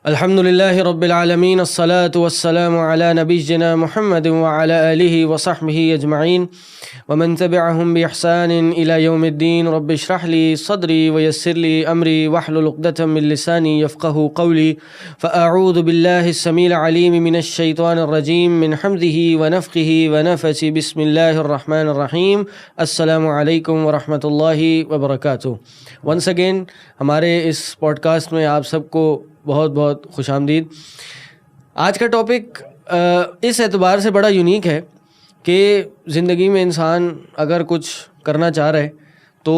الحمد لله رب العالمين الصلاة والسلام على نبينا محمد وعلى آله وصحبه أجمعين ومن تبعهم بإحسان إلى يوم الدين. رب اشرح لي صدري ويسر لي أمري واحلل عقدة من لساني يفقهوا قولي. فأعوذ بالله السميع العليم من الشيطان الرجيم من حمده ونفخه ونفثه. بسم الله الرحمن الرحيم. السلام علیکم ورحمۃ اللہ وبرکاتہ. ونس اگین ہمارے اس پوڈ کاسٹ میں آپ سب کو بہت بہت خوش آمدید. آج کا ٹاپک اس اعتبار سے بڑا یونیک ہے کہ زندگی میں انسان اگر کچھ کرنا چاہ رہا ہے تو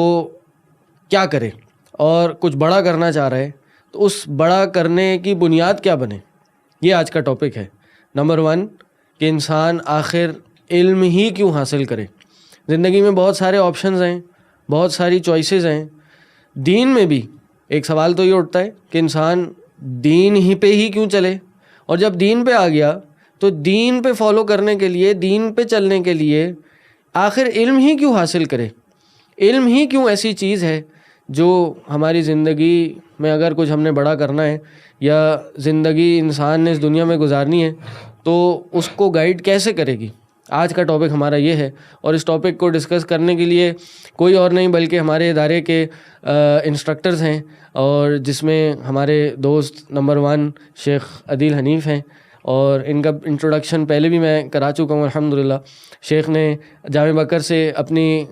کیا کرے، اور کچھ بڑا کرنا چاہ رہا ہے تو اس بڑا کرنے کی بنیاد کیا بنے. یہ آج کا ٹاپک ہے. نمبر 1 کہ انسان آخر علم ہی کیوں حاصل کرے. زندگی میں بہت سارے آپشنز ہیں، بہت ساری چوائسیز ہیں. دین میں بھی ایک سوال تو یہ اٹھتا ہے کہ انسان دین ہی پہ ہی کیوں چلے، اور جب دین پہ آ گیا تو دین پہ فالو کرنے کے لیے، دین پہ چلنے کے لیے آخر علم ہی کیوں حاصل کرے. علم ہی کیوں ایسی چیز ہے جو ہماری زندگی میں اگر کچھ ہم نے بڑا کرنا ہے یا زندگی انسان نے اس دنیا میں گزارنی ہے تو اس کو گائیڈ کیسے کرے گی. آج کا ٹاپک ہمارا یہ ہے، اور اس ٹاپک کو ڈسکس کرنے کے لیے کوئی اور نہیں بلکہ ہمارے ادارے کے انسٹرکٹرز ہیں، اور جس میں ہمارے دوست نمبر 1 شیخ عدیل حنیف ہیں، اور ان کا انٹروڈکشن پہلے بھی میں کرا چکا ہوں. الحمدللہ شیخ نے جامع بکر سے اپنی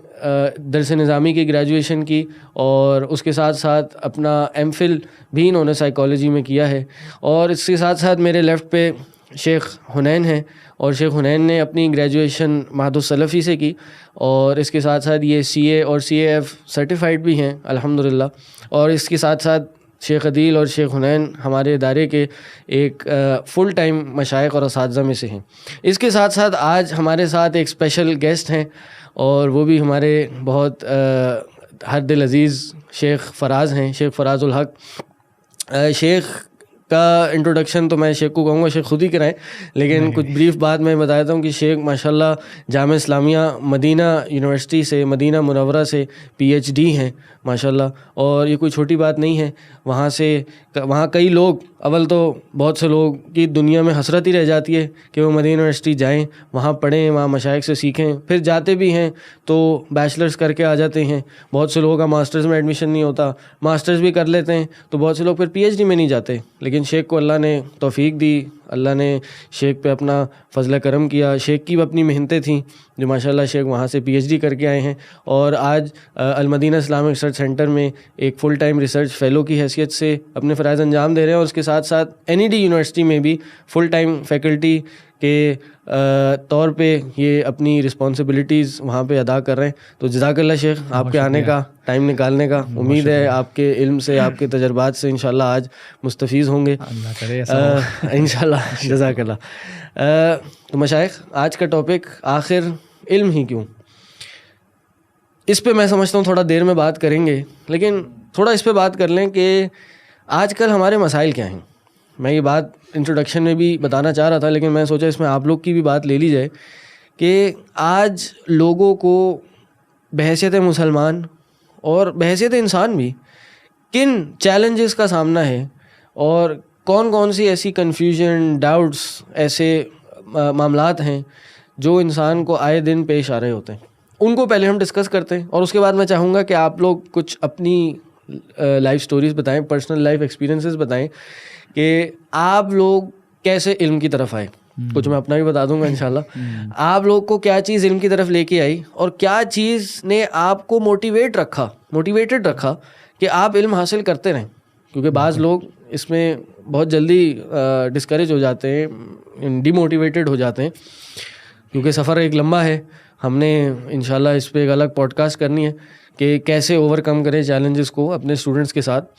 درس نظامی کی گریجویشن کی، اور اس کے ساتھ ساتھ اپنا ایم فل بھی انہوں نے سائیکالوجی میں کیا ہے. اور اس کے ساتھ ساتھ میرے لیفٹ پہ شیخ حنین ہیں، اور شیخ حنین نے اپنی گریجویشن معہد السلفی سے کی، اور اس کے ساتھ ساتھ یہ سی اے اور سی اے ایف سرٹیفائڈ بھی ہیں الحمدللہ. اور اس کے ساتھ ساتھ شیخ عدیل اور شیخ حنین ہمارے ادارے کے ایک فل ٹائم مشائخ اور اساتذہ میں سے ہیں. اس کے ساتھ ساتھ آج ہمارے ساتھ ایک اسپیشل گیسٹ ہیں، اور وہ بھی ہمارے بہت ہر دل عزیز شیخ فراز ہیں، شیخ فراز الحق. شیخ کا انٹروڈکشن تو میں شیخ کو کہوں گا شیخ خود ہی کرائیں، لیکن کچھ بریف بات میں بتا دیتا ہوں کہ شیخ ماشاءاللہ جامعہ اسلامیہ مدینہ یونیورسٹی سے، مدینہ منورہ سے PhD ہیں ماشاءاللہ. اور یہ کوئی چھوٹی بات نہیں ہے. وہاں کئی لوگ، اول تو بہت سے لوگ کی دنیا میں حسرت ہی رہ جاتی ہے کہ وہ مدینہ یونیورسٹی جائیں، وہاں پڑھیں، وہاں مشائخ سے سیکھیں، پھر جاتے بھی ہیں تو بیچلرز کر کے آ جاتے ہیں. بہت سے لوگوں کا ماسٹرز میں ایڈمیشن نہیں ہوتا، ماسٹرز بھی کر لیتے ہیں تو بہت سے لوگ پھر PhD میں نہیں جاتے. لیکن شیخ کو اللہ نے توفیق دی، اللہ نے شیخ پہ اپنا فضل کرم کیا. شیخ کی بھی اپنی محنتیں تھیں جو ماشاءاللہ شیخ وہاں سے PhD کر کے آئے ہیں، اور آج المدینہ اسلامک ریسرچ سینٹر میں ایک فل ٹائم ریسرچ فیلو کی حیثیت سے اپنے فرائض انجام دے رہے ہیں. اور اس کے ساتھ ساتھ NED یونیورسٹی میں بھی فل ٹائم فیکلٹی کے طور پہ یہ اپنی رسپانسبلٹیز وہاں پہ ادا کر رہے ہیں. تو جزاک اللہ شیخ آپ کے آنے کا، ٹائم نکالنے کا. امید ہے آپ کے علم سے، آپ کے تجربات سے انشاءاللہ آج مستفیض ہوں گے انشاءاللہ. جزاک اللہ. تو مشائخ آج کا ٹاپک آخر علم ہی کیوں، اس پہ میں سمجھتا ہوں تھوڑا دیر میں بات کریں گے، لیکن تھوڑا اس پہ بات کر لیں کہ آج کل ہمارے مسائل کیا ہیں. میں یہ بات انٹروڈکشن میں بھی بتانا چاہ رہا تھا، لیکن میں سوچا اس میں آپ لوگ کی بھی بات لے لی جائے کہ آج لوگوں کو بحیثیت مسلمان اور بحیثیت انسان بھی کن چیلنجز کا سامنا ہے، اور کون کون سی ایسی کنفیوژن، ڈاؤٹس، ایسے معاملات ہیں جو انسان کو آئے دن پیش آ رہے ہوتے ہیں. ان کو پہلے ہم ڈسکس کرتے ہیں، اور اس کے بعد میں چاہوں گا کہ آپ لوگ کچھ اپنی لائف سٹوریز بتائیں، پرسنل لائف ایکسپیرینسز بتائیں کہ آپ لوگ کیسے علم کی طرف آئے. کچھ میں اپنا بھی بتا دوں گا انشاءاللہ. آپ لوگ کو کیا چیز علم کی طرف لے کے آئی، اور کیا چیز نے آپ کو موٹیویٹڈ رکھا کہ آپ علم حاصل کرتے رہیں. کیونکہ بعض لوگ اس میں بہت جلدی ڈسکریج ہو جاتے ہیں، ڈی موٹیویٹڈ ہو جاتے ہیں، کیونکہ سفر ایک لمبا ہے. ہم نے انشاءاللہ اس پہ ایک الگ پوڈ کاسٹ کرنی ہے کہ کیسے اوور کم کریں چیلنجز کو اپنے اسٹوڈنٹس کے ساتھ.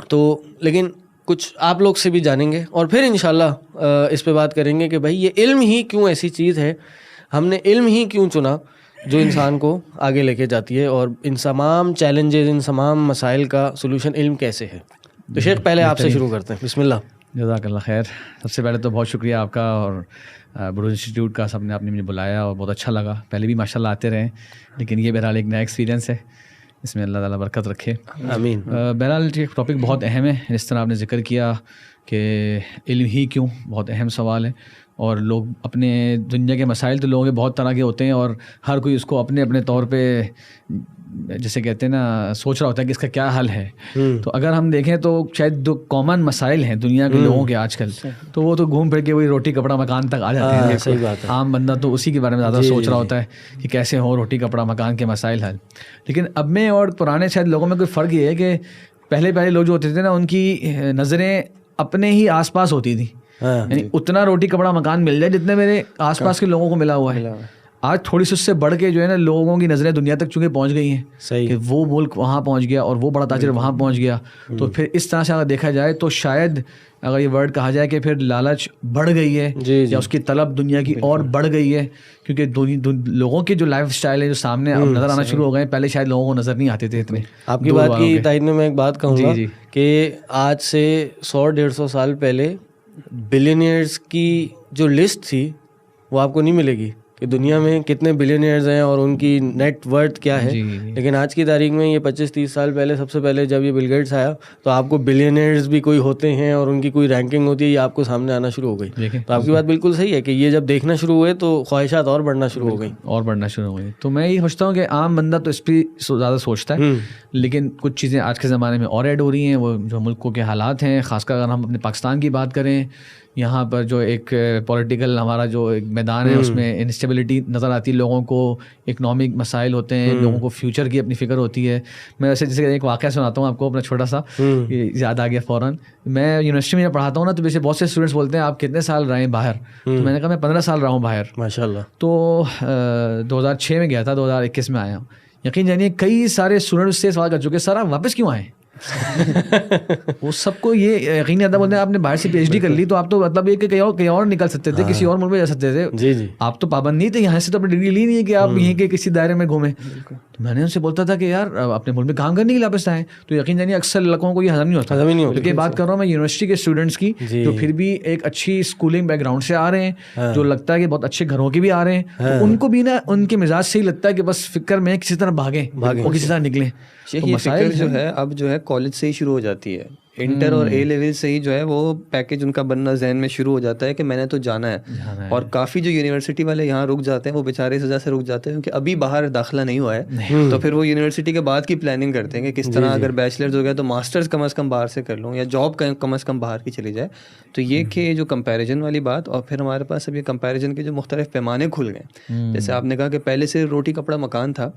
تو لیکن کچھ آپ لوگ سے بھی جانیں گے، اور پھر انشاءاللہ اس پہ بات کریں گے کہ بھائی یہ علم ہی کیوں ایسی چیز ہے، ہم نے علم ہی کیوں چنا جو انسان کو آگے لے کے جاتی ہے، اور ان تمام چیلنجز، ان تمام مسائل کا سلوشن علم کیسے ہے. تو شیخ پہلے آپ سے شروع کرتے ہیں، بسم اللہ. جزاک اللہ خیر. سب سے پہلے تو بہت شکریہ آپ کا اور بروز انسٹیٹیوٹ کا، سب نے آپ نے مجھے بلایا اور بہت اچھا لگا. پہلے بھی ماشاء اللہ آتے رہے، لیکن یہ بہرحال ایک نیا ایکسپیرینس ہے اس میں اللہ تعالیٰ برکت رکھے. آمین. بہرحال یہ ٹاپک بہت اہم ہے, جس طرح آپ نے ذکر کیا کہ علم ہی کیوں, بہت اہم سوال ہے. اور لوگ اپنے دنیا کے مسائل تو لوگوں کے بہت طرح کے ہوتے ہیں, اور ہر کوئی اس کو اپنے اپنے طور پہ جیسے کہتے ہیں نا سوچ رہا ہوتا ہے کہ اس کا کیا حل ہے. تو اگر ہم دیکھیں تو شاید جو کامن مسائل ہیں دنیا کے لوگوں کے آج کل, تو وہ تو گھوم پھر کے وہی روٹی کپڑا مکان تک آ جاتے ہیں. صحیح بات ہے. عام بندہ تو اسی کے بارے میں زیادہ سوچ رہا ہوتا ہے کہ کیسے ہو روٹی کپڑا مکان کے مسائل حل. لیکن اب میں اور پرانے شاید لوگوں میں کوئی فرق یہ ہے کہ پہلے لوگ جو ہوتے تھے نا, ان کی نظریں اپنے ہی آس پاس ہوتی تھیں. یعنی اتنا روٹی کپڑا مکان مل جائے جتنے میرے آس پاس کے لوگوں کو ملا ہوا ہے. آج تھوڑی سی اس سے بڑھ کے جو ہے نا لوگوں کی نظریں دنیا تک چونکہ پہنچ گئی ہیں کہ وہ ملک وہاں پہنچ گیا اور وہ بڑا تاجر وہاں پہنچ گیا. تو پھر اس طرح سے اگر دیکھا جائے تو شاید اگر یہ ورڈ کہا جائے کہ پھر لالچ بڑھ گئی ہے یا اس کی طلب دنیا کی اور بڑھ گئی ہے, کیونکہ لوگوں کے جو لائف اسٹائل ہے جو سامنے اب نظر آنا شروع ہو گئے ہیں, پہلے شاید لوگوں کو نظر نہیں آتے تھے اتنے. آپ کی بات کی تائید میں ایک بات کہوں گا کہ آج سے 100-150 سال پہلے بلینئرز کی جو لسٹ تھی وہ آپ کو نہیں ملے گی کہ دنیا میں کتنے بلینئرز ہیں اور ان کی نیٹ ورتھ کیا ہے. لیکن آج کی تاریخ میں یہ 25-30 سال پہلے سب سے پہلے جب یہ بل گیٹس آیا تو آپ کو بلینئرز بھی کوئی ہوتے ہیں اور ان کی کوئی رینکنگ ہوتی ہے, یہ آپ کو سامنے آنا شروع ہو گئی. تو آپ کی بات بالکل صحیح ہے کہ یہ جب دیکھنا شروع ہوئے تو خواہشات اور بڑھنا شروع ہو گئی. تو میں یہ سوچتا ہوں کہ عام بندہ تو اس پہ زیادہ سوچتا ہے, لیکن کچھ چیزیں آج کے زمانے میں اور ایڈ ہو رہی ہیں. وہ جو ملکوں کے حالات ہیں, خاص کر اگر ہم اپنے پاکستان کی بات کریں, یہاں پر جو ایک پولیٹیکل ہمارا جو ایک میدان ہے اس میں انسٹیبلٹی نظر آتی ہے لوگوں کو, اکنامک مسائل ہوتے ہیں, لوگوں کو فیوچر کی اپنی فکر ہوتی ہے. میں ویسے جیسے ایک واقعہ سناتا ہوں آپ کو اپنا چھوٹا سا, یاد آ گیا فوراً. میں یونیورسٹی میں جب پڑھاتا ہوں نا تو ویسے بہت سے اسٹوڈنٹس بولتے ہیں آپ کتنے سال رہے ہیں باہر, تو میں نے کہا میں 15 سال رہا ہوں باہر. ماشاء اللہ. تو 2006 میں گیا تھا, 2021 میں آیا ہوں. یقین جانیے کئی سارے اسٹوڈنٹس سے سوال کر چکے سر آپ واپس کیوں آئے. وہ سب کو یہ یقین آتا بولتے ہیں آپ نے باہر سے PhD کر لی تو آپ تو مطلب یہ کہ کہیں اور نکل سکتے تھے, کسی اور ملک میں جا سکتے تھے. جی آپ تو پابند نہیں تھے, یہاں سے تو اپنی ڈگری لی نہیں ہے کہ آپ یہیں کے کسی دائرے میں گھومیں. تو میں نے ان سے بولتا تھا کہ یار اپنے ملک میں کام کرنے کے لیے واپس آئے. تو یقین جانیے اکثر لڑکوں کو یہ ہضم نہیں ہوتا. لیکن بات کر رہا ہوں میں یونیورسٹی کے اسٹوڈنٹس کی جو پھر بھی ایک اچھی اسکولنگ بیک گراؤنڈ سے آ رہے ہیں, جو لگتا ہے کہ بہت اچھے گھروں کے بھی آ رہے ہیں, تو ان کو بھی نا ان کے مزاج سے ہی لگتا ہے کہ بس فکر میں کسی طرح بھاگیں اور کسی طرح نکلیں. یہ فکر جو ہے اب جو ہے کالج سے ہی شروع ہو جاتی ہے, انٹر اور اے لیول سے ہی جو ہے وہ پیکج ان کا بننا ذہن میں شروع ہو جاتا ہے کہ میں نے تو جانا ہے. اور کافی جو یونیورسٹی والے یہاں رک جاتے ہیں وہ بیچارے اس وجہ سے رک جاتے ہیں کیونکہ ابھی باہر داخلہ نہیں ہوا ہے, تو پھر وہ یونیورسٹی کے بعد کی پلاننگ کرتے ہیں کہ کس طرح اگر بیچلرز ہو گیا تو ماسٹرز کم از کم باہر سے کر لوں یا جاب کم از کم باہر کی چلی جائے. تو یہ کہ جو کمپیریزن والی بات, اور پھر ہمارے پاس اب یہ کمپیریزن کے جو مختلف پیمانے کھل گئے. جیسے آپ نے کہا کہ پہلے سے روٹی کپڑا مکان تھا,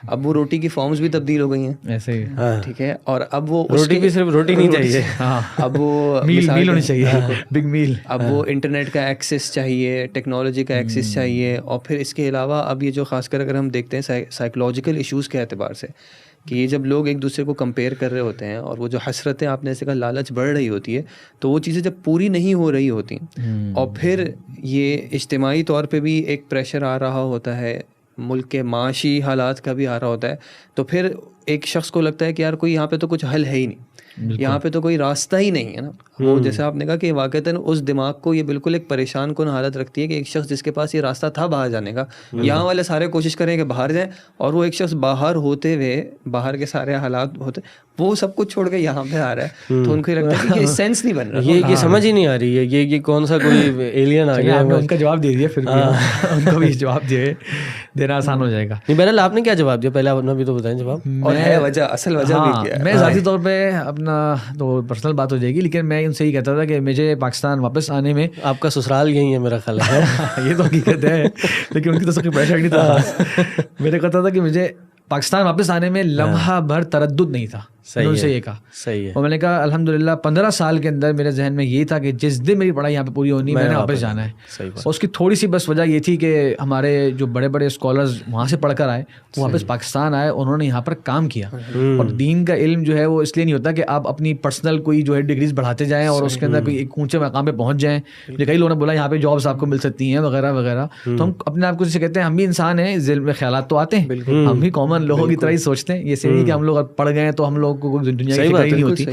اب وہ روٹی کی فارمز بھی تبدیل ہو گئی ہیں ایسے ہی, ٹھیک ہے. اور اب وہ روٹی بھی صرف روٹی نہیں چاہیے, اب وہ میل ہونی چاہیے, بگ میل. اب وہ انٹرنیٹ کا ایکسیس چاہیے, ٹیکنالوجی کا ایکسیس چاہیے. اور پھر اس کے علاوہ اب یہ جو خاص کر اگر ہم دیکھتے ہیں سائیکولوجیکل ایشوز کے اعتبار سے کہ یہ جب لوگ ایک دوسرے کو کمپیئر کر رہے ہوتے ہیں اور وہ جو حسرتیں آپ نے ایسے کہا لالچ بڑھ رہی ہوتی ہے, تو وہ چیزیں جب پوری نہیں ہو رہی ہوتی اور پھر یہ اجتماعی طور پہ بھی ایک پریشر آ رہا ہوتا ہے, ملک کے معاشی حالات کا بھی آ رہا ہوتا ہے, تو پھر ایک شخص کو لگتا ہے کہ یار کوئی یہاں پہ تو کچھ حل ہے ہی نہیں, یہاں پہ تو کوئی راستہ ہی نہیں ہے نا. وہ جیسے آپ نے کہا کہ واقعتاً اس دماغ کو یہ بالکل ایک پریشان کن حالت رکھتی ہے کہ ایک شخص جس کے پاس یہ راستہ تھا باہر جانے کا, یہاں والے سارے کوشش کریں کہ باہر جائیں, اور وہ ایک شخص باہر ہوتے ہوئے باہر کے سارے حالات ہوتے وہ سب کچھ چھوڑ کے یہاں پہ آ رہا ہے, تو ان کو لگتا ہے کہ یہ سینس نہیں بن رہا, یہ سمجھ ہی نہیں آ رہی ہے یہ کون سا کوئی ایلین آ گیا. آپ نے ان کا جواب دے دیا, پھر ان کو بھی جواب دینا آسان ہو جائے گا. نہیں بہرحال آپ نے کیا جواب دیا پہلے اپنا بھی تو بتائیں جواب, اور ہے وجہ اصل وجہ بھی کیا ہے. میں ذاتی طور پہ اپنا تو پرسنل بات ہو جائے گی, لیکن میں ان سے یہ کہتا تھا کہ مجھے پاکستان واپس آنے میں, آپ کا سسرال یہی ہے میرا خیال ہے, یہ تو حقیقت ہے, لیکن ان کی تو سب کی پریشر نہیں تھا. میرے کہتا تھا کہ مجھے پاکستان واپس آنے میں لمحہ بھر تردد نہیں تھا. ان سے یہ کہا صحیح ہے, اور میں نے کہا الحمدللہ 15 سال کے اندر میرے ذہن میں یہ تھا کہ جس دن میری پڑھائی یہاں پہ پوری ہونی میں نے واپس جانا ہے. اور اس کی تھوڑی سی بس وجہ یہ تھی کہ ہمارے جو بڑے بڑے اسکالرز وہاں سے پڑھ کر آئے, وہ واپس پاکستان آئے, انہوں نے یہاں پر کام کیا. اور دین کا علم جو ہے وہ اس لیے نہیں ہوتا کہ آپ اپنی پرسنل کوئی جو ہے ڈگریز بڑھاتے جائیں اور اس کے اندر کوئی ایک اونچے مقام پہ پہنچ جائیں. کئی لوگوں نے بولا یہاں پہ جابس آپ کو مل سکتی ہیں وغیرہ وغیرہ, تو ہم اپنے آپ کو جسے کہتے ہیں ہم بھی انسان ہیں, ذہن میں خیالات تو آتے ہیں, ہم بھی کامن لوگوں کی طرح ہی سوچتے ہیں. یہ صحیح کہ ہم لوگ پڑھ گئے ہیں تو ہم لوگ کو دنیا کی نہیں ہوتی,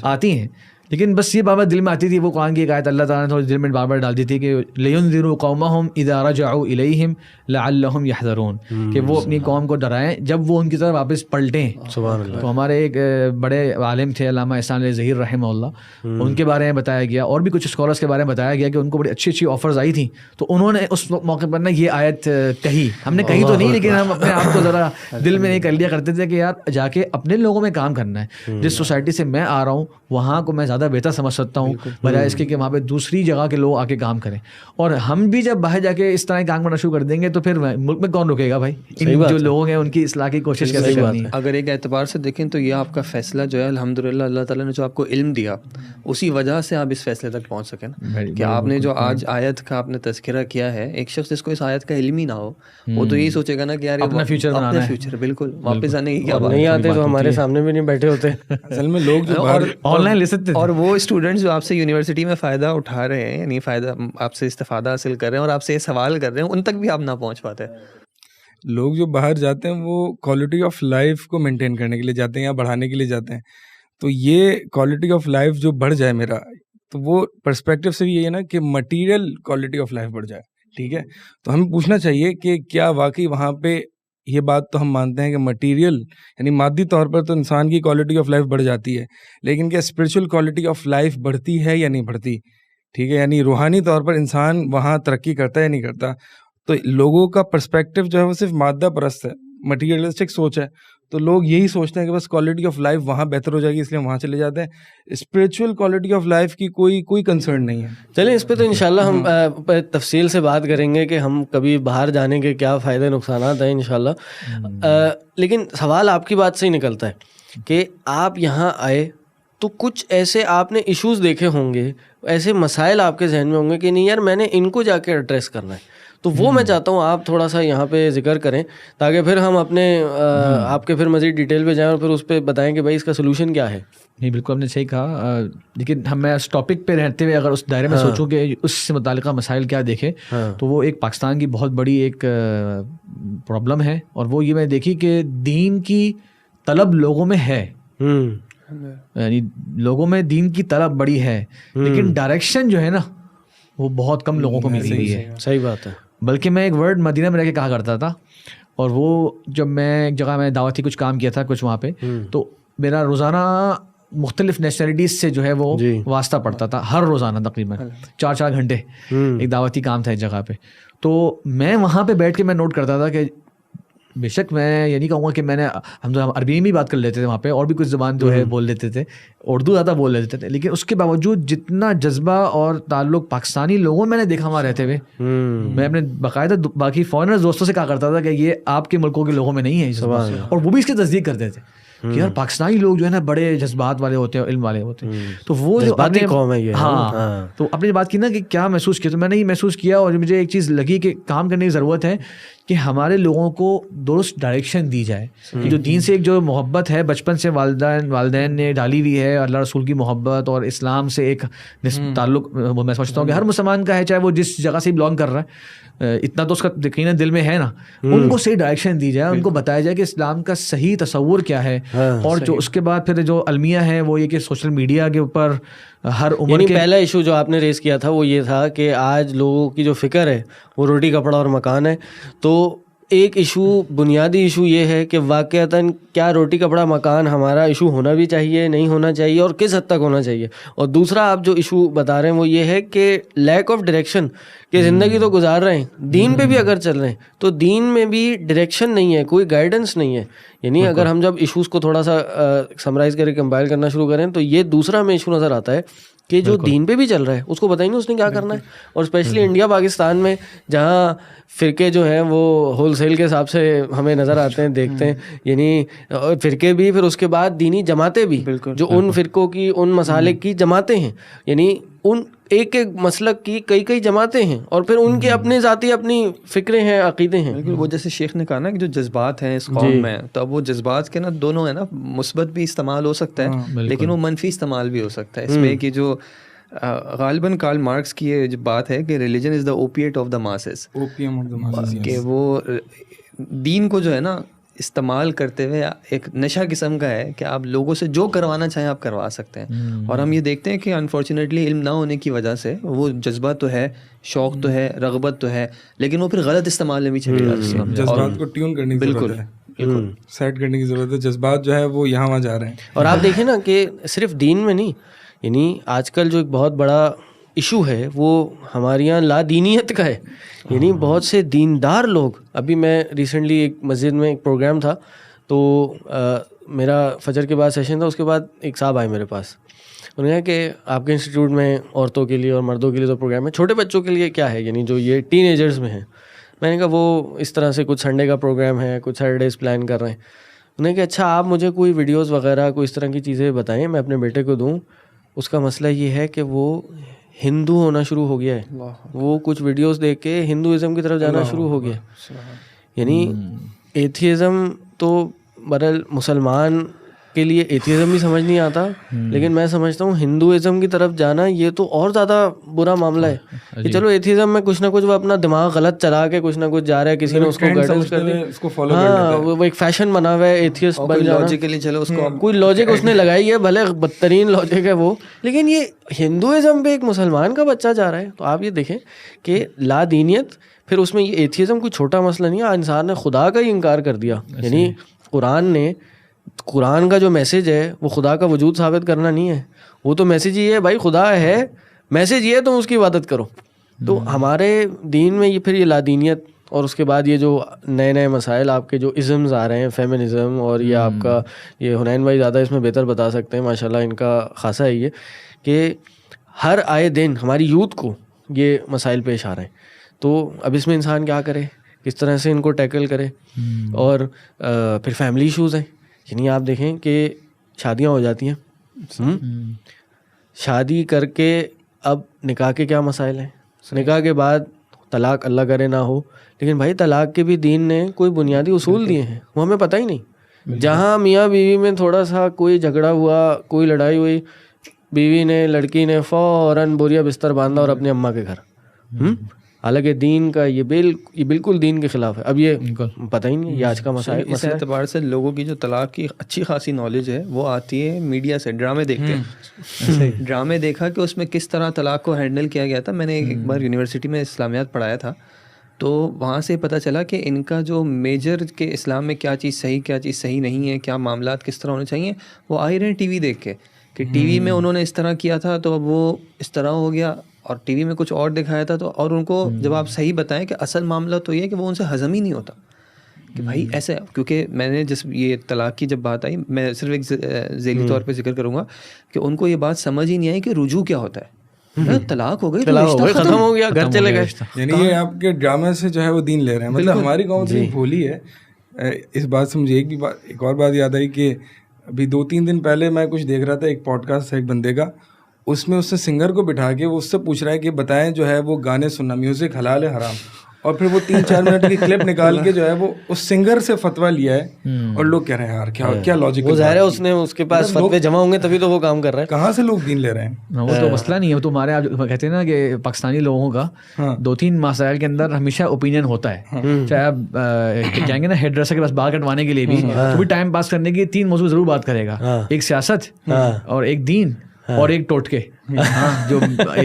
آتی ہیں, لیکن بس یہ بابا دل میں آتی تھی وہ قرآن کی ایک آیت اللہ تعالیٰ نے تھوڑی دل میں بار بار ڈال دی تھی کہ لِيُنذِرُوا قَوْمَهُمْ إِذَا رَجَعُوا إِلَيْهِمْ لَعَلَّهُمْ يَحْذَرُونَ، کہ وہ اپنی قوم کو ڈرائیں جب وہ ان کی طرف واپس پلٹیں. سبحان اللہ. تو ہمارے ایک بڑے عالم تھے علامہ احسان علی ظہیر رحمہ اللہ، ان کے بارے میں بتایا گیا اور بھی کچھ اسکالرس کے بارے میں بتایا گیا کہ ان کو بڑی اچھی اچھی آفرز آئی تھیں، تو انہوں نے اس موقع پر نا یہ آیت کہی. ہم نے کہی تو نہیں لیکن ہم اپنے آپ کو ذرا دل میں نہیں کر لیا کرتے تھے کہ یار جا کے اپنے لوگوں میں کام کرنا ہے. جس سوسائٹی سے میں آ رہا ہوں وہاں کو میں زیادہ بہتر سمجھ سکتا ہوں بجائے اس کے کہ وہاں پہ دوسری جگہ کے لوگ آ کے کام کریں. اور ہم بھی جب باہر جا کے اس طرح کام کرنا شروع کر دیں گے تو پھر ملک میں کون رکے گا بھائی؟ ان جو لوگ ہیں ان کی اصلاح کی کوشش کیسے کرنی ہے. اگر ایک اعتبار سے دیکھیں تو یہ آپ کا فیصلہ جو ہے الحمدللہ اللہ تعالیٰ نے جو آپ کو علم دیا اسی وجہ سے آپ اس فیصلے تک پہنچ سکیں نا، کہ آپ نے جو آج آیت کا آپ نے تذکرہ کیا ہے. ایک شخص جس کو اس آیت کا علم ہی نہ ہو وہ تو یہی سوچے گا نا کہ یار اپنا فیوچر بنانا ہے. فیوچر بالکل واپس آنے کی کیا بات نہیں آتے تو ہمارے سامنے بھی نہیں بیٹھے ہوتے. اصل میں لوگ جو آن لائن لے سکتے اور وہ اسٹوڈنٹس جو آپ سے یونیورسٹی میں فائدہ اٹھا رہے ہیں، یعنی فائدہ آپ سے استفادہ حاصل کر رہے ہیں اور آپ سے یہ سوال کر رہے ہیں، ان تک بھی آپ نہ پہنچ پاتے. لوگ جو باہر جاتے ہیں وہ کوالٹی آف لائف کو مینٹین کرنے کے لیے جاتے ہیں یا بڑھانے کے لیے جاتے ہیں. تو یہ کوالٹی آف لائف جو بڑھ جائے میرا، تو وہ پرسپیکٹیو سے بھی یہ ہے نا کہ مٹیریل کوالٹی آف لائف بڑھ جائے. ٹھیک ہے، تو ہمیں پوچھنا چاہیے کہ کیا واقعی وہاں پہ یہ بات تو ہم مانتے ہیں کہ مٹیریل یعنی مادی طور پر تو انسان کی کوالٹی آف لائف بڑھ جاتی ہے، لیکن کیا اسپریچول کوالٹی آف لائف بڑھتی ہے یا نہیں بڑھتی؟ ٹھیک ہے، یعنی روحانی طور پر انسان وہاں ترقی کرتا ہے یا نہیں کرتا؟ تو لوگوں کا پرسپیکٹیو جو ہے وہ صرف مادہ پرست ہے، مٹیریلسٹک سوچ ہے. تو لوگ یہی سوچتے ہیں کہ بس کوالٹی آف لائف وہاں بہتر ہو جائے گی اس لیے وہاں چلے جاتے ہیں. اسپریچول کوالٹی آف لائف کی کوئی کنسرن نہیں ہے. چلیں اس پہ تو انشاءاللہ ہم تفصیل سے بات کریں گے کہ ہم کبھی باہر جانے کے کیا فائدے نقصانات ہیں انشاءاللہ. لیکن سوال آپ کی بات سے ہی نکلتا ہے کہ آپ یہاں آئے تو کچھ ایسے آپ نے ایشوز دیکھے ہوں گے، ایسے مسائل آپ کے ذہن میں ہوں گے کہ نہیں یار میں نے ان کو جا کے ایڈریس کرنا ہے. تو وہ میں چاہتا ہوں آپ تھوڑا سا یہاں پہ ذکر کریں تاکہ پھر ہم اپنے آپ کے پھر مزید ڈیٹیل پہ جائیں اور پھر اس پہ بتائیں کہ بھائی اس کا سلوشن کیا ہے. نہیں بالکل آپ نے صحیح کہا، لیکن میں اس ٹاپک پہ رہتے ہوئے اگر اس دائرے میں سوچوں کہ اس سے متعلقہ مسائل کیا دیکھے تو وہ ایک پاکستان کی بہت بڑی ایک پرابلم ہے، اور وہ یہ میں دیکھی کہ دین کی طلب لوگوں میں ہے، یعنی لوگوں میں دین کی طلب بڑی ہے، لیکن ڈائریکشن جو ہے نا وہ بہت کم لوگوں کو ملی ہوئی ہے. صحیح بات ہے. بلکہ میں ایک ورڈ مدینہ میں رہ کے کہا کرتا تھا، اور وہ جب میں ایک جگہ میں دعوتی کچھ کام کیا تھا کچھ وہاں پہ، تو میرا روزانہ مختلف نیشنلٹیز سے جو ہے وہ واسطہ پڑتا تھا ہر روزانہ تقریباً 4 گھنٹے ایک دعوتی کام تھا ایک جگہ پہ. تو میں وہاں پہ بیٹھ کے میں نوٹ کرتا تھا کہ بے شک میں یہ نہیں کہوں گا کہ میں نے ہم عربی میں بھی بات کر لیتے تھے وہاں پہ، اور بھی کچھ زبان جو ہے بول لیتے تھے، اردو زیادہ بول لیتے تھے، لیکن اس کے باوجود جتنا جذبہ اور تعلق پاکستانی لوگوں میں نے دیکھا وہاں رہتے ہوئے، میں اپنے باقاعدہ باقی فارنرز دوستوں سے کہا کرتا تھا کہ یہ آپ کے ملکوں کے لوگوں میں نہیں ہے، اور وہ بھی اس کی تصدیق کرتے تھے کہ یار پاکستانی لوگ جو ہے نا بڑے جذبات والے ہوتے ہیں، علم والے ہوتے ہیں. تو وہ جو قوم ہے یہ. ہاں، تو آپ نے بات کی نا کہ کیا محسوس کیا، تو میں نے یہ محسوس کیا اور مجھے ایک چیز لگی کہ کام کرنے کی ضرورت ہے کہ ہمارے لوگوں کو درست ڈائریکشن دی جائے. جو دین سے ایک جو محبت ہے بچپن سے والدین نے ڈالی ہوئی ہے، اللہ رسول کی محبت اور اسلام سے ایک تعلق میں سمجھتا ہوں کہ ہر مسلمان کا ہے، چاہے وہ جس جگہ سے بلانگ کر رہا ہے، اتنا تو اس کا یقیناً دل میں ہے نا. ان کو صحیح ڈائریکشن دی جائے، ان کو بتایا جائے کہ اسلام کا صحیح تصور کیا ہے. اور جو اس کے بعد پھر جو المیہ ہے وہ یہ کہ سوشل میڈیا کے اوپر ہر عمر کے پہلا ایشو جو آپ نے ریز کیا تھا وہ یہ تھا کہ آج لوگوں کی جو فکر ہے وہ روٹی کپڑا اور مکان ہے. تو ایک ایشو بنیادی ایشو یہ ہے کہ واقعتاً کیا روٹی کپڑا مکان ہمارا ایشو ہونا بھی چاہیے، نہیں ہونا چاہیے، اور کس حد تک ہونا چاہیے. اور دوسرا آپ جو ایشو بتا رہے ہیں وہ یہ ہے کہ لیک آف ڈائریکشن، کہ زندگی تو گزار رہے ہیں، دین پہ بھی اگر چل رہے ہیں تو دین میں بھی ڈائریکشن نہیں ہے، کوئی گائیڈنس نہیں ہے. یعنی اگر ہم جب ایشوز کو تھوڑا سا سمرائز کر کے کمپائل کرنا شروع کریں تو یہ دوسرا ہمیں ایشو نظر آتا ہے کہ جو دین پہ بھی چل رہا ہے اس کو پتہ ہی نہیں اس نے کیا کرنا ہے. اور اسپیشلی انڈیا پاکستان میں جہاں فرقے جو ہیں وہ ہول سیل کے حساب سے ہمیں نظر آتے ہیں، دیکھتے ہیں، یعنی فرقے بھی، پھر اس کے بعد دینی جماعتیں بھی، جو ان فرقوں کی ان مسالک کی جماعتیں ہیں، یعنی ان ایک ایک مسلک کی کئی جماعتیں ہیں، اور پھر ان کے اپنے ذاتی اپنی فکریں ہیں، عقیدے ہیں. وہ جیسے شیخ نے کہا نا کہ جو جذبات ہیں اس قوم میں، تو اب وہ جذبات کے نا دونوں ہیں نا، مثبت بھی استعمال ہو سکتا ہے لیکن وہ منفی استعمال بھی ہو سکتا ہے. اس میں کہ جو غالباً کارل مارکس کی یہ جو بات ہے کہ religion is the opiate of the masses, کہ وہ دین کو جو ہے نا استعمال کرتے ہوئے ایک نشہ قسم کا ہے کہ آپ لوگوں سے جو کروانا چاہیں آپ کروا سکتے ہیں. اور ہم یہ دیکھتے ہیں کہ انفارچونیٹلی علم نہ ہونے کی وجہ سے وہ جذبہ تو ہے, شوق تو ہے, رغبت تو ہے, لیکن وہ پھر غلط استعمال میں بھی چلی جاتی ہے. جذبات کو ٹیون کرنے کی ضرورت ہے, بالکل سیٹ کرنے کی ضرورت ہے. جذبات جو ہے وہ یہاں وہاں جا رہے ہیں. اور آپ دیکھیں نا کہ صرف دین میں نہیں, یعنی آج کل جو ایک بہت بڑا ایشو ہے وہ ہمارے یہاں لا دینیت کا ہے. یعنی بہت سے دیندار لوگ, ابھی میں ریسنٹلی ایک مسجد میں ایک پروگرام تھا تو میرا فجر کے بعد سیشن تھا, اس کے بعد ایک صاحب آئے میرے پاس, انہوں نے کہا کہ آپ کے انسٹیٹیوٹ میں عورتوں کے لیے اور مردوں کے لیے تو پروگرام ہے, چھوٹے بچوں کے لیے کیا ہے, یعنی جو یہ ٹین ایجرز میں ہیں. میں نے کہا وہ اس طرح سے کچھ سنڈے کا پروگرام ہے, کچھ سیٹرڈیز پلان کر رہے ہیں. انہوں نے کہا اچھا آپ مجھے کوئی ویڈیوز وغیرہ کوئی اس طرح کی چیزیں بتائیں, میں اپنے بیٹے کو دوں. اس کا مسئلہ یہ ہے کہ وہ ہندو ہونا شروع ہو گیا ہے, وہ کچھ ویڈیوز دیکھ کے ہندوازم کی طرف جانا شروع ہو گیا. یعنی ایتھیزم تو برحال مسلمان کے لیے ایتھیزم بھی سمجھ نہیں آتا, لیکن میں سمجھتا ہوں ہندوازم کی طرف جانا یہ تو اور زیادہ برا معاملہ ہے. کہ چلو ایتھیزم میں کچھ نہ کچھ وہ اپنا دماغ غلط چلا کے کچھ نہ کچھ جا رہا ہے, کسی نے اس کو گائیڈنس کر دیا, ہاں وہ ایک فیشن بنا ہوا ہے ایتھیسٹ بن جانا. چلو اس کو کوئی لاجک اس نے لگائی ہے, بھلے بدترین لاجک ہے وہ, لیکن یہ ہندوازم پہ ایک مسلمان کا بچہ جا رہا ہے. تو آپ یہ دیکھیں کہ لا دینیت, پھر اس میں یہ ایتھیزم کوئی چھوٹا مسئلہ نہیں ہے, انسان نے خدا کا ہی انکار کر دیا. یعنی قرآن کا جو میسج ہے وہ خدا کا وجود ثابت کرنا نہیں ہے, وہ تو میسج یہ ہے بھائی خدا ہے, میسج یہ ہے تم اس کی عبادت کرو. تو ہمارے دین میں یہ پھر یہ لادینیت, اور اس کے بعد یہ جو نئے نئے مسائل آپ کے جو ازمز آ رہے ہیں, فیمنزم, اور یہ آپ کا یہ حنین بھائی زیادہ اس میں بہتر بتا سکتے ہیں ماشاء اللہ, ان کا خاصا ہے یہ کہ ہر آئے دن ہماری یوتھ کو یہ مسائل پیش آ رہے ہیں. تو اب اس میں انسان کیا کرے, کس طرح سے ان کو ٹیکل کرے. اور پھر فیملی ایشوز ہیں. یعنی آپ دیکھیں کہ شادیاں ہو جاتی ہیں, شادی کر کے اب نکاح کے کیا مسائل ہیں, نکاح کے بعد طلاق اللہ کرے نہ ہو, لیکن بھائی طلاق کے بھی دین نے کوئی بنیادی اصول دیے ہیں, وہ ہمیں پتہ ہی نہیں. جہاں میاں بیوی میں تھوڑا سا کوئی جھگڑا ہوا, کوئی لڑائی ہوئی, بیوی نے لڑکی نے فوراً بوریا بستر باندھا اور اپنی اماں کے گھر. حالانکہ دین کا یہ بالکل دین کے خلاف ہے. اب یہ پتہ ہی نہیں, یہ آج کا مسائل. اس اعتبار سے لوگوں کی جو طلاق کی اچھی خاصی نالج ہے وہ آتی ہے میڈیا سے, ڈرامے دیکھتے ہیں. ڈرامے دیکھا کہ اس میں کس طرح طلاق کو ہینڈل کیا گیا تھا. میں نے ایک بار یونیورسٹی میں اسلامیات پڑھایا تھا, تو وہاں سے پتہ چلا کہ ان کا جو میجر کہ اسلام میں کیا چیز صحیح کیا چیز صحیح نہیں ہے, کیا معاملات کس طرح ہونے چاہیے, وہ آ ہی رہے ہیں ٹی وی دیکھ کے کہ ٹی وی میں انہوں نے اس طرح کیا تھا تو اب وہ اس طرح ہو گیا, اور ٹی وی میں کچھ اور دکھایا تھا. تو اور ان کو جب آپ صحیح بتائیں کہ اصل معاملہ تو یہ ہے کہ وہ ان سے ہضم ہی نہیں ہوتا کہ بھائی ایسے, کیونکہ میں نے جس یہ طلاق کی جب بات آئی, میں صرف ایک ذیلی طور پہ ذکر کروں گا کہ ان کو یہ بات سمجھ ہی نہیں آئی کہ رجوع کیا ہوتا ہے. طلاق ہو گئی, ختم ہو گیا, گھر چلے گئے. یعنی یہ آپ کے ڈرامے سے جو ہے وہ دین لے رہے ہیں. مطلب ہماری قوم سے بھولی ہے. اس بات سے مجھے ایک اور بات یاد آئی کہ ابھی 2-3 دن پہلے میں کچھ دیکھ رہا تھا, ایک پوڈ کاسٹ ایک بندے کا, اس میں اس سے سنگر کو بٹھا کے وہ اس سے پوچھ رہا ہے کہ بتائیں جو ہے وہ گانے سننا, میوزک حلال ہے حرام, اور پھر وہ 3-4 منٹ کی کلپ نکال کے جو ہے وہ اس سنگر سے فتویٰ لیا ہے, اور لوگ کہہ رہے ہیں یار کیا لاجک. وہ ظاہر ہے اس نے اس کے پاس فتوے جمع ہوں گے تبھی تو وہ کام کر رہا ہے. کہاں سے لوگ دین لے رہے ہیں, وہ تو مسئلہ نہیں ہے. وہ تو ہمارے آپ کہتے ہیں نا کہ پاکستانی لوگوں کا 2-3 مسائل کے اندر ہمیشہ اوپینین ہوتا ہے. چاہے آپ جائیں گے نا ہیئر ڈریسر کے پاس بال کٹوانے کے لیے بھی, تو بھی ٹائم پاس کرنے کے 3 موضوع ضرور بات کرے گا, ایک سیاست اور ایک دین اور ایک ٹوٹکے. جو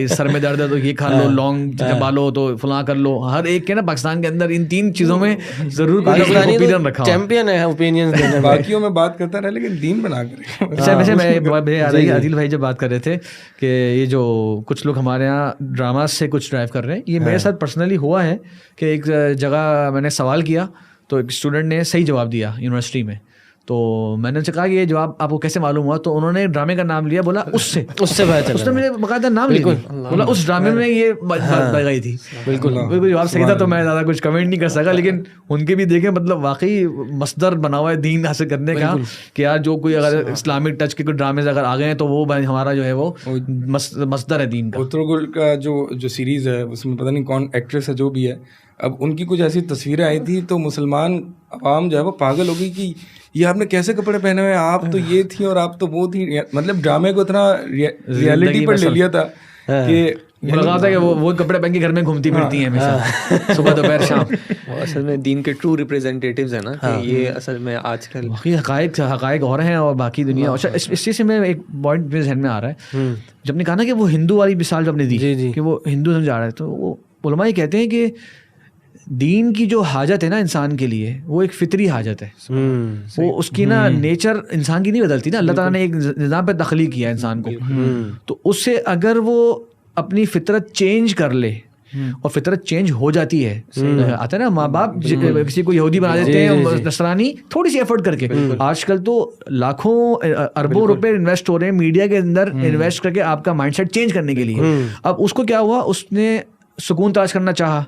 سر میں درد ہے تو یہ کھا لو, لونگ چبا لو تو فلاں کر لو. ہر ایک کے نا پاکستان کے اندر ان 3 چیزوں میں ضرور اوپینین رکھا, چیمپئن ہے اوپینینز دینے میں. باقیوں میں بات کرتا رہا لیکن دین بنا کر. ویسے میں عادل بھائی جب بات کر رہے تھے کہ یہ جو کچھ لوگ ہمارے یہاں ڈراماز سے کچھ ڈرائیو کر رہے ہیں, یہ میرے ساتھ پرسنلی ہوا ہے کہ ایک جگہ میں نے سوال کیا تو ایک اسٹوڈنٹ نے صحیح جواب دیا یونیورسٹی میں. تو میں نے کہا کہ یہ جواب آپ کو کیسے معلوم ہوا, تو انہوں نے ڈرامے کا نام لیا, بولا اس سے اس نے مجھے باقاعدہ نام لیا, بولا اس ڈرامے میں یہ بات گئی تھی. بالکل جواب صحیح تھا, تو میں زیادہ کچھ کمنٹ نہیں کر سکا. لیکن ان کے بھی دیکھیں مطلب واقعی مصدر بنا ہوا ہے دین حاصل کرنے کا, کہ یار جو کوئی اگر اسلامک ٹچ کے کوئی ڈرامے اگر آ گئے ہیں تو وہ ہمارا جو ہے وہ مصدر ہے دین کا. اترگل کا جو سیریز ہے اس میں پتہ نہیں کون ایکٹریس ہے جو بھی ہے, اب ان کی کچھ ایسی تصویریں آئی تھی تو مسلمان عوام جو ہے وہ پاگل ہو گئی کہ یہ آپ نے کیسے کپڑے پہنے ہوئے ہیں, آپ تو یہ تھی اور آپ تو وہ تھی. مطلب ڈرامے کو اتنا ریئلٹی پر لے لیا تھا کہ مجھے لگا تھا کہ وہ کپڑے پہن کے گھر میں گھومتی پھرتی ہیں ہمیشہ صبح دوپہر شام. اصل میں دین کے ٹرو ریپرزینٹیٹیوز ہیں نا, کہ یہ اصل میں آج کل باقی حقائق اور ہیں اور باقی دنیا. اس چیز سے میں ایک پوائنٹ میرے ذہن میں آ رہا ہے, جب نے کہا نا کہ وہ ہندو والی مثال جو آپ نے دی کہ وہ ہندو جا رہا ہے, تو وہ علماء یہ کہتے ہیں کہ دین کی جو حاجت ہے نا انسان کے لیے وہ ایک فطری حاجت ہے. وہ اس کی نا نیچر انسان کی نہیں بدلتی نا, اللہ تعالیٰ نے ایک نظام پہ تخلیق کیا انسان کو, تو اس سے اگر وہ اپنی فطرت چینج کر لے, اور فطرت چینج ہو جاتی ہے, آتا ہے نا ماں باپ کسی کو یہودی بنا دیتے ہیں نصرانی تھوڑی سی ایفرٹ کر کے. آج کل تو لاکھوں اربوں روپے انویسٹ ہو رہے ہیں میڈیا کے اندر, انویسٹ کر کے آپ کا مائنڈ سیٹ چینج کرنے کے لیے. اب اس کو کیا ہوا, اس نے سکون تلاش کرنا چاہا.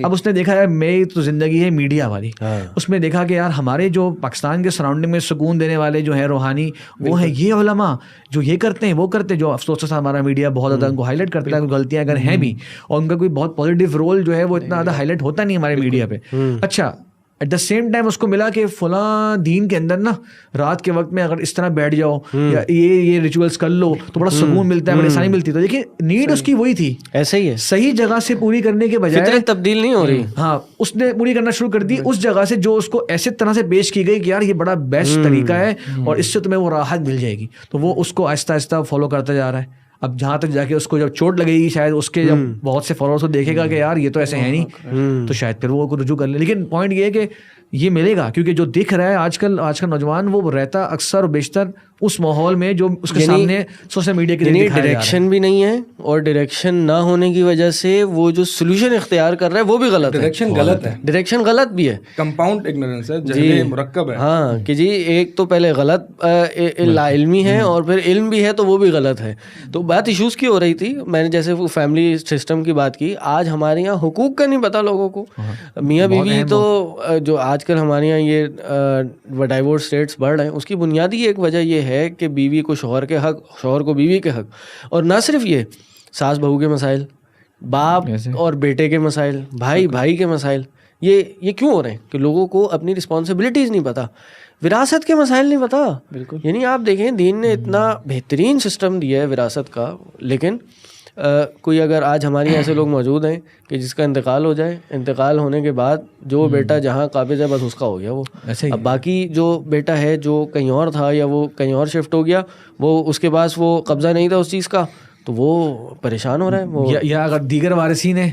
اب اس نے دیکھا یار میری تو زندگی ہے میڈیا والی, اس میں دیکھا کہ یار ہمارے جو پاکستان کے سراؤنڈنگ میں سکون دینے والے جو ہیں روحانی, وہ ہیں یہ علماء جو یہ کرتے ہیں وہ کرتے ہیں, جو افسوس سے ہمارا میڈیا بہت زیادہ ان کو ہائی لائٹ کرتا ہے, غلطیاں اگر ہیں بھی, اور ان کا کوئی بہت پازیٹیو رول جو ہے وہ اتنا زیادہ ہائی لائٹ ہوتا نہیں ہمارے میڈیا پہ. اچھا ایٹ دا سیم ٹائم اس کو ملا کہ فلاں دین کے اندر نا رات کے وقت میں اگر اس طرح بیٹھ جاؤ یا یہ ریچولس کر لو تو بڑا سکون ملتا ہے, بڑی آسانی ملتی ہے. تو دیکھیے نیڈ اس کی وہی تھی, ایسے ہی ہے, صحیح جگہ سے پوری کرنے کے بجائے تبدیل نہیں ہو رہی. ہاں اس نے پوری کرنا شروع کر دی اس جگہ سے جو اس کو ایسے طرح سے پیش کی گئی کہ یار یہ بڑا بیسٹ طریقہ ہے اور اس سے تمہیں وہ راحت مل جائے گی. تو وہ اس کو آہستہ آہستہ فالو کرتا جا رہا ہے. اب جہاں تک جا کے اس کو جب چوٹ لگے گی, شاید اس کے جب بہت سے فالوورز کو دیکھے گا کہ یار یہ تو ایسے ہے نہیں, تو شاید پھر وہ رجوع کر لے. لیکن پوائنٹ یہ ہے کہ یہ ملے گا, کیونکہ جو دکھ رہا ہے آج کل کا نوجوان وہ رہتا اکثر و بیشتر اس ماحول میں جو اس کے سامنے سوشل میڈیا کے ذریعے ڈائریکشن بھی نہیں ہے, اور ڈائریکشن نہ ہونے کی وجہ سے وہ جو سولوشن اختیار کر رہا ہے وہ بھی غلط ہے. ڈائریکشن غلط بھی ہے, کمپاؤنڈ اگنورنس ہے, جہل مرکب ہے. ہاں کہ جی ایک تو پہلے غلط لا علمی ہے اور پھر علم بھی ہے تو وہ بھی غلط ہے. تو بات ایشوز کی ہو رہی تھی, میں نے جیسے وہ فیملی سسٹم کی بات کی, آج ہمارے یہاں حقوق کا نہیں پتا لوگوں کو. میاں بیوی تو جو آج کل ہمارے یہاں یہ ڈائیورس ریٹس بڑھ رہے ہیں, اس کی بنیادی ایک وجہ یہ ہے کہ بیوی کو شوہر کے حق, شوہر کو بیوی کے حق, اور نہ صرف یہ ساس بہو کے مسائل, باپ اور بیٹے کے مسائل, بھائی بھائی کے مسائل. یہ کیوں ہو رہے ہیں کہ لوگوں کو اپنی رسپانسبلٹیز نہیں پتہ, وراثت کے مسائل نہیں پتہ. بالکل, یعنی آپ دیکھیں دین نے اتنا بہترین سسٹم دیا ہے وراثت کا, لیکن کوئی اگر آج ہمارے ایسے لوگ موجود ہیں کہ جس کا انتقال ہو جائے, انتقال ہونے کے بعد جو بیٹا جہاں قابض ہے بس اس کا ہو گیا وہ. اب باقی جو بیٹا ہے جو کہیں اور تھا یا وہ کہیں اور شفٹ ہو گیا, وہ اس کے پاس وہ قبضہ نہیں تھا اس چیز کا, تو وہ پریشان ہو رہا ہے وہ. یا اگر دیگر وارثین ہیں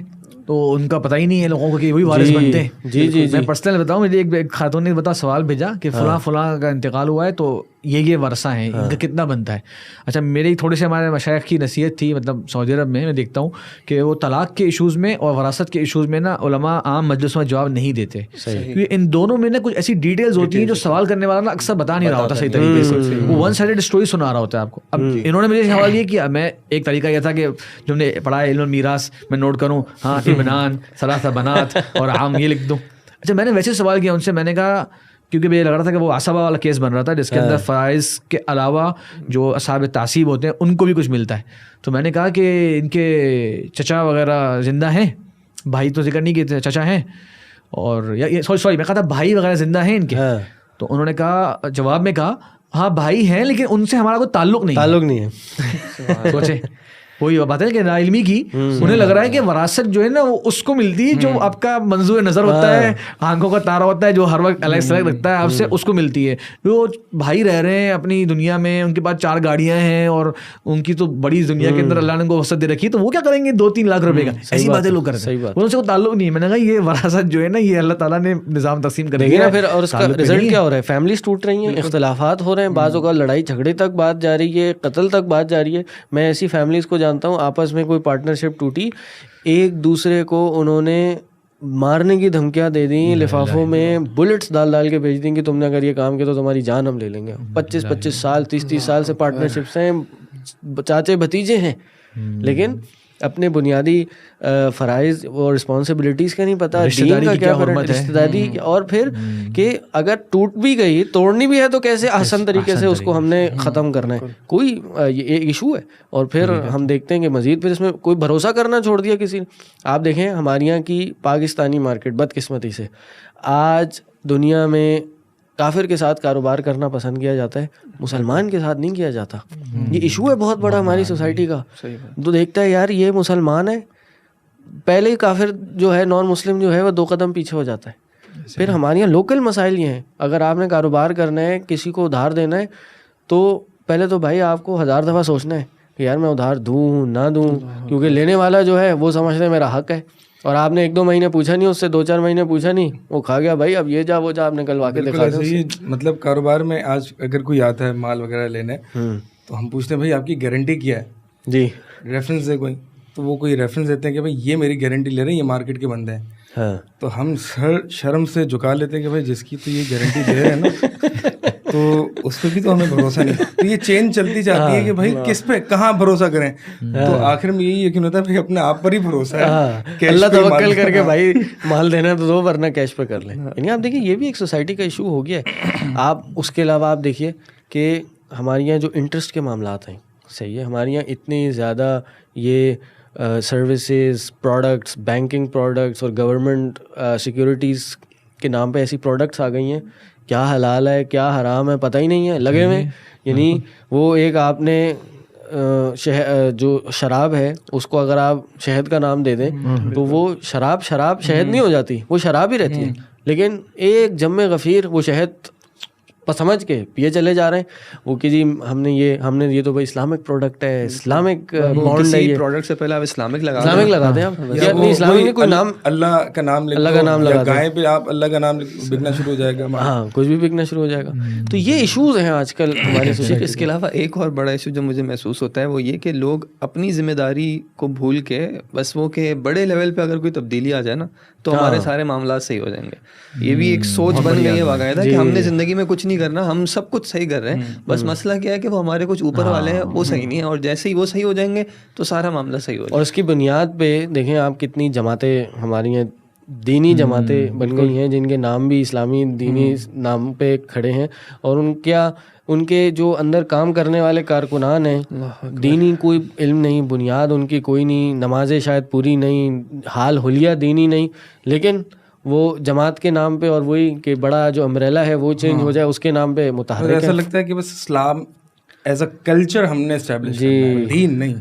تو ان کا پتہ ہی نہیں ہے لوگوں کو کہ وہی وارث بنتے ہیں. جی میں پرسنل بتاؤں, مجھے ایک خاتون نے سوال بھیجا کہ فلاں کا انتقال ہوا ہے تو یہ ورثہ ہیں, ان کا کتنا بنتا ہے. اچھا میری تھوڑے سے ہمارے مشائخ کی نصیحت تھی, مطلب سعودی عرب میں دیکھتا ہوں کہ وہ طلاق کے ایشوز میں اور وراثت کے ایشوز میں نا علماء عام مجلسوں میں جواب نہیں دیتے, کیونکہ ان دونوں میں نا کچھ ایسی ڈیٹیلز ہوتی ہیں جو سوال کرنے والا نا اکثر بتا نہیں رہا ہوتا صحیح طریقے سے, وہ ون سائڈڈ اسٹوری سنا رہا ہوتا ہے آپ کو. اب انہوں نے مجھے سوال یہ کیا, میں ایک طریقہ یہ تھا کہ جو ہم نے پڑھا ہے علم میراث میں نوٹ کروں, ہاں ابنان ثلاثہ بنات اور عام یہ لکھ دوں. اچھا میں نے ویسے سوال کیا ان سے, میں نے کہا کیونکہ مجھے لگ رہا تھا کہ وہ عصبہ والا کیس بن رہا تھا جس کے اندر فرائض کے علاوہ جو اصحاب تعصیب ہوتے ہیں ان کو بھی کچھ ملتا ہے. تو میں نے کہا کہ ان کے چچا وغیرہ زندہ ہیں, بھائی تو ذکر نہیں کیے تھے, چچا ہیں, اور سوری میں کہا تھا بھائی وغیرہ زندہ ہیں ان کے. تو انہوں نے کہا جواب میں کہا ہاں بھائی ہیں لیکن ان سے ہمارا کوئی تعلق نہیں ہے. سوچے وہی بات ہے کہ نا علمی کی, انہیں لگ رہا ہے کہ وراثت جو ہے نا وہ اس کو ملتی ہے جو آپ کا منظور نظر ہوتا ہے, آنکھوں کا تارا ہوتا ہے, جو ہر وقت الگ سلگ رکھتا ہے آپ سے, اس کو ملتی ہے. جو بھائی رہ رہے ہیں اپنی دنیا میں, ان کے پاس 4 گاڑیاں ہیں اور ان کی تو بڑی دنیا کے اندر اللہ نے ان کو وسعت دے رکھی, تو وہ کیا کریں گے 2-3 لاکھ روپے کا, ایسی باتیں لوگ کرتے ہیں, ان سے کوئی تعلق نہیں ہے. میں نے کہا یہ وراثت جو ہے نا یہ اللہ تعالیٰ نے نظام تقسیم کر دیا ہے. پھر اور اس کا رزلٹ کیا ہو رہا ہے, فیملیز ٹوٹ رہی ہیں, اختلافات ہو رہے ہیں, بعض اوقات لڑائی جھگڑے تک بات جا رہی ہے, قتل تک بات جا رہی ہے. میں ایسی فیملیز کو جانتا ہوں آپس میں کوئی پارٹنرشپ ٹوٹی, ایک دوسرے کو انہوں نے مارنے کی دھمکیاں دے دیں, لفافوں میں بلٹس ڈال کے بھیج دیں کہ تم نے اگر یہ کام کیا تو تمہاری جان ہم لے لیں گے. 25 سال 30 سال سے پارٹنرشپس ہیں, چاچے بھتیجے ہیں, لیکن اپنے بنیادی فرائض اور رسپانسبلٹیز کا نہیں پتہ, دین کا کیا رشتہ داری, اور پھر کہ اگر ٹوٹ بھی گئی توڑنی بھی ہے تو کیسے آسان طریقے سے اس کو ہم نے ختم کرنا ہے, کوئی ایک ایشو ہے. اور پھر ہم دیکھتے ہیں کہ مزید پھر اس میں کوئی بھروسہ کرنا چھوڑ دیا کسی نے. آپ دیکھیں ہمارے یہاں کی پاکستانی مارکیٹ بدقسمتی سے آج دنیا میں کافر کے ساتھ کاروبار کرنا پسند کیا جاتا ہے, مسلمان کے ساتھ نہیں کیا جاتا. یہ ایشو ہے بہت بڑا ہماری سوسائٹی کا. تو دیکھتا ہے یار یہ مسلمان ہے, پہلے ہی کافر جو ہے نان مسلم جو ہے وہ 2 قدم پیچھے ہو جاتا ہے. پھر ہمارے یہاں لوکل مسائل یہ ہیں, اگر آپ نے کاروبار کرنا ہے, کسی کو ادھار دینا ہے, تو پہلے تو بھائی آپ کو 1000 دفعہ سوچنا ہے کہ یار میں ادھار دوں نہ دوں, کیونکہ لینے والا جو ہے وہ سمجھتا ہے میرا حق ہے, اور آپ نے 1-2 مہینے پوچھا نہیں, اس سے 2-4 مہینے پوچھا نہیں, وہ کھا گیا بھائی, اب یہ جا وہ جا, آپ نکلوا کے دکھا دیں. مطلب کاروبار میں آج اگر کوئی آتا ہے مال وغیرہ لینے, تو ہم پوچھتے ہیں بھائی آپ کی گارنٹی کیا ہے, جی ریفرنس دے کوئی, تو وہ کوئی ریفرنس دیتے ہیں کہ بھائی یہ میری گارنٹی لے رہے ہیں, یہ مارکیٹ کے بندے ہیں. تو ہم شرم سے جھکا لیتے ہیں کہ بھائی جس کی تو یہ گارنٹی دے رہے ہیں نا, تو اس پہ بھی تو ہمیں بھروسہ نہیں. تو یہ چین چلتی جاتی ہے کہ بھائی کس پہ کہاں بھروسہ کریں. تو آخر میں یہی یقین ہوتا ہے بھائی اپنے آپ پر ہی بھروسہ ہے, اللہ توکل کر کے بھائی مال دینا تو دو, ورنہ کیش پہ کر لیں. یعنی آپ دیکھیے یہ بھی ایک سوسائٹی کا ایشو ہو گیا ہے. آپ اس کے علاوہ آپ دیکھیے کہ ہمارے یہاں جو انٹرسٹ کے معاملات ہیں, صحیح ہے, ہمارے یہاں اتنی زیادہ یہ سروسز, پروڈکٹس, بینکنگ پروڈکٹس اور گورنمنٹ سیکیورٹیز کے نام پہ ایسی پروڈکٹس آ گئی ہیں, کیا حلال ہے کیا حرام ہے پتہ ہی نہیں ہے, لگے ہوئے. یعنی وہ ایک آپ نے جو شراب ہے اس کو اگر آپ شہد کا نام دے دیں تو وہ شراب شہد نہیں ہو جاتی, وہ شراب ہی رہتی ہے, لیکن ایک جم غفیر وہ شہد سمجھ کے پیے چلے جا رہے ہیں. وہ کہ جی ہم نے یہ تو بھائی اسلامک پروڈکٹ ہے, اسلامک بانڈ ہے, یہ پروڈکٹ سے پہلے آپ اسلامک لگا دیں آپ, اسلامک میں کوئی نام اللہ کا نام لگا دیں, گائے پہ آپ اللہ کا نام بکنا شروع ہو جائے گا, ہاں کچھ بھی بکنا شروع ہو جائے گا. تو یہ ایشوز ہیں آج کل ہماری سوسائٹی. اس کے علاوہ ایک اور بڑا ایشو جو مجھے محسوس ہوتا ہے وہ یہ کہ لوگ اپنی ذمہ داری کو بھول کے بس وہ کہ بڑے لیول پہ اگر کوئی تبدیلی آ جائے نا تو ہمارے سارے معاملات صحیح ہو جائیں گے. یہ بھی ایک سوچ بن گئی ہے باقاعدہ کہ ہم نے زندگی میں کچھ نہیں کرنا, ہم سب کچھ صحیح کر رہے ہیں, بس مسئلہ کیا ہے کہ وہ ہمارے کچھ اوپر والے ہیں وہ صحیح نہیں ہیں, اور جیسے ہی وہ صحیح ہو جائیں گے تو سارا معاملہ صحیح ہو جائے گا. اور اس کی بنیاد پہ دیکھیں آپ کتنی جماعتیں ہماری ہیں, دینی جماعتیں بن گئی ہیں جن کے نام بھی اسلامی دینی نام پہ کھڑے ہیں, اور ان کے جو اندر کام کرنے والے کارکنان ہیں دینی کوئی علم نہیں, بنیاد ان کی کوئی نہیں, نمازیں شاید پوری نہیں, حال حلیہ دینی نہیں, لیکن وہ جماعت کے نام پہ اور وہی کہ بڑا جو امبریلا ہے وہ چینج ہو جائے اس کے نام پہ متحرک ہے. ایسا لگتا ہے کہ بس اسلام ایز اے کلچر ہم نے اسٹیبلش کرنا ہے, دین نہیں,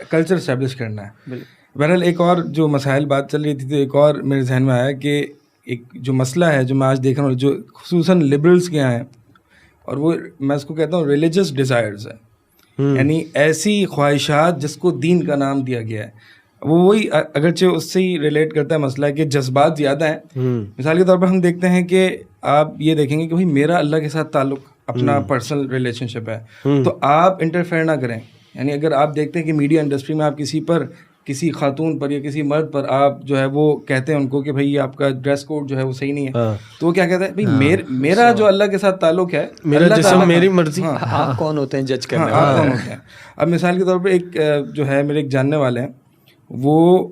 کلچر اسٹیبلش کرنا ہے. بہرحال ایک اور جو مسائل بات چل رہی تھی تو ایک اور میرے ذہن میں آیا کہ ایک جو مسئلہ ہے جو میں آج دیکھ رہا ہوں جو خصوصاً لبرلس کے یہاں ہیں, اور وہ میں اس کو کہتا ہوں ریلیجس ڈیزائرز ہے, یعنی ایسی خواہشات جس کو دین کا نام دیا گیا ہے. وہی اگرچہ اس سے ہی ریلیٹ کرتا ہے مسئلہ کہ جذبات زیادہ ہیں. مثال کے طور پر ہم دیکھتے ہیں کہ آپ یہ دیکھیں گے کہ بھائی میرا اللہ کے ساتھ تعلق اپنا پرسنل ریلیشن شپ ہے, تو آپ انٹرفیئر نہ کریں. یعنی اگر آپ دیکھتے ہیں کہ میڈیا انڈسٹری میں آپ کسی خاتون پر یا کسی مرد پر آپ جو ہے وہ کہتے ہیں ان کو کہ بھائی آپ کا ڈریس کوڈ جو ہے وہ صحیح نہیں ہے, تو وہ کیا کہتا ہے بھائی میرا جو اللہ کے ساتھ تعلق ہے, میرا جسم میری مرضی, آپ کون ہوتے ہیں جج کرنے آپ کون ہوتے ہیں. اب مثال کے طور پر ایک جو ہے میرے ایک جاننے والے ہیں, وہ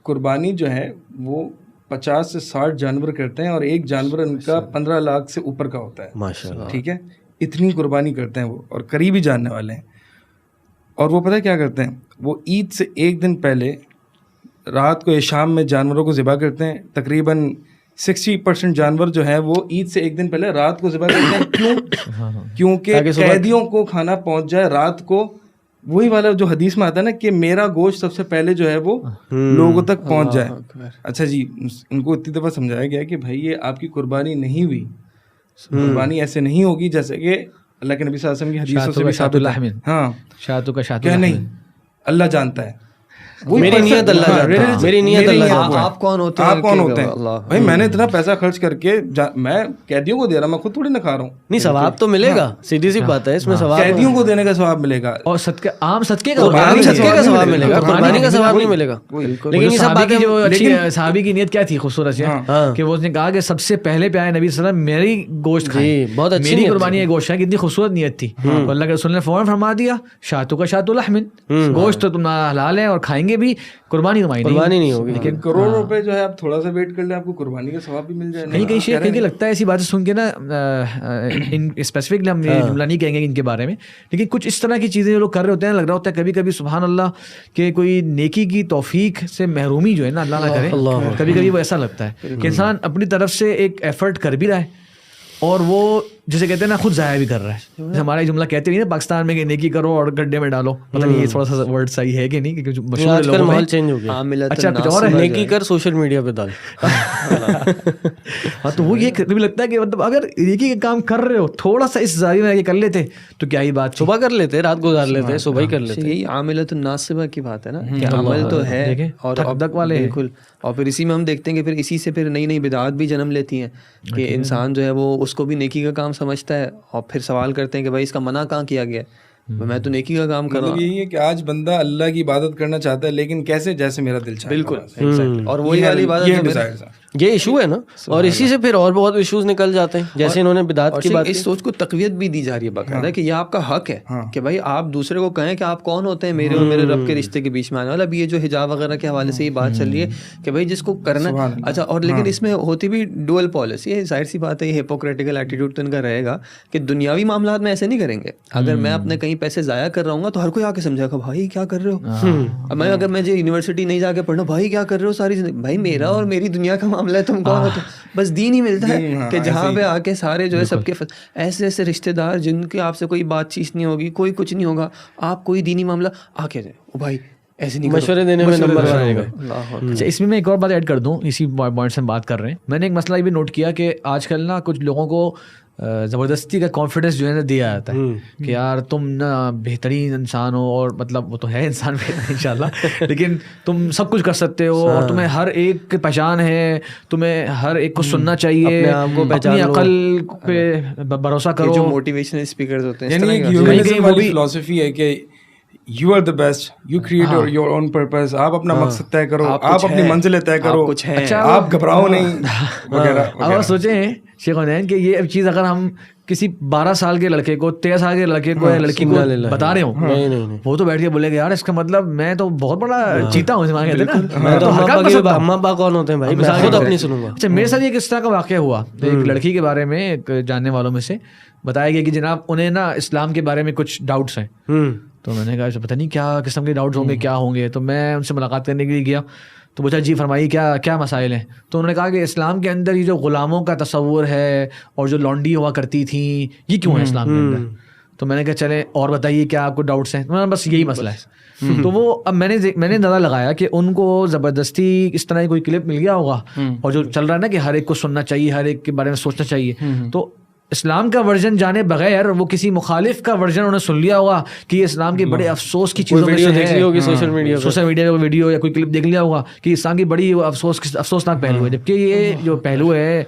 قربانی جو ہے وہ 50 سے 60 جانور کرتے ہیں, اور ایک جانور ان کا 15 لاکھ سے اوپر کا ہوتا ہے. ماشاءاللہ, ٹھیک ہے, اتنی قربانی کرتے ہیں وہ, اور قریبی جاننے والے ہیں. اور وہ پتہ کیا کرتے ہیں, وہ عید سے ایک دن پہلے رات کو یا شام میں جانوروں کو ذبح کرتے ہیں. تقریباً 60% جانور جو ہیں وہ عید سے ایک دن پہلے رات کو ذبح کرتے ہیں. کیوں؟ کیونکہ قیدیوں کو کھانا پہنچ جائے رات کو. وہی والا جو حدیث میں آتا ہے نا کہ میرا گوشت سب سے پہلے جو ہے وہ لوگوں تک پہنچ جائے. اچھا جی, ان کو اتنی دفعہ سمجھایا گیا کہ بھائی یہ آپ کی قربانی نہیں ہوئی, قربانی ایسے نہیں ہوگی جیسے کہ اللہ کے نبی صلی اللہ علیہ وسلم کی حدیثوں سے بھی ثابت ہے. ہاں, کیا نہیں, اللہ جانتا ہے, میری نیت اللہ جانتا ہے, میری نیت اللہ جانتا ہے. آپ کون ہوتے ہیں, آپ کون ہوتے ہیں بھائی, میں نے اتنا پیسہ خرچ کر کے میں قیدیوں کو دے رہا, میں خود تھوڑی نہ کھا رہا ہوں. نہیں, ثواب تو ملے گا, سیدھی سی بات ہے, اس میں ثواب قیدیوں کو دینے کا ثواب ملے گا, اور عام صدقے کا ثواب ملے گا, قربانی کا ثواب نہیں ملے گا. لیکن یہ سب باتیں جو اچھی صحابی کی نیت کیا تھی خوبصورت ہے کہ وہ اس نے کہا کہ سب سے پہلے پہ آئے نبی صلی اللہ علیہ وسلم میری گوشت کھائیں, بہت اچھی میری قربانی ہے گوشت. کتنی خوبصورت نیت تھی. اللہ کے رسول نے فوراً فرما دیا شاتو کا شاتو لحمن, گوشت تو تمہارا حلال ہے اور کھائیں گے بھی, قربانی نہیں ہوگی. لیکن کروڑ روپے جو ہے آپ تھوڑا سا ویٹ کر لیں, آپ کو قربانی کا ثواب بھی مل جائے. کہیں شیخ کہیں لگتا ہے ایسی باتیں سن کے نا, اسپیسیفکلی ہم جملہ نہیں کہیں گے ان کے بارے میں, لیکن کچھ اس طرح کی چیزیں جو لوگ کر رہے ہوتے ہیں, لگ رہا ہوتا ہے کبھی کبھی سبحان اللہ کہ کوئی نیکی کی توفیق سے محرومی جو ہے نا اللہ نہ کرے, کبھی کبھی وہ ایسا لگتا ہے کہ انسان اپنی طرف سے ایک ایفرٹ کر بھی رہا ہے اور وہ جسے کہتے ہیں نا خود ضائع بھی کر رہا ہے. ہمارا جملہ کہتے نہیں نا پاکستان میں کہ نیکی کرو اور گڈھے میں ڈالو, پتہ نہیں یہ تھوڑا سا ورڈ صحیح ہے کہ نہیں, کیونکہ مشہور آج کل ماحول چینج ہو گیا. اچھا کچھ اور ہے, نیکی کر سوشل میڈیا پہ ڈال. ہاں تو وہ یہ بھی لگتا ہے کہ مطلب اگر نیکی کا کام کر رہے ہو تھوڑا سا اس زاویے میں کر لیتے تو کیا ہی بات, صبح کر لیتے, رات گزار لیتے, صبح ہی کر لیتے. یہی عاملۃ الناصبہ کی بات ہے نا کہ عمل تو ہے اور بالکل, اور پھر اسی میں ہم دیکھتے ہیں کہ پھر اسی سے پھر نئی نئی بدعات بھی جنم لیتی ہیں کہ انسان جو ہے وہ اس کو بھی نیکی کا کام سمجھتا ہے اور پھر سوال کرتے ہیں کہ بھائی اس کا منع کہاں کیا گیا ہے, میں تو نیکی کا کام کر رہا ہوں. یہی ہے کہ آج بندہ اللہ کی عبادت کرنا چاہتا ہے لیکن کیسے, جیسے میرا دل چاہتا ہے. بالکل, اور وہی والی عبادت یہ ایشو ہے نا, اور اسی سے پھر اور بہت ایشوز نکل جاتے ہیں, جیسے انہوں نے بدعات کی بات کی. اس سوچ کو تقویت بھی دی جا رہی ہے باقاعدہ کہ یہ آپ کا حق ہے کہ بھائی آپ دوسرے کو کہیں کہ آپ کون ہوتے ہیں میرے اور میرے رب کے رشتے کے بیچ میں آنے والا. اب یہ جو حجاب وغیرہ کے حوالے سے یہ بات چل رہی ہے کہ بھائی جس کو کرنا اچھا, اور لیکن اس میں ہوتی بھی ڈوئل پالیسی ہے. ظاہر سی بات ہے یہ ہپوکریٹیکل ایٹیٹیوڈ تو ان کا رہے گا کہ دنیاوی معاملات میں ایسے نہیں کریں گے. اگر میں اپنے کہیں پیسے ضائع کر رہا ہوں گا تو ہر کوئی آ کے سمجھا گا بھائی کیا کر رہے ہو. اب میں اگر میں یونیورسٹی نہیں جا کے پڑھنا, بھائی کیا کر رہے ہو ساری زندگی, بھائی میرا اور میری دنیا کا معاملہ ہے, تم کون ہو. بس دین ہی ملتا ہے کہ جہاں پہ آ کے سارے جو ہے سب کے ایسے ایسے رشتے دار جن کے آپ سے کوئی بات چیت نہیں ہوگی, کوئی کچھ نہیں ہوگا, آپ کوئی دینی معاملہ آ کے جائے او بھائی ایسے نہیں, مشورے دینے میں نمبر رہے گا. اچھا اس میں ایک اور بات ایڈ کر دوں, اسی پوائنٹ سے ہم بات کر رہے ہیں. میں نے ایک مسئلہ یہ بھی نوٹ کیا کہ آج کل نا کچھ لوگوں کو زبردستی کا کانفیڈنس جو ہے نا دیا جاتا ہے کہ یار تم نا بہترین انسان ہو, اور مطلب وہ تو ہے انسان ان شاء اللہ, لیکن تم سب کچھ کر سکتے ہو اور تمہیں ہر ایک کی پہچان ہے, تمہیں ہر ایک کو سننا چاہیے, اپنی عقل پہ بھروسہ کرو. جو موٹیویشنل اسپیکرز ہوتے ہیں یعنی وہ فلسفی ہے کہ you are the best, you create your own purpose, آپ اپنا مقصد طے کرو, آپ اپنی منزلیں طے کرو, آپ گھبراؤ نہیں وغیرہ. اب سوچیں شیخ حنین کہ یہ چیز اگر ہم کسی 12 سال کے لڑکے کو, 13 سال کے لڑکے کو یا لڑکی کو بتا رہے ہوں, وہ تو بیٹھ کے بولے گا یار اس کا مطلب میں تو بہت بڑا چیتا ہوں. اما ابا کون ہوتے ہیں بھائی, میں خود اپنی سنوں گا. اچھا میرے ساتھ یہ کس طرح کا واقعہ ہوا, ایک لڑکی کے بارے میں ایک جاننے والوں میں سے بتایا گیا کہ جناب انہیں نا اسلام کے بارے میں کچھ ڈاؤٹس ہیں. تو میں نے کہا پتہ نہیں کیا قسم کے ڈاؤٹس ہوں گے, کیا ہوں گے. تو میں ان سے ملاقات کرنے کے لیے گیا تو پوچھا جی فرمائیے کیا مسائل ہیں. تو انہوں نے کہا کہ اسلام کے اندر یہ جو غلاموں کا تصور ہے اور جو لانڈی ہوا کرتی تھیں یہ کیوں ہے اسلام کے اندر. تو میں نے کہا چلیں اور بتائیے کیا آپ کو ڈاؤٹس ہیں. بس یہی مسئلہ ہے. تو وہ اب میں نے اندازہ لگایا کہ ان کو زبردستی اس طرح کی کوئی کلپ مل گیا ہوگا, اور جو چل رہا ہے نا کہ ہر ایک کو سننا چاہیے, ہر ایک کے بارے میں سوچنا چاہیے, تو اسلام کا ورژن جانے بغیر وہ کسی مخالف کا ورژن انہوں نے سن لیا ہوگا کہ یہ اسلام کی بڑے افسوس کی چیزوں میں سے ہے. سوشل میڈیا پہ ویڈیو یا کوئی کلپ دیکھ لیا ہوگا کہ اسلام کی بڑی افسوسناک پہلو ہے, جبکہ یہ جو پہلو ہے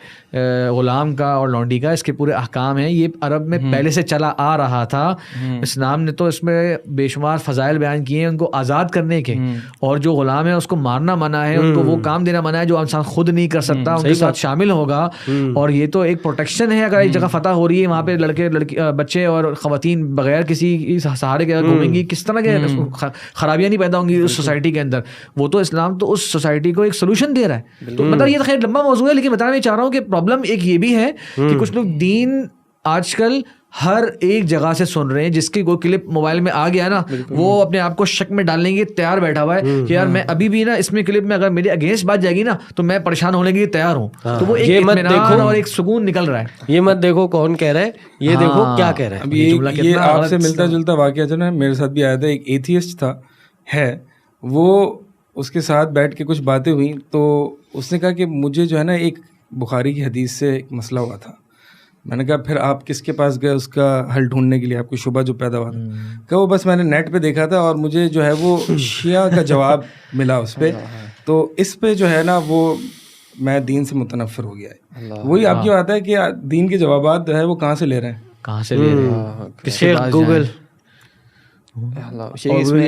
غلام کا اور لانڈی کا, اس کے پورے احکام ہیں, یہ عرب میں پہلے سے چلا آ رہا تھا. اسلام نے تو اس میں بے شمار فضائل بیان کیے ہیں ان کو آزاد کرنے کے, اور جو غلام ہے اس کو مارنا منع ہے, ان کو وہ کام دینا منع ہے جو انسان خود نہیں کر سکتا, ان کے ساتھ شامل ہوگا. اور یہ تو ایک پروٹیکشن ہے, اگر ایک جگہ فتح ہو رہی ہے وہاں پہ لڑکے بچے اور خواتین بغیر کسی سہارے کے گھومیں گی, کس طرح کے خرابیاں نہیں پیدا ہوں گی اس سوسائٹی کے اندر. وہ تو اسلام تو اس سوسائٹی کو ایک سولوشن دے رہا ہے. تو مطلب یہ تو خیر لمبا موضوع ہے, لیکن بتانا میں چاہ رہا ہوں کہ پرابلم ایک یہ بھی ہے کہ کچھ لوگ دین آج کل ہر ایک جگہ سے سن رہے ہیں, جس کی کوئی کلپ موبائل میں آ گیا نا وہ اپنے آپ کو شک میں ڈالنے کے تیار بیٹھا ہوا ہے کہ یار میں ابھی بھی نا اس میں کلپ میں اگر میرے اگینسٹ بات جائے گی نا تو میں پریشان ہونے کے لیے تیار ہوں. تو وہ ایک اطمینان اور ایک سکون نکل رہا ہے. یہ مت دیکھو کون کہہ رہا ہے, یہ دیکھو کیا کہہ رہا ہے. اب یہ آپ سے ملتا جلتا واقعہ جو نا میرے ساتھ بھی آیا تھا. ایک ایتھیسٹ تھا وہ اس کے ساتھ بیٹھ کے کچھ باتیں ہوئیں تو اس نے کہا کہ مجھے جو ہے نا ایک بخاری کی حدیث سے ایک مسئلہ ہوا تھا. میں نے کہا پھر آپ کس کے پاس گئے اس کا حل ڈھونڈنے کے لیے, آپ کو شبہ جو پیدا ہوا تھا؟ کہ وہ بس میں نے نیٹ پہ دیکھا تھا اور مجھے جو ہے وہ شیعہ کا جواب ملا اس پہ, تو اس پہ جو ہے نا وہ میں دین سے متنفر ہو گیا ہے. وہی آپ کی بات ہے کہ دین کے جوابات جو ہے وہ کہاں سے لے رہے ہیں, کہاں سے لے رہے ہیں, کس کے پاس گوگل.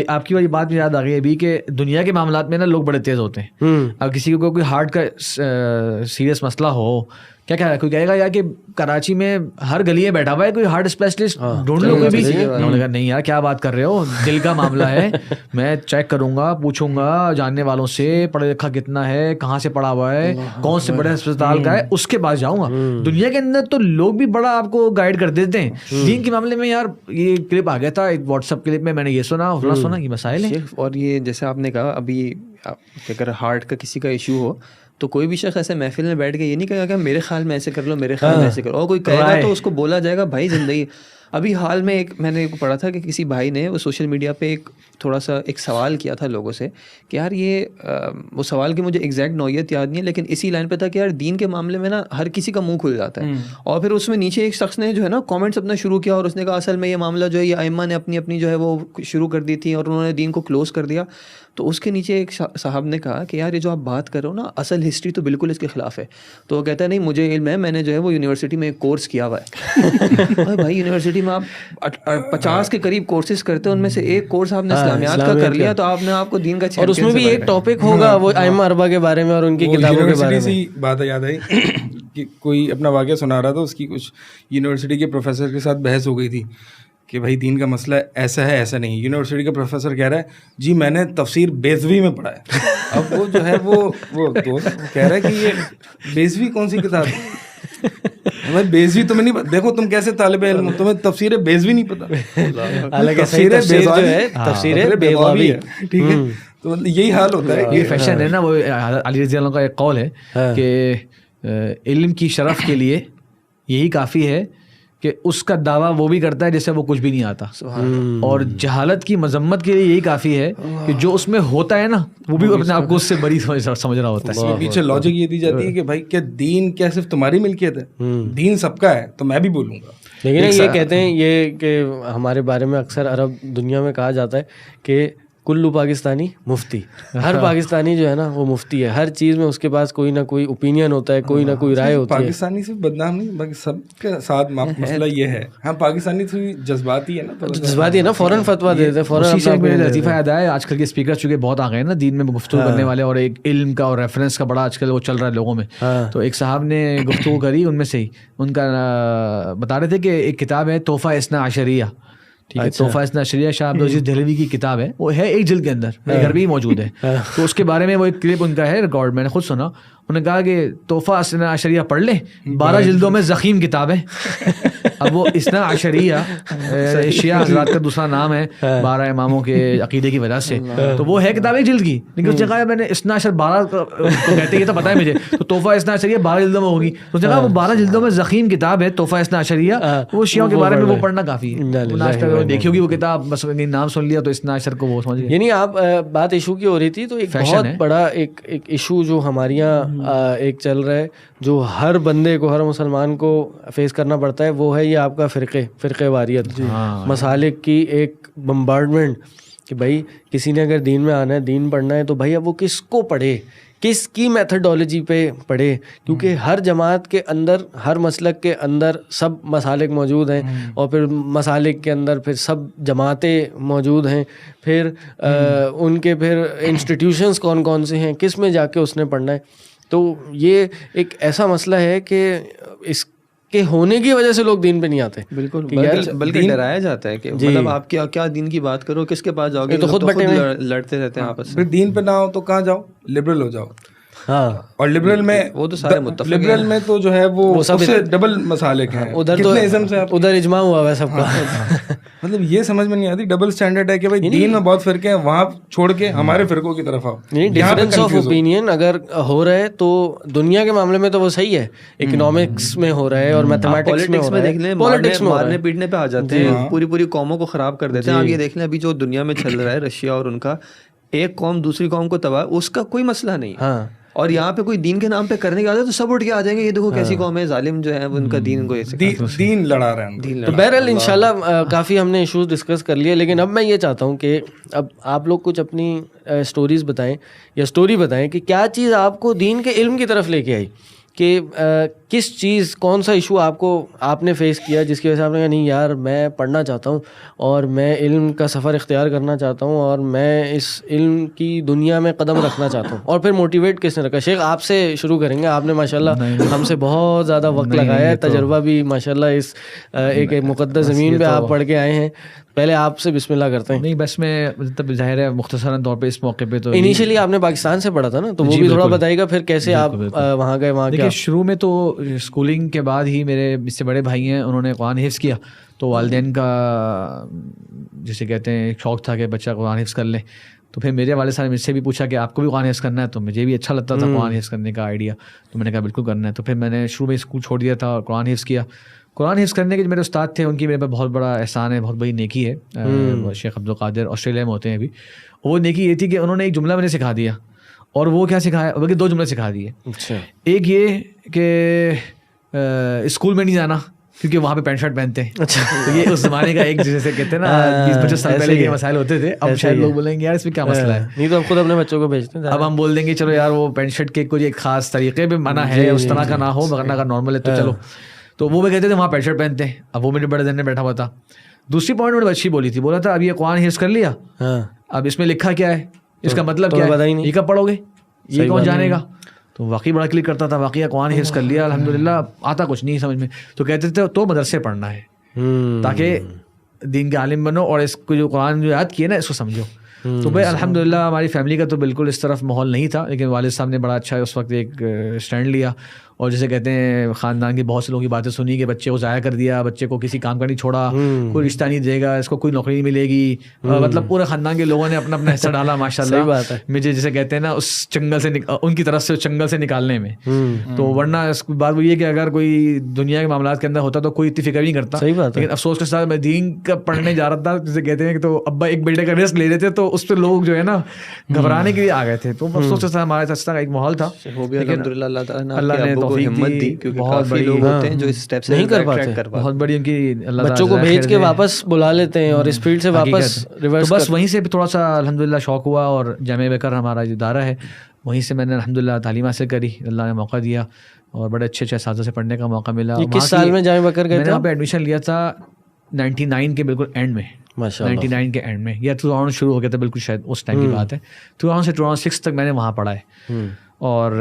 آپ کی والی بات بھی یاد آ گئی ابھی کہ دنیا کے معاملات میں نا لوگ بڑے تیز ہوتے ہیں. اب کسی کو کوئی ہارٹ کا سیریس مسئلہ ہو, کیا کہہ رہا ہے, کوئی کہے گا یار کہ کراچی میں ہر گلی میں بیٹھا ہوا ہے کوئی ہارٹ اسپیشلسٹ, ڈھونڈ لو کوئی بھی. انہوں نے کہا نہیں یار کیا بات کر رہے ہو, دل کا معاملہ ہے, میں چیک کروں گا, پوچھوں گا جاننے والوں سے, پڑھا لکھا کتنا ہے, کہاں سے پڑھا ہوا ہے, کون سے بڑے اسپتال کا ہے, اس کے پاس جاؤں گا. دنیا کے اندر تو لوگ بھی بڑا آپ کو گائیڈ کر دیتے ہیں. دین کے معاملے میں یار یہ کلپ آ گیا تھا ایک واٹس ایپ کلپ میں نے یہ سنا یہ مسائل ہیں. اور یہ جیسے آپ نے کہا ابھی اگر ہارٹ کا کسی کا ایشو ہو تو کوئی بھی شخص ایسے محفل میں بیٹھ کے یہ نہیں کہے گا کہ میرے خیال میں ایسے کر لو، میرے خیال میں ایسے کرو، اور کوئی کہے گا تو اس کو بولا جائے گا بھائی زندگی. ابھی حال میں ایک میں نے پڑھا تھا کہ کسی بھائی نے وہ سوشل میڈیا پہ ایک تھوڑا سا ایک سوال کیا تھا لوگوں سے کہ یار یہ وہ سوال کی مجھے ایگزیکٹ نوعیت یاد نہیں ہے، لیکن اسی لائن پہ تھا کہ یار دین کے معاملے میں نا ہر کسی کا منہ کھل جاتا ہے. اور پھر اس میں نیچے ایک شخص نے جو ہے نا کامنٹس اپنا شروع کیا اور اس نے کہا اصل میں یہ معاملہ جو ہے یہ ائمہ نے اپنی اپنی جو ہے وہ شروع کر دی تھی اور انہوں نے دین کو کلوز کر دیا. تو اس کے نیچے ایک صاحب نے کہا کہ یار یہ جو آپ بات کر رہے ہو نا اصل ہسٹری تو بالکل اس کے خلاف ہے. تو وہ کہتا ہے نہیں مجھے علم ہے، میں نے جو ہے وہ یونیورسٹی میں ایک کورس کیا ہوا ہے. بھائی یونیورسٹی میں آپ 50 کے قریب کورسز کرتے ہیں، ان میں سے ایک کورس آپ نے اسلامیات کا کر لیا تو آپ نے آپ کو دین کا اور اس میں بھی ایک ٹاپک ہوگا وہ ائمہ اربعہ کے بارے میں اور ان کی کتابوں کے بارے میں. بات یاد آئی کہ کوئی اپنا واقعہ سنا رہا تھا، اس کی کچھ یونیورسٹی کے پروفیسر کے ساتھ بحث ہو گئی تھی کہ بھائی دین کا مسئلہ ایسا ہے ایسا نہیں. یونیورسٹی کا پروفیسر کہہ رہا ہے جی میں نے تفسیر بیضوی میں پڑھا ہے. اب وہ جو ہے وہ دوست کہہ رہا ہے کہ یہ بیضوی کون سی کتاب ہے؟ بھائی بیضوی تمہیں نہیں، دیکھو تم کیسے طالب علم، تمہیں تفسیر بیضوی نہیں پتا. حالانکہ تفسیر جو ہے تفسیر بیضوی ہے، ٹھیک ہے. تو یہی حال ہوتا ہے. یہ فیشن ہے نا. وہ علی رضی اللہ عنہ کا ایک قول ہے کہ علم کی شرف کے لیے یہی کافی ہے کہ اس کا دعویٰ وہ بھی کرتا ہے جیسے وہ کچھ بھی نہیں آتا، اور جہالت کی مذمت کے لیے یہی کافی ہے کہ جو اس میں ہوتا ہے نا وہ بھی اپنے آپ کو اس سے بڑی سمجھ رہا ہوتا ہے. پیچھے لاجک یہ دی جاتی ہے کہ بھائی کیا دین کیا صرف تمہاری ملکیت ہے؟ دین سب کا ہے تو میں بھی بولوں گا. لیکن یہ کہتے ہیں یہ کہ ہمارے بارے میں اکثر عرب دنیا میں کہا جاتا ہے کہ کلو پاکستانی مفتی، ہر پاکستانی جو ہے نا وہ مفتی ہے، ہر چیز میں اس کے پاس کوئی نہ کوئی اوپینین ہوتا ہے، کوئی نہ کوئی رائے ہوتی ہے. پاکستانی صرف بدنام نہیں باقی سب کے ساتھ مسئلہ یہ ہے. ہاں پاکستانی تھوڑی جذباتی ہے نا، جذباتی ہے نا، فوراً فتویٰ دے دیتے ہیں فوراً. اسی سے میرے لطیفہ یاد آیا، آج کل کے اسپیکر چونکہ بہت آ گئے ہیں نا دین میں گفتگو کرنے والے، اور ایک علم کا اور ریفرنس کا بڑا آج کل وہ چل رہا ہے لوگوں میں. تو ایک صاحب نے گفتگو کری، ان میں سے ہی ان کا بتا رہے تھے کہ ایک کتاب ہے تحفہ اثنا عشریہ، ٹھیک ہے، تحفہ اثنا عشریہ شاہ عبدالعزیز دہلوی کی کتاب ہے، وہ ہے ایک جلد کے اندر، میرے گھر میں ہی موجود ہے. تو اس کے بارے میں وہ ایک کلپ ان کا ہے ریکارڈ، میں نے خود سنا. انہوں نے کہا کہ تحفہ اثنا عشریہ پڑھ لیں، 12 جلدوں میں ضخیم کتاب ہے. اب وہ اثنا عشریہ شیعہ حضرات کا دوسرا نام ہے 12 اماموں کے عقیدے کی وجہ سے، تو وہ ہے کتاب ایک جلد کی، لیکن اس نے کہا میں نے اثنا عشر 12 کو کہتے ہیں یہ تو پتہ ہے مجھے، تو تحفہ اثنا عشریہ 12 جلدوں میں ہوگی. اس نے کہا وہ 12 جلدوں میں ضخیم کتاب ہے تحفہ اثنا عشریہ، وہ شیعوں کے بارے میں وہ پڑھنا کافی ہے. دیکھی ہوگی وہ کتاب، بس نام سن لیا تو اثنا عشر کو وہ سمجھ گئے. یعنی آپ بات ایشو کی ہو رہی تھی، تو ایک بہت بڑا ایک ایشو جو ہمارے یہاں ایک چل رہا ہے جو ہر بندے کو، ہر مسلمان کو فیس کرنا پڑتا ہے، وہ ہے یہ آپ کا فرقے واریت، مسالک کی ایک بمبارڈمنٹ کہ بھائی کسی نے اگر دین میں آنا ہے، دین پڑھنا ہے، تو بھائی اب وہ کس کو پڑھے، کس کی میتھڈالوجی پہ پڑھے، کیونکہ ہر جماعت کے اندر، ہر مسلک کے اندر سب مسالک موجود ہیں، اور پھر مسالک کے اندر پھر سب جماعتیں موجود ہیں، پھر ان کے پھر انسٹیٹیوشنز کون کون سے ہیں، کس میں جا کے اس نے پڑھنا ہے. تو یہ ایک ایسا مسئلہ ہے کہ اس کے ہونے کی وجہ سے لوگ دین پہ نہیں آتے. بالکل، بلکہ ڈرایا جاتا ہے کہ مطلب آپ کیا دین کی بات کرو، کس کے پاس جاؤ گے، تو خود لڑتے رہتے ہیں آپس میں. دین پہ نہ ہو تو کہاں جاؤ، لبرل ہو جاؤ. ہاں، اور لبرل میں وہ تو سارے متفق ہیں، لبرل میں تو جو ہے وہ سب سے ڈبل مسالک ہیں. ادھر تو ادھر اجماع ہوا ہے سب کا. مطلب یہ سمجھ میں نہیں آتی، ڈبل سٹینڈرڈ ہے کہ بھائی دین میں بہت فرقے ہیں، وہاں چھوڑ کے ہمارے فرقوں کی طرف آؤ. ڈفرینس آف اوپینین اگر ہو رہا ہے تو دنیا کے معاملے میں تو وہ صحیح ہے، اکنامکس میں ہو رہا ہے اور میتھمیٹکس میں ہو رہا ہے، پالیٹکس میں مارنے پیٹنے پہ آ جاتے ہیں، پوری قوموں کو خراب کر دیتے ہیں. آپ یہ دیکھ لیں ابھی جو دنیا میں چل رہا ہے، رشیا اور ان کا، ایک قوم دوسری قوم کو تباہ، اس کا کوئی مسئلہ نہیں. ہاں، اور یہاں پہ کوئی دین کے نام پہ کرنے کے آتا ہے تو سب اٹھ کے آ جائیں گے، یہ دیکھو کیسی قوم ہے، ظالم جو ہے ان کا دین کو دین لڑا رہے ہیں. تو بہرحال انشاءاللہ کافی ہم نے ایشوز ڈسکس کر لیے، لیکن اب میں یہ چاہتا ہوں کہ اب آپ لوگ کچھ اپنی سٹوریز بتائیں یا سٹوری بتائیں کہ کیا چیز آپ کو دین کے علم کی طرف لے کے آئی، کہ کس چیز، کون سا ایشو آپ نے فیس کیا جس کی وجہ سے آپ نے کہا نہیں یار میں پڑھنا چاہتا ہوں اور میں علم کا سفر اختیار کرنا چاہتا ہوں اور میں اس علم کی دنیا میں قدم رکھنا چاہتا ہوں. اور پھر موٹیویٹ کس نے رکھا؟ شیخ آپ سے شروع کریں گے. آپ نے ماشاءاللہ ہم سے بہت زیادہ وقت لگایا ہے، تجربہ بھی ماشاءاللہ اس ایک مقدس زمین پہ آپ پڑھ کے آئے ہیں. پہلے آپ سے بسم اللہ کرتے ہیں. نہیں بس میں مطلب ظاہر ہے مختصراً طور پہ اس موقع پہ تو انیشلی آپ نے پاکستان سے پڑھا تھا نا، تو وہ بھی تھوڑا بتائیے گا پھر کیسے آپ وہاں گئے. وہاں کیا شروع میں تو اسکولنگ کے بعد ہی میرے اس سے بڑے بھائی ہیں، انہوں نے قرآن حفظ کیا، تو والدین کا جسے کہتے ہیں شوق تھا کہ بچہ قرآن حفظ کر لے. تو پھر میرے والد صاحب نے مجھ سے بھی پوچھا کہ آپ کو بھی قرآن حفظ کرنا ہے, تو مجھے بھی اچھا لگتا تھا قرآن حفظ کرنے کا آئیڈیا, تو میں نے کہا بالکل کرنا ہے. تو پھر میں نے شروع میں اسکول چھوڑ دیا تھا اور قرآن حفظ کیا. قرآن حفظ کرنے کے جو میرے استاد تھے ان کی میرے پہ بہت بڑا احسان ہے, بہت بڑی نیکی ہے. شیخ عبدالقادر آسٹریلیا میں ہوتے ہیں ابھی. وہ نیکی یہ تھی کہ انہوں نے ایک جملہ مجھے سکھا دیا, اور وہ کیا سکھایا, بلکہ 2 جملے سکھا دیے. ایک یہ کہ اسکول میں نہیں جانا کیونکہ وہاں پہ پینٹ شرٹ پہنتے ہیں. اچھا, تو یہ اس زمانے کا ایک جیسے کہتے ہیں نا 20-25 سال پہلے کے مسائل ہوتے تھے. اب شاید لوگ بولیں گے یار اس میں کیا مسئلہ ہے, نہیں تو اب خود اپنے بچوں کو بھیجتے ہیں. اب ہم بول دیں گے چلو یار وہ پینٹ شرٹ کے کوئی ایک خاص طریقے پہ منع ہے, اس طرح کا نہ ہو, ورنہ کا نارمل ہے تو چلو. تو وہ کہتے تھے وہاں پینٹ شرٹ پہنتے ہیں. اب وہ میرے بڑے ذہن میں بیٹھا ہوا تھا. دوسری پوائنٹ میں اچھی بولی تھی, بولا تھا اب یہ قرآن حفظ کر لیا, اب اس میں لکھا کیا ہے, اس کا مطلب کیا ہے, یہ کب پڑھو گے, یہ کون جانے گا. تو واقعی بڑا کلک کرتا تھا, واقعی قرآن حفظ کر لیا الحمدللہ, آتا کچھ نہیں سمجھ میں. تو کہتے تھے تو مدرسے پڑھنا ہے تاکہ دین کے عالم بنو, اور اس کو جو قرآن جو یاد کیے نا اس کو سمجھو. تو بھائی الحمدللہ ہماری فیملی کا تو بالکل اس طرف ماحول نہیں تھا, لیکن والد صاحب نے بڑا اچھا اس وقت ایک اسٹینڈ لیا, اور جیسے کہتے ہیں خاندان کے بہت سے لوگوں کی باتیں سنی کہ بچے کو ضائع کر دیا, بچے کو کسی کام کا نہیں چھوڑا, کوئی رشتہ نہیں دے گا, اس کو کوئی نوکری نہیں ملے گی, مطلب پورے خاندان کے لوگوں نے اپنا اپنا حصہ ڈالا ماشاءاللہ. صحیح بات ہے. مجھے جیسے کہتے ہیں نا اس چنگل سے ان کی طرف سے چنگل سے نکالنے میں. تو ورنہ اس بات وہ یہ کہ اگر کوئی دنیا کے معاملات کے اندر ہوتا تو کوئی اتنی فکر نہیں کرتا. صحیح بات ہے. لیکن افسوس کے ساتھ میں دین کا پڑھنے جا رہا تھا, جیسے کہتے ہیں کہ تو ابا ایک بیٹے کا رسک لے رہے تھے, تو اس پہ لوگ جو ہے نا گھبرانے کے لیے آ گئے تھے. تو افسوس کے ساتھ ہمارے ساتھ ایک ماحول تھا. الحمدللہ اللہ نے ہمت دی, کیونکہ کافی لوگ ہوتے ہیں جو اس اسٹیپ سے نہیں کر پاتے. بہت بڑی ان کی اللہ بچوں کو بھیج کے واپس بلا لیتے ہیں اور اس فیلڈ سے واپس ریورس. بس وہیں سے تھوڑا سا الحمدللہ شوق ہوا, اور جامعہ بکر ہمارا جو ادارہ ہے وہیں سے میں نے الحمدللہ تعلیم حاصل کری, اللہ نے موقع دیا اور بڑے اچھے اچھے اساتذہ سے پڑھنے کا موقع ملا. کس سال میں جامعہ بکر گئے تھے؟ میں نے وہاں پہ ایڈمیشن لیا تھا 99 کے بالکل اینڈ میں, 99 کے اینڈ میں, یا 2000 شروع ہو گیا تھا بالکل, شاید اس ٹائم کی بات ہے. 2000 سے 2006 تک میں نے وہاں پڑھا ہے, اور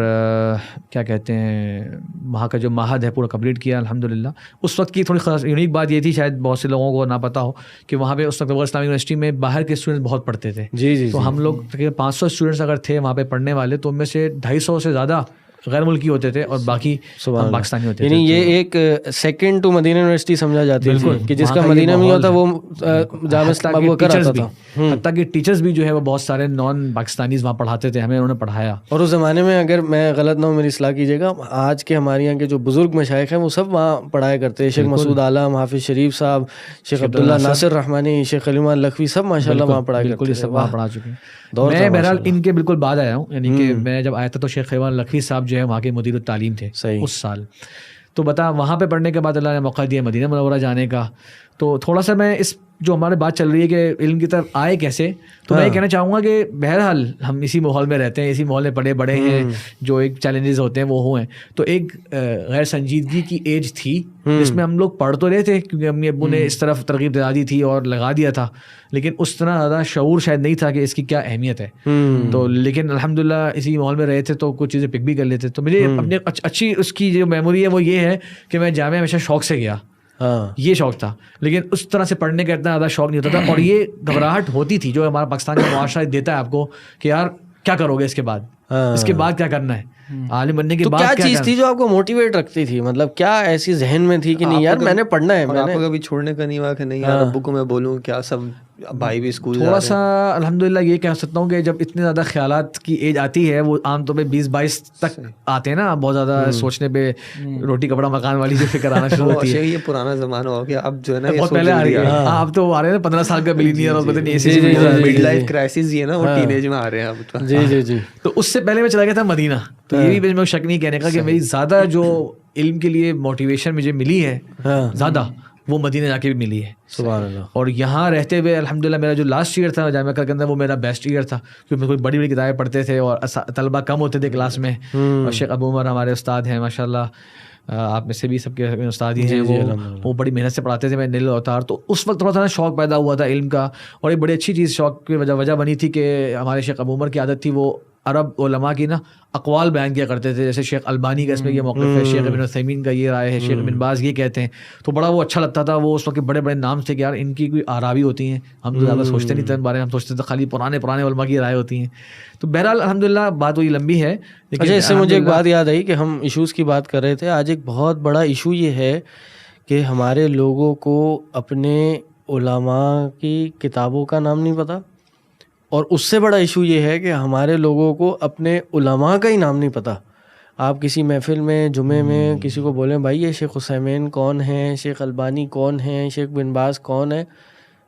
کیا کہتے ہیں وہاں کا جو معہد ہے پورا کمپلیٹ کیا الحمدللہ. اس وقت کی تھوڑی خاص یونیک بات یہ تھی, شاید بہت سے لوگوں کو نہ پتہ ہو, کہ وہاں پہ اس وقت اسلامی یونیورسٹی میں باہر کے اسٹوڈنٹ بہت پڑھتے تھے. جی. تو ہم لوگ تقریباً 500 اسٹوڈنٹس اگر تھے وہاں پہ پڑھنے والے, تو ان میں سے 250 سے زیادہ غیر ملکی ہوتے تھے اور باقی پاکستانی ہوتے تھے. یعنی یہ ایک سیکنڈ ٹو مدینہ یونیورسٹی سمجھا جاتی ہے, بالکل, کہ جس کا مدینہ میں ہوتا وہ جامعہ بکر آتا تھا. حتیٰ کہ ٹیچرز بھی جو ہے وہ بہت سارے نان پاکستانیز وہاں پڑھاتے تھے, ہمیں انہوں نے پڑھایا. اور اس زمانے میں اگر میں غلط نہ ہوں, میری اصلاح کیجیے گا, آج کے ہمارے یہاں کے جو بزرگ مشائخ ہیں وہ سب وہاں پڑھایا کرتے ہیں. شیخ مسعود عالم, حافظ شریف صاحب, شیخ عبداللہ ناصر رحمانی, شیخ علیمان لکھوی, سب ماشاءاللہ وہاں پڑھایا کرتے ہیں. سب وہاں پڑھا چکے ہیں. میں بہرحال ان کے بالکل بعد آیا ہوں, یعنی کہ میں جب آیا تھا تو شیخ علیمان لکھوی صاحب جو ہے وہاں کے مدیر التعلیم تھے اس سال. تو بتا وہاں پہ پڑھنے کے بعد اللہ نے موقع دیا مدینہ منورہ جانے کا. تو تھوڑا سا میں اس جو ہمارے بات چل رہی ہے کہ علم کی طرف آئے کیسے, تو میں یہ کہنا چاہوں گا کہ بہرحال ہم اسی ماحول میں رہتے ہیں, اسی ماحول میں پڑے بڑے ہیں, جو ایک چیلنجز ہوتے ہیں وہ ہوئے. تو ایک غیر سنجیدگی کی ایج تھی جس میں ہم لوگ پڑھ تو رہے تھے کیونکہ امی ابو نے اس طرف ترغیب دلا دی تھی اور لگا دیا تھا, لیکن اس طرح زیادہ شعور شاید نہیں تھا کہ اس کی کیا اہمیت ہے. تو لیکن الحمدللہ اسی ماحول میں رہے تھے تو کچھ چیزیں پک بھی کر لیتے. تو مجھے اپنے اچھی اس کی جو میموری ہے وہ یہ ہے کہ میں جامعہ ہمیشہ شوق سے گیا, یہ شوق تھا, لیکن اس طرح سے پڑھنے کا اتنا زیادہ شوق نہیں ہوتا تھا. اور یہ گھبراہٹ ہوتی تھی جو ہمارا پاکستان کا معاشرہ دیتا ہے آپ کو کہ یار کیا کرو گے اس کے بعد, اس کے بعد کیا کرنا ہے, عالم بننے کے بعد کیا چیز تھی جو آپ کو موٹیویٹ رکھتی تھی, مطلب کیا ایسی ذہن میں تھی کہ نہیں یار میں نے پڑھنا ہے. آپ کو کبھی چھوڑنے کا نہیں ہوا کہ نہیں یار ابو کو میں بولوں کیا, سب بھائی بھی اسکول تھوڑا سا الحمدللہ یہ کہہ سکتا ہوں کہ جب اتنے زیادہ خیالات کی ایج آتی ہے, وہ عام طور پہ 20-22 تک آتے ہیں نا, بہت زیادہ سوچنے پہ روٹی کپڑا مکان والی جو فکر آنا شروع ہوتی ہے. یہ پرانا زمانہ ہو گیا, اب جو ہے نا بہت پہلے آ رہی ہے. اب تو آ رہے ہیں 15 سال کا بلینئر اور پتہ نہیں ایسے مڈ لائف کرائسس یہ نا وہ ٹین ایج میں آ رہے ہیں اب. جی. تو اس سے پہلے میں چلا گیا تھا مدینہ. تو یہ بھی میں شک نہیں کہنے کا کہ میری زیادہ جو علم کے لیے موٹیویشن مجھے ملی ہے زیادہ, وہ مدینہ جا کے بھی ملی ہے. سبحان اللہ. اور یہاں رہتے ہوئے الحمدللہ میرا جو لاسٹ ایئر تھا جامعہ کے اندر وہ میرا بیسٹ ایئر تھا, کیونکہ کوئی بڑی بڑی کتابیں پڑھتے تھے اور طلبہ کم ہوتے تھے کلاس میں. اور شیخ ابو عمر ہمارے استاد ہیں ماشاءاللہ, آپ میں سے بھی سب کے استاد ہی ہیں, وہ بڑی محنت سے پڑھاتے تھے. میں نیل اوتار, تو اس وقت تھوڑا سا شوق پیدا ہوا تھا علم کا. اور ایک بڑی اچھی چیز شوق کی وجہ بنی تھی کہ ہمارے شیخ ابو عمر کی عادت تھی, وہ عرب علماء کی نا اقوال بیان کیا کرتے تھے. جیسے شیخ البانی کا اس میں یہ موقف ہے, شیخ ابن عثیمین کا یہ رائے ہے, شیخ ابن باز یہ کہتے ہیں. تو بڑا وہ اچھا لگتا تھا. وہ اس وقت بڑے بڑے نام تھے کہ یار ان کی کوئی آراء بھی ہوتی ہیں, ہم تو زیادہ سوچتے نہیں تھے ان بارے میں, ہم سوچتے تھے خالی پرانے علماء کی رائے ہوتی ہیں. تو بہرحال الحمدللہ بات وہی لمبی ہے. اچھا, اس سے مجھے ایک بات یاد آئی کہ ہم ایشوز کی بات کر رہے تھے. آج ایک بہت بڑا ایشو یہ ہے کہ ہمارے لوگوں کو اپنے علماء کی کتابوں کا نام نہیں پتہ, اور اس سے بڑا ایشو یہ ہے کہ ہمارے لوگوں کو اپنے علماء کا ہی نام نہیں پتہ. آپ کسی محفل میں جمعے میں کسی کو بولیں بھائی یہ شیخ عثیمین کون ہیں, شیخ البانی کون ہیں, شیخ بن باز کون ہے,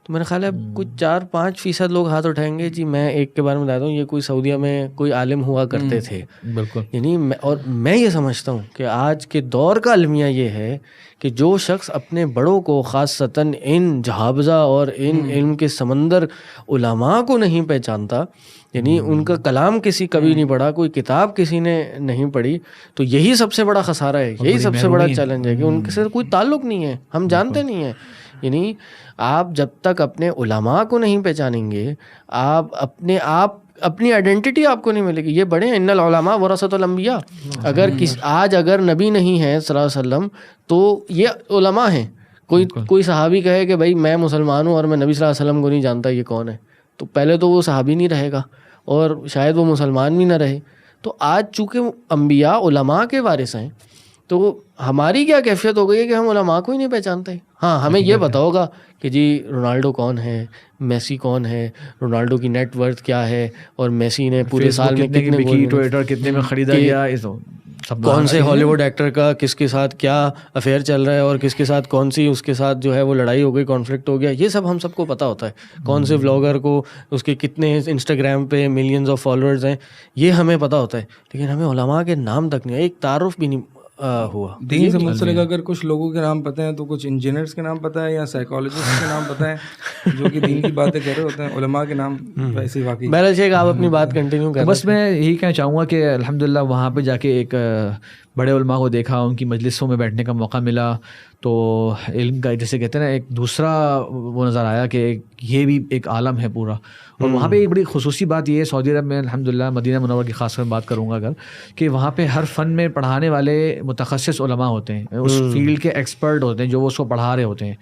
تو میرا خیال ہے کچھ 4-5% لوگ ہاتھ اٹھائیں گے جی میں ایک کے بارے میں بتاتا ہوں, یہ کوئی سعودیہ میں کوئی عالم ہوا کرتے تھے. بالکل. یعنی اور میں یہ سمجھتا ہوں کہ آج کے دور کا المیہ یہ ہے کہ جو شخص اپنے بڑوں کو خاصتاً ان جہابزہ اور ان علم کے سمندر علماء کو نہیں پہچانتا, یعنی ان کا کلام کسی کبھی نہیں پڑھا, کوئی کتاب کسی نے نہیں پڑھی, تو یہی سب سے بڑا خسارہ ہے, یہی سب سے بڑا چیلنج ہے کہ ان کے ساتھ کوئی تعلق نہیں ہے, ہم جانتے نہیں ہیں. یعنی آپ جب تک اپنے علماء کو نہیں پہچانیں گے, آپ اپنی آئیڈینٹی آپ کو نہیں ملے گی. یہ بڑے ہیں ان العلماء ورثۃ الانبیاء. آج اگر نبی نہیں ہے صلی اللہ علیہ وسلم تو یہ علماء ہیں. کوئی صحابی کہے کہ بھائی میں مسلمان ہوں اور میں نبی صلی اللہ علیہ وسلم کو نہیں جانتا یہ کون ہے, تو پہلے تو وہ صحابی نہیں رہے گا اور شاید وہ مسلمان بھی نہ رہے. تو آج چونکہ انبیاء علماء کے وارث ہیں تو ہماری کیا کیفیت ہو گئی ہے کہ ہم علماء کو ہی نہیں پہچانتے. ہاں ہمیں یہ پتا ہوگا کہ جی رونالڈو کون ہے, میسی کون ہے, رونالڈو کی نیٹ ورتھ کیا ہے, اور میسی نے پورے سال میں کتنے میں خریدا گیا, کون سے ہالی ووڈ ایکٹر کا کس کے ساتھ کیا افیئر چل رہا ہے, اور کس کے ساتھ کون سی اس کے ساتھ جو ہے وہ لڑائی ہو گئی, کانفلکٹ ہو گیا, یہ سب ہم سب کو پتہ ہوتا ہے. کون سے ولاگر کو اس کے کتنے انسٹاگرام پہ ملینز آف فالوورز ہیں, یہ ہمیں پتہ ہوتا ہے. لیکن ہمیں علماء کے نام تک نہیں, ایک تعارف بھی نہیں ہوا. دین سے منسلک اگر کچھ لوگوں کے نام پتہ ہیں تو کچھ انجینئرس کے نام پتہ ہے یا سائیکالوجسٹ کے نام پتہ ہے جو کہ دین کی باتیں کہہ رہے ہوتے ہیں. علماء کے نام ویسے ہی واقعی. بہرحال شیخ آپ اپنی بات کنٹینیو کریں. بس میں یہی کہنا چاہوں گا کہ الحمدللہ وہاں پہ جا کے ایک بڑے علماء کو دیکھا, ان کی مجلسوں میں بیٹھنے کا موقع ملا, تو علم کا جیسے کہتے ہیں نا ایک دوسرا وہ نظر آیا کہ یہ بھی ایک عالم ہے پورا. اور وہاں پہ ایک بڑی خصوصی بات یہ ہے سعودی عرب میں الحمدللہ مدینہ منورہ کی خاص کر بات کروں گا اگر, کہ وہاں پہ ہر فن میں پڑھانے والے متخصص علماء ہوتے ہیں, اس فیلڈ کے ایکسپرٹ ہوتے ہیں جو وہ اس کو پڑھا رہے ہوتے ہیں,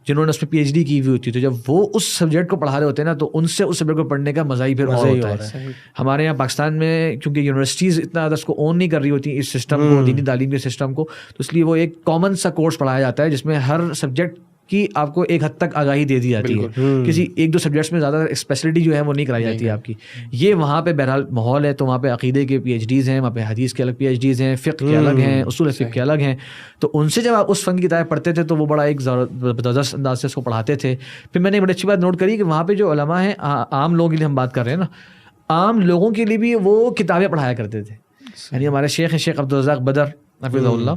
جنہوں نے اس میں PhD کی ہوئی ہوتی ہے. تو جب وہ اس سبجیکٹ کو پڑھا رہے ہوتے ہیں نا تو ان سے اس سبجیکٹ کو پڑھنے کا مزہ ہی پھر اور ہوتا ہے. ہمارے یہاں پاکستان میں کیونکہ یونیورسٹیز اتنا زیادہ اس کو اون نہیں کر رہی ہوتی اس سسٹم کو, دینی تعلیم کے سسٹم کو, تو اس لیے وہ ایک کامن سا کورس پڑھایا جاتا ہے جس میں ہر سبجیکٹ کی آپ کو ایک حد تک آگاہی دے دی جاتی ہے. کسی ایک دو سبجیکٹس میں زیادہ اسپیشلٹی جو ہے وہ نہیں کرائی جاتی ہے آپ کی. یہ وہاں پہ بہرحال ماحول ہے, تو وہاں پہ عقیدے کے PhDs ہیں, وہاں پہ حدیث کے الگ PhDs ہیں, فقہ کے الگ ہیں, اصول فقہ کے الگ ہیں. تو ان سے جب آپ اس فن کی کتابیں پڑھتے تھے تو وہ بڑا ایک زبردست انداز سے اس کو پڑھاتے تھے. پھر میں نے بڑی اچھی بات نوٹ کری کہ وہاں پہ جو علماء ہیں, عام لوگوں کے لیے ہم بات کر رہے ہیں نا, عام لوگوں کے لیے بھی وہ کتابیں پڑھایا کرتے تھے. یعنی ہمارے شیخ ہیں شیخ عبدالرزاق بدر حفظہ اللہ,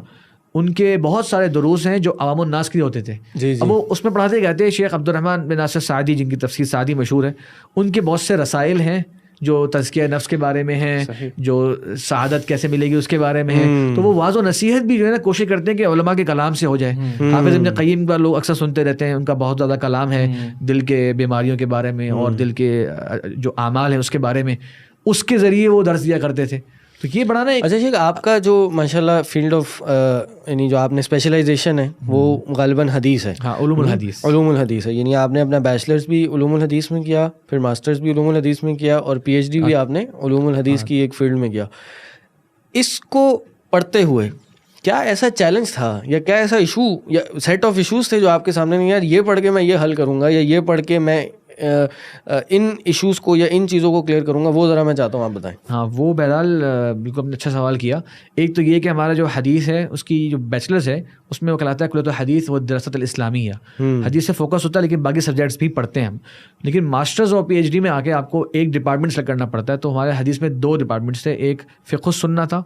ان کے بہت سارے دروس ہیں جو عوام الناس کے لیے ہوتے تھے. اب وہ اس میں پڑھاتے کہتے ہیں. شیخ عبد الرحمن بن ناصر سعدی جن کی تفسیر سعدی مشہور ہے, ان کے بہت سے رسائل ہیں جو تزکیہ نفس کے بارے میں ہیں, جو سعادت کیسے ملے گی اس کے بارے میں ہیں. تو وہ واضح و نصیحت بھی جو ہے نا کوشش کرتے ہیں کہ علماء کے کلام سے ہو جائے. حافظ ابن قیم کا لوگ اکثر سنتے رہتے ہیں, ان کا بہت زیادہ کلام ہے دل کے بیماریوں کے بارے میں اور دل کے جو اعمال ہیں اس کے بارے میں, اس کے ذریعے وہ درس دیا کرتے تھے. تو یہ بڑھانا ہے. اچھا شیخ, آپ کا جو ماشاءاللہ فیلڈ آف یعنی جو آپ نے اسپیشلائزیشن ہے وہ غالباً حدیث ہے. ہاں, علوم الحدیث ہے. یعنی آپ نے اپنا بیچلرز بھی علوم الحدیث میں کیا, پھر ماسٹرز بھی علوم الحدیث میں کیا, اور PhD بھی آپ نے علوم الحدیث کی ایک فیلڈ میں کیا. اس کو پڑھتے ہوئے کیا ایسا چیلنج تھا یا کیا ایسا ایشو یا سیٹ آف ایشوز تھے جو آپ کے سامنے نہیں, یار یہ پڑھ کے میں یہ حل کروں گا یا یہ پڑھ کے میں ان ایشوز کو یا ان چیزوں کو کلیئر کروں گا, وہ ذرا میں چاہتا ہوں آپ بتائیں. ہاں, وہ بہرحال بالکل آپ نے اچھا سوال کیا. ایک تو یہ کہ ہمارا جو حدیث ہے اس کی جو بیچلرز ہے اس میں وہ کہلاتا ہے کلیۃ الحدیث و دراست الاسلامیہ. حدیث سے فوکس ہوتا ہے لیکن باقی سبجیکٹس بھی پڑھتے ہیں ہم. لیکن ماسٹرز اور PhD میں آ کے آپ کو ایک ڈپارٹمنٹ سلیکٹ کرنا پڑتا ہے. تو ہمارے حدیث میں 2 ڈپارٹمنٹس تھے. ایک فقہ السنہ تھا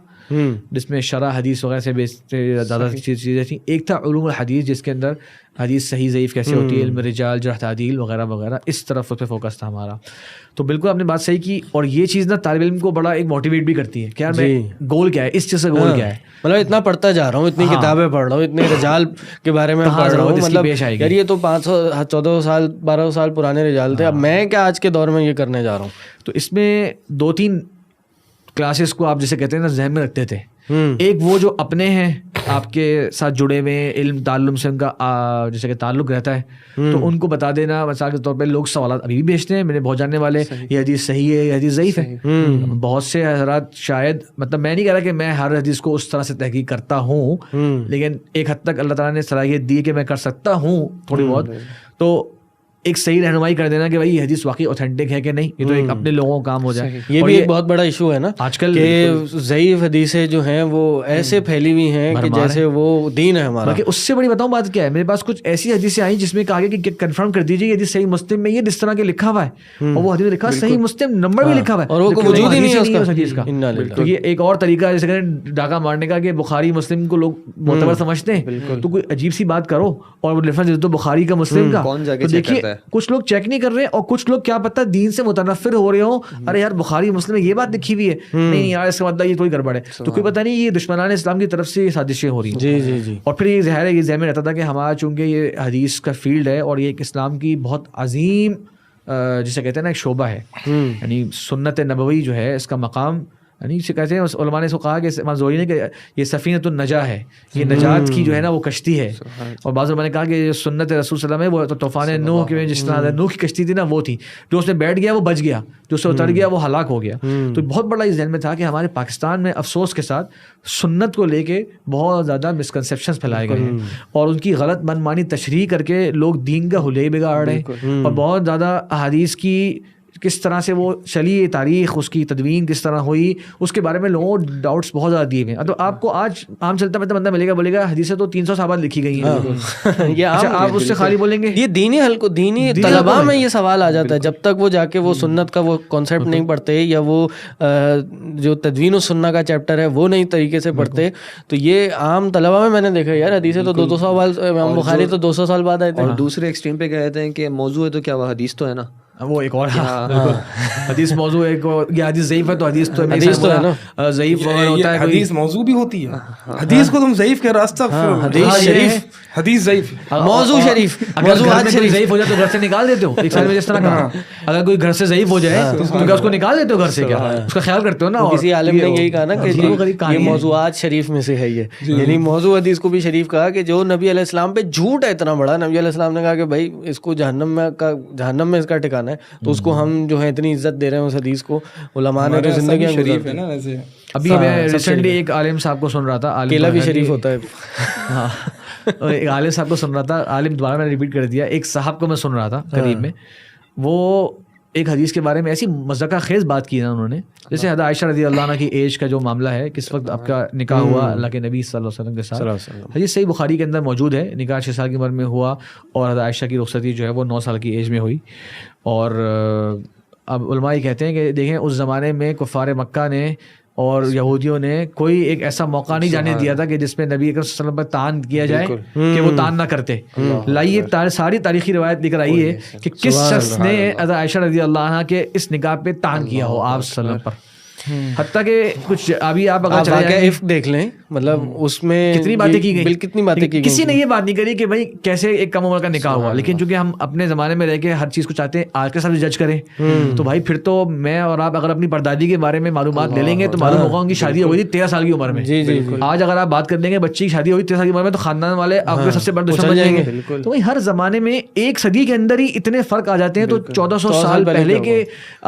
جس میں شرح حدیث وغیرہ سے زیادہ چیزیں تھیں. ایک تھا علوم الحدیث جس کے اندر حدیث صحیح ضعیف کیسے ہوتی ہے, علم رجال, جرح تعدیل وغیرہ وغیرہ, اس طرف اس پہ فوکس تھا ہمارا. تو بالکل آپ نے بات صحیح کی. اور یہ چیز نا طالب علم کو بڑا ایک موٹیویٹ بھی کرتی ہے کہ یار میں گول کیا ہے, اس چیز کا گول کیا ہے. مطلب اتنا پڑھتا جا رہا ہوں, اتنی کتابیں پڑھ رہا ہوں, اتنے رجال کے بارے میں پڑھ رہا ہوں, مطلب یار یہ تو 500-1400 سال 1200 سال پرانے رجال تھے, اب میں کیا آج کے دور میں یہ کرنے جا رہا ہوں. تو اس میں 2-3 کلاسز کو آپ جیسے کہتے ہیں نا ذہن میں رکھتے تھے. ایک وہ جو اپنے ہیں آپ کے ساتھ جڑے ہوئے علم تعلم سے ان کا جیسے کہ تعلق رہتا ہے, تو ان کو بتا دینا. مثال کے طور پہ لوگ سوالات ابھی بھی بھیجتے ہیں, میرے بہت جاننے والے, یہ حدیث صحیح ہے, یہ حدیث ضعیف ہے. بہت سے حضرات شاید, مطلب میں نہیں کہہ رہا کہ میں ہر حدیث کو اس طرح سے تحقیق کرتا ہوں, لیکن ایک حد تک اللہ تعالیٰ نے صلاحیت دی کہ میں کر سکتا ہوں تھوڑی بہت. تو ایک صحیح رہنمائی کر دینا کہ بھائی یہ حدیث واقعی اوتھینٹک ہے کہ نہیں, یہ تو ایک اپنے لوگوں کا کام ہو جائے. یہ بھی ایک بہت بڑا ایشو ہے نا آج کل کہ ضعیف حدیثیں جو ہیں وہ ایسے پھیلی ہوئی ہیں کہ جیسے وہ دین ہے ہمارا. بلکہ اس سے بڑی بتاؤں بات کیا ہے, میرے پاس کچھ ایسی حدیثیں آئیں جس میں کہا گیا کہ کنفرم کر دیجیے یہ حدیث صحیح مسلم میں یہ جس طرح کے لکھا ہوا ہے, اور وہ حدیث لکھا صحیح مسلم نمبر بھی لکھا ہوا ہے اور وہ موجود ہی نہیں ہے اس حدیث کا. تو یہ ایک اور طریقہ ہے جیسے کہ ڈاکہ مارنے کا کہ بخاری مسلم کو لوگ معتبر سمجھتے ہیں, تو کوئی عجیب سی بات کرو اور وہ ریفرنس دے دو بخاری کا مسلم کا. تو دیکھیے کچھ لوگ چیک نہیں کر رہے اور کچھ لوگ کیا پتہ دین سے متنفر ہو رہے ہوں, ارے یار بخاری مسلم میں یہ بات لکھی ہوئی ہے, نہیں یار اس کا مطلب یہ کوئی گڑبڑ ہے. تو کوئی پتہ نہیں یہ دشمنان اسلام کی طرف سے یہ سازشیں ہو رہی ہیں. جی جی جی. اور پھر یہ ظاہر ہے یہ ذہن میں رہتا تھا کہ ہمارا چونکہ یہ حدیث کا فیلڈ ہے اور یہ ایک اسلام کی بہت عظیم جسے کہتے ہیں نا ایک شعبہ ہے, یعنی سنت نبوی جو ہے اس کا مقام, یعنی اسے کہتے ہیں علماء نے اس کو کہا کہ امام زہری نے کہ یہ سفینۃ النجاہ ہے, یہ نجات کی جو ہے نا وہ کشتی ہے. اور بعض علماء نے کہا کہ سنت رسول صلی اللہ علیہ وسلم ہے وہ تو طوفان نوح کی جس طرح نوح کی کشتی تھی نا وہ تھی, جو اس میں بیٹھ گیا وہ بچ گیا, جو اس سے اتر گیا وہ ہلاک ہو گیا. تو بہت بڑا اس ذہن میں تھا کہ ہمارے پاکستان میں افسوس کے ساتھ سنت کو لے کے بہت زیادہ مسکنسیپشنز پھیلائے گئے ہیں اور ان کی غلط من مانی تشریح کر کے لوگ دین کا حلیہ بگاڑ رہے ہیں, اور بہت زیادہ احادیث کی کس طرح سے وہ چلی تاریخ, اس کی تدوین کس طرح ہوئی, اس کے بارے میں لوگوں کو ڈاؤٹس بہت زیادہ دیے ہوئے ہیں. تو آپ کو آج عام چلتا پھرتا بندہ ملے گا بولے گا حدیثیں تو 300 صحابہ لکھی گئی ہیں, یہ آپ اس سے خالی بولیں گے. یہ دینی حلقہ دینی طلباء میں یہ سوال آ جاتا ہے جب تک وہ جا کے وہ سنت کا وہ کانسیپٹ نہیں پڑھتے یا وہ جو تدوین السنہ کا چیپٹر ہے وہ نئی طریقے سے پڑھتے. تو یہ عام طلباء میں نے دیکھا یار حدیثیں تو 200 سال, امام بخاری تو 200 سال بعد آئے تھے. اور دوسرے ایکسٹریم پہ کہتے ہیں کہ موضوع ہے تو کیا وہ حدیث تو ہے نا, وہ ایک اور حدیث موضوع ہے, یہ حدیث ضعیف ہے تو حدیث تو ہے نا, ضعیف ہوتا ہے. حدیث موضوع بھی ہوتی ہے, حدیث کو تم ضعیف کہہ راستہ, حدیث شریف, حدیث ضعیف, موضوع شریف. موضوعات شریف ضعیف ہو جائے تو گھر سے نکال دیتے ہو, ایک سال میں جس طرح کہا اگر کوئی گھر سے ضعیف ہو جائے تو کیا اس کو نکال دیتے ہو گھر سے, کیا اس کا خیال کرتے ہو نا. کسی عالم نے یہی کہا نا کہ یہ موضوعات شریف میں سے ہے, یہ یعنی موضوع حدیث کو بھی شریف کہا کہ جو نبی علیہ السلام پہ جھوٹ ہے اتنا بڑا, نبی علیہ السلام نے کہا کہ بھائی اس کو جہنم میں اس کا ٹھکانا ہے, تو اس کو ہم جو ہے اتنی عزت دے رہے ہیں اس حدیث کو. علماء نے جو زندگیاں شریف ہے نا ویسے. ابھی میں ریسنٹلی ایک عالم صاحب کو سن رہا تھا, کیلا بھی شریف ہوتا ہے. ہاں, ایک عالم صاحب کو سن رہا تھا, عالم دوبارہ میں نے ریپیٹ کر دیا, ایک صاحب کو میں سن رہا تھا قریب میں, وہ ایک حدیث کے بارے میں ایسی مذاقہ خیز بات کی نا انہوں نے, جیسے حضرت عائشہ رضی اللہ عنہ کی ایج کا جو معاملہ ہے, کس وقت آپ کا نکاح ہوا اللہ کے نبی صلی اللہ علیہ وسلم کے ساتھ. حدیث صحیح بخاری کے اندر موجود ہے, نکاح 6 سال کی عمر میں ہوا اور حضرت عائشہ کی رخصتی جو ہے وہ 9 سال کی ایج میں ہوئی. اور اب علماء یہ کہتے ہیں کہ دیکھیں اس زمانے میں کفار مکہ نے اور یہودیوں نے کوئی ایک ایسا موقع نہیں جانے دیا تھا کہ جس میں نبی اکرم صلی اللہ علیہ وسلم پر تان کیا جائے کہ وہ تان نہ کرتے. لائیے ساری تاریخی روایت لکھ رہی ہے کہ کس شخص نے حضرت عائشہ رضی اللہ عنہا کے اس نکاح پہ تان کیا ہو آپ صلی اللہ علیہ وسلم پر. حتیٰ کہ کچھ ابھی آپ اگر چلے دیکھ لیں, مطلب اس میں کتنی باتیں کی گئی, کتنی باتیں کی گئی, کسی نے یہ بات نہیں کری کہ بھائی کیسے ایک کم عمر کا نکاح ہوا. لیکن چونکہ ہم اپنے زمانے میں رہ کے ہر چیز کو چاہتے ہیں آج کے ساتھ جج کریں, تو بھائی پھر تو میں اور آپ اگر اپنی پردادی کے بارے میں معلومات لے لیں گے تو معلوم ہوگا ان کی شادی ہو گئی تھی 13 سال کی عمر میں. آج اگر آپ بات کر لیں گے بچی کی شادی ہوئی 13 سال کی عمر میں تو خاندان والے آپ کے سب سے بڑے دشمن بن جائیں گے. تو بھائی ہر زمانے میں ایک صدی کے اندر ہی اتنے فرق آ جاتے ہیں, تو 1400 سال پہلے کے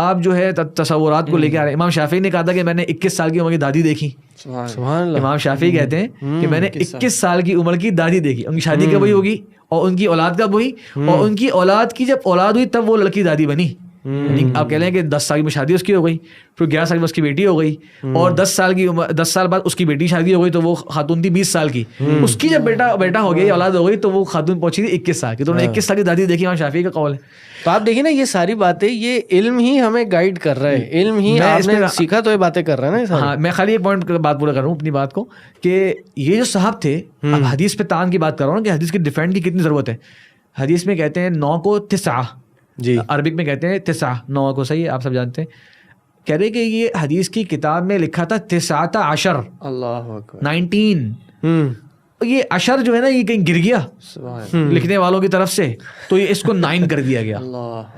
آپ جو ہے تصورات کو لے کے آ رہے ہیں. امام شافعی نے کہا تھا کہ میں نے 21 سال کی عمر کی دادی دیکھی. امام شافعی کہتے ہیں کہ میں نے 21 سال کی عمر کی دادی دیکھی. ان کی شادی کب ہوئی ہوگی اور ان کی اولاد کب ہوئی, اور ان کی اولاد کی جب اولاد ہوئی تب وہ لڑکی دادی بنی. آپ کہہ لیں کہ 10 سال میں شادی اس کی ہو گئی, پھر 11 سال میں اس کی بیٹی ہو گئی, اور 10 سال کی عمر 10 سال بعد اس کی بیٹی شادی ہو گئی تو وہ خاتون تھی 20 سال کی. اس کی جب بیٹا ہو گیا اولاد ہو گئی تو وہ خاتون پہنچی تھی 21 سال کی. تو انہوں نے 21 سال کی دادی دیکھی. امام شافعی کا قول ہے. تو آپ دیکھیں نا یہ ساری باتیں یہ علم ہی ہمیں گائیڈ کر رہا ہے, علم ہی آپ نے سیکھا تو یہ باتیں کر رہا ہے نا. ہاں, میں خالی ایک پوائنٹ بات پورا کر رہا ہوں اپنی بات کو, کہ یہ جو صاحب تھے, اب حدیث پہ تان کی بات کر رہا ہوں کہ حدیث کی ڈیفینڈ کی کتنی ضرورت ہے. حدیث میں کہتے ہیں 9 کو 9, جی عربک میں کہتے ہیں 9 کو, صحیح ہے آپ سب جانتے ہیں. کہہ رہے کہ یہ حدیث کی کتاب میں لکھا تھا 19, اللہ اکبر 19. یہ اشر جو ہے نا یہ کہیں گر گیا لکھنے والوں کی طرف سے, تو یہ اس کو 9 کر دیا گیا.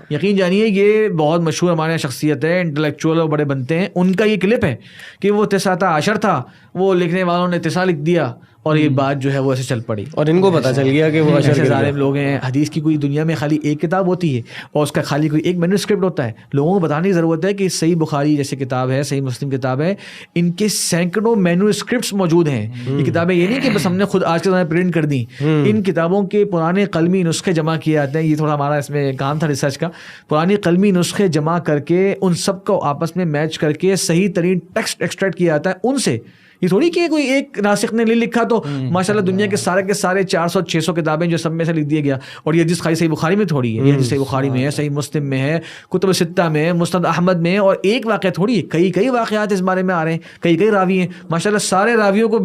یقین جانیے یہ بہت مشہور ہمارے شخصیت ہے, انٹلیکچوئل اور بڑے بنتے ہیں, ان کا یہ کلپ ہے کہ وہ 19 تھا وہ لکھنے والوں نے 9 لکھ دیا, اور یہ بات جو ہے وہ ایسے چل پڑی, اور ان کو پتہ چل گیا کہ وہ ایسے ظالم لوگ ہیں. حدیث کی کوئی دنیا میں خالی ایک کتاب ہوتی ہے اور اس کا خالی کوئی ایک مینوسکرپٹ ہوتا ہے. لوگوں کو بتانے کی ضرورت ہے کہ صحیح بخاری جیسے کتاب ہے, صحیح مسلم کتاب ہے, ان کے سینکڑوں مینوسکرپٹس موجود ہیں. یہ کتابیں یہ نہیں کہ بس ہم نے خود آج کے زمانے پرنٹ کر دی, ان کتابوں کے پرانے قلمی نسخے جمع کیے جاتے ہیں. یہ تھوڑا ہمارا اس میں کام تھا ریسرچ کا. پرانے قلمی نسخے جمع کر کے ان سب کو آپس میں میچ کر کے صحیح ترین ٹیکسٹ ایکسٹریکٹ کیا جاتا ہے ان سے. یہ تھوڑی کہ کوئی ایک ناسخ نے لکھا تو ماشاءاللہ دنیا کے سارے 400-600 کتابیں جو سب میں سے لکھ دیا گیا, اور یہ حدیث خالی صحیح بخاری میں تھوڑی ہے, یہ حدیث صحیح بخاری میں ہے, صحیح مسلم میں ہے, کتب ستہ میں ہے, مسند احمد میں ہے. اور ایک واقعہ تھوڑی ہے, کئی واقعات اس بارے میں آ رہے ہیں, کئی راوی ہیں ماشاءاللہ. سارے راویوں کو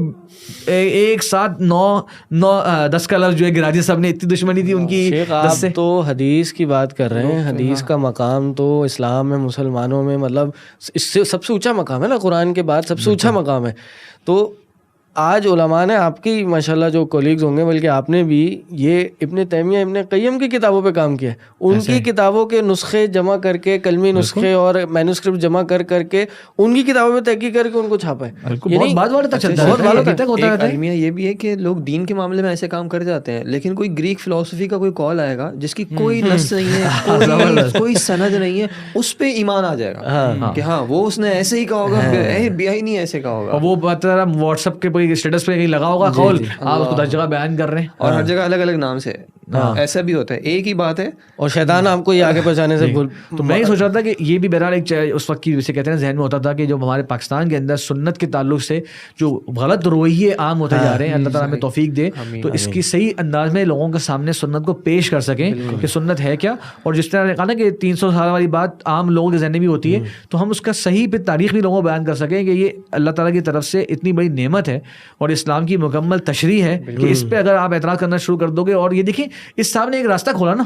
ایک ساتھ 9-10 کا لفظ جو ہے گرا دیا سب نے, اتنی دشمنی تھی ان کی. آپ تو حدیث کی بات کر رہے ہیں, حدیث کا مقام تو اسلام میں مسلمانوں میں مطلب اس سے سب سے اونچا مقام ہے نا, قرآن کے بعد سب سے اونچا مقام ہے. تو آج علماء نے, آپ کی ماشاءاللہ جو کولیگز ہوں گے بلکہ آپ نے بھی, یہ ابن تیمیہ ابن قیم کی کتابوں پہ کام کیا ہے. ان کی کتابوں کے نسخے جمع کر کے, قلمی نسخے اور مینوسکرپٹ جمع کر کے ان کی کتابوں پہ تحقیق کر کے ان کو چھاپا ہے. المیہ یہ بھی ہے کہ لوگ دین کے معاملے میں ایسے کام کر جاتے ہیں, لیکن کوئی گریک فلسفی کا کوئی کال آئے گا جس کی کوئی نص نہیں ہے, کوئی سند نہیں ہے, اس پہ ایمان آ جائے گا کہ ہاں وہ اس نے ایسے ہی کہا ہوگا, بیاہی نہیں ایسے کہا ہوگا. وہ بات واٹس ایپ کے اسٹیٹس پہ کہیں لگا ہوگا قول, آپ اس کو 10 جگہ بیان کر رہے ہیں, اور ہر جگہ الگ الگ نام سے. ایسا بھی ہوتا ہے, ایک ہی بات ہے اور شیطان آپ کو یہ آگے پہنچانے سے بھول. تو میں یہ سوچ رہا تھا کہ یہ بھی بہرحال ایک اس وقت کی جسے کہتے ہیں ذہن میں ہوتا تھا کہ جو ہمارے پاکستان کے اندر سنت کے تعلق سے جو غلط رویے عام ہوتے جا رہے ہیں, اللہ تعالیٰ ہمیں توفیق دے تو اس کی صحیح انداز میں لوگوں کے سامنے سنت کو پیش کر سکیں کہ سنت ہے کیا. اور جس طرح نے کہا نا کہ 300 سال والی بات عام لوگوں کے ذہن میں بھی ہوتی ہے, تو ہم اس کا صحیح پہ تاریخ بھی لوگوں کو بیان کر سکیں کہ یہ اللہ تعالیٰ کی طرف سے اتنی بڑی نعمت ہے اور اسلام کی مکمل تشریح ہے کہ اس پہ اگر آپ اعتراض کرنا شروع کر دو گے. اور یہ دیکھیں اس صاحب نے ایک راستہ کھولا نا,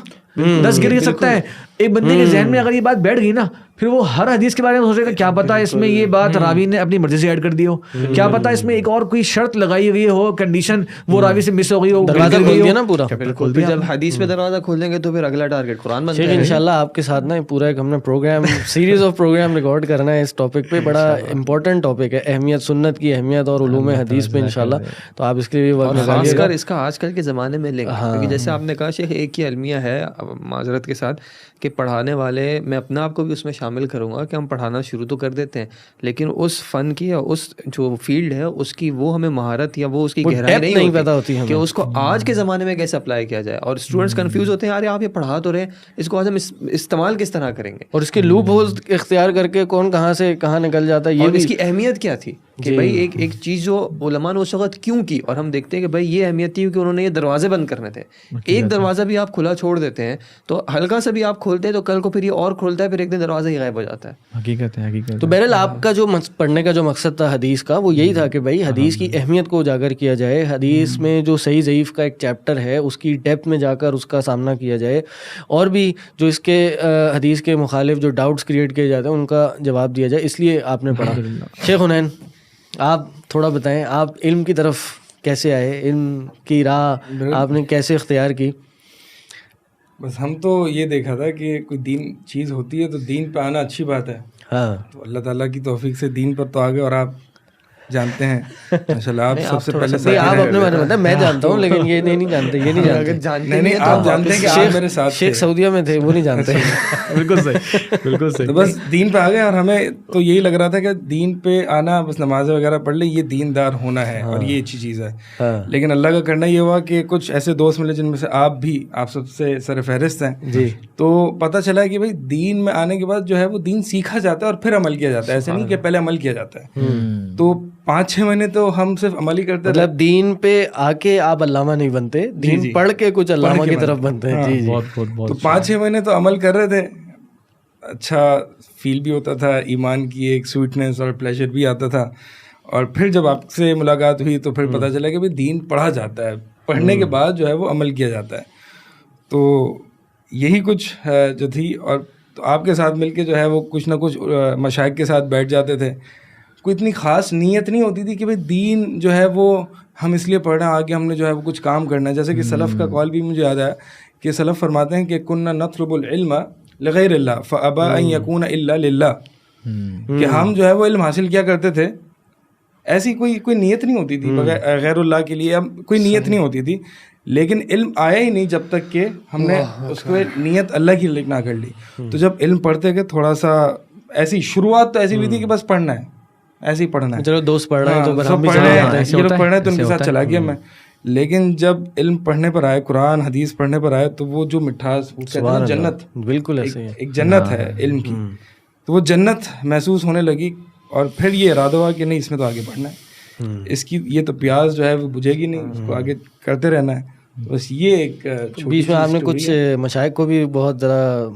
10 گر سکتا ہے ایک بندے کے ذہن میں, اگر یہ بات بیٹھ گئی نا پھر وہ ہر حدیث کے بارے میں سوچے گا کیا پتا اس میں یہ بات راوی نے اپنی مرضی سے ایڈ کر دی ہو, کیا پتا اس میں ایک اور کوئی شرط لگائی ہوئی ہو, کنڈیشن وہ راوی سے مس ہو گئی ہو, دروازہ کھول دیا نا پورا. بالکل, جب حدیث پہ دروازہ کھولیں گے تو پھر اگلا ٹارگٹ قرآن بنتا ہے. انشاءاللہ آپ کے ساتھ نا پورا ایک ہم نے program series of program record کرنا ہے اس ٹاپک پہ. بڑا امپورٹنٹ ٹاپک ہے, اہمیت سنت کی اہمیت اور علوم حدیث پہ انشاءاللہ. تو آپ اس کے لیے خاص کر اس کا آج کل کے زمانے میں لیں گے, کیونکہ جیسے آپ نے کہا شیخ ایک ہی المیہ ہے, معذرت کے ساتھ, کہ پڑھانے والے, میں اپنے آپ کو بھی اس میں شامل کروں گا کہ ہم پڑھانا شروع تو کر دیتے ہیں لیکن اس فن کی یا اس جو فیلڈ ہے اس کی وہ ہمیں مہارت یا وہ اس کی گہرائی نہیں پتہ ہوتی کہ اس کو آج کے زمانے میں کیسے اپلائی کیا جائے. اور اسٹوڈنٹس کنفیوز ہوتے ہیں, ارے آپ یہ پڑھا تو رہے, اس کو آج ہم استعمال کس طرح کریں گے, اور اس کے لوپ ہولز اختیار کر کے کون کہاں سے کہاں نکل جاتا ہے. یہ اس کی اہمیت کیا تھی کہ بھائی ایک چیز جو علماء نے اس وقت کیوں کی, اور ہم دیکھتے ہیں کہ بھائی یہ اہمیت تھی کہ انہوں نے یہ دروازے بند کرنے تھے. ایک دروازہ بھی آپ کھلا چھوڑ دیتے ہیں تو ہلکا سا بھی آپ کھولتے ہیں تو کل کو پھر یہ اور کھولتا ہے, پھر ایک دن دروازہ ہی غائب ہو جاتا ہے. حقیقت ہے, حقیقت. تو بہرحال آپ کا جو پڑھنے کا جو مقصد تھا حدیث کا وہ یہی تھا کہ بھائی حدیث کی اہمیت کو اجاگر کیا جائے, حدیث میں جو صحیح ضعیف کا ایک چیپٹر ہے اس کی ڈیپتھ میں جا کر اس کا سامنا کیا جائے, اور بھی جو اس کے حدیث کے مخالف جو ڈاؤٹس کریٹ کیے جاتے ہیں ان کا جواب دیا جائے, اس لیے آپ نے پڑھا. شیخ حنین آپ تھوڑا بتائیں, آپ علم کی طرف کیسے آئے, علم کی راہ آپ نے کیسے اختیار کی؟ بس ہم تو یہ دیکھا تھا کہ کوئی دین چیز ہوتی ہے تو دین پہ آنا اچھی بات ہے. ہاں, تو اللہ تعالیٰ کی توفیق سے دین پر تو آ گئے, اور آپ جانتے ہیں ماشاءاللہ آپ سب سے پہلے آپ اپنے بارے میں میں جانتا ہوں لیکن یہ نہیں جانتے, یہ نہیں جانتے. نہیں آپ جانتے ہیں کہ آپ میرے ساتھ شیخ سعودیہ میں تھے, وہ نہیں جانتے. بالکل صحیح, بالکل صحیح. تو بس دین پہ آ گئے, اور ہمیں تو یہی لگ رہا تھا کہ دین پہ آنا, بس نمازیں وغیرہ پڑھ لیں, یہ دیندار ہونا ہے اور یہ اچھی چیز ہے. لیکن اللہ کا کرنا یہ ہوا کہ کچھ ایسے دوست ملے جن میں سے آپ سب سے سر فہرست ہیں جی. تو پتہ چلا کہ بھائی دین میں آنے کے بعد جو ہے وہ دین سیکھا جاتا ہے اور پھر عمل کیا جاتا ہے, ایسے نہیں کہ پہلے عمل کیا جاتا ہے. تو 5-6 مہینے تو ہم صرف عمل ہی کرتے, مطلب دین پہ آ کے آپ علامہ نہیں بنتے, دین پڑھ کے کچھ علامہ کی طرف بنتے ہیں. جی تو 5-6 مہینے تو عمل کر رہے تھے, اچھا فیل بھی ہوتا تھا, ایمان کی ایک سویٹنس اور پلیجر بھی آتا تھا. اور پھر جب آپ سے ملاقات ہوئی تو پھر پتہ چلا کہ بھائی دین پڑھا جاتا ہے, پڑھنے کے بعد جو ہے وہ عمل کیا جاتا ہے. تو یہی کچھ جو تھی, اور تو آپ کے ساتھ مل کے جو ہے وہ کچھ نہ کچھ مشائخ کے ساتھ بیٹھ جاتے تھے. کوئی اتنی خاص نیت نہیں ہوتی تھی کہ بھائی دین جو ہے وہ ہم اس لیے پڑھ رہے ہیں, آگے ہم نے جو ہے وہ کچھ کام کرنا ہے. جیسے کہ سلف کا قول بھی مجھے یاد آیا کہ سلف فرماتے ہیں کہ کننا نطلب العلم لغیر اللہ فابا ان یکون الا للہ, کہ ہم جو ہے وہ علم حاصل کیا کرتے تھے ایسی کوئی نیت نہیں ہوتی تھی غیر اللہ کے لیے, کوئی نیت نہیں ہوتی تھی, لیکن علم آیا ہی نہیں جب تک کہ ہم نے اس کو نیت اللہ کی نہ کر لی. تو جب علم پڑھتے گئے تھوڑا سا ایسی شروعات تو ایسی ہوئی تھی کہ بس پڑھنا ہے, ایسے ہی پڑھنا ہے, چلو دوست پڑھ رہے ہیں تو سب پڑھ رہے ہیں, یہ لوگ پڑھ رہے ہیں تو ان کے ساتھ چلا گیا میں. لیکن جب علم پڑھنے پر آئے, قرآن حدیث پڑھنے پر آئے, تو وہ جو مٹھاس, جنت, بالکل ایسے ایک جنت ہے علم کی, تو وہ جنت محسوس ہونے لگی. اور پھر یہ ارادہ ہوا کہ نہیں اس میں تو آگے بڑھنا ہے, اس کی یہ تو پیاز جو ہے وہ بجھے گی نہیں, اس کو آگے کرتے رہنا ہے. بس یہ ایک بیچ میں آپ نے کچھ مشائخ کو بھی بہت ذرا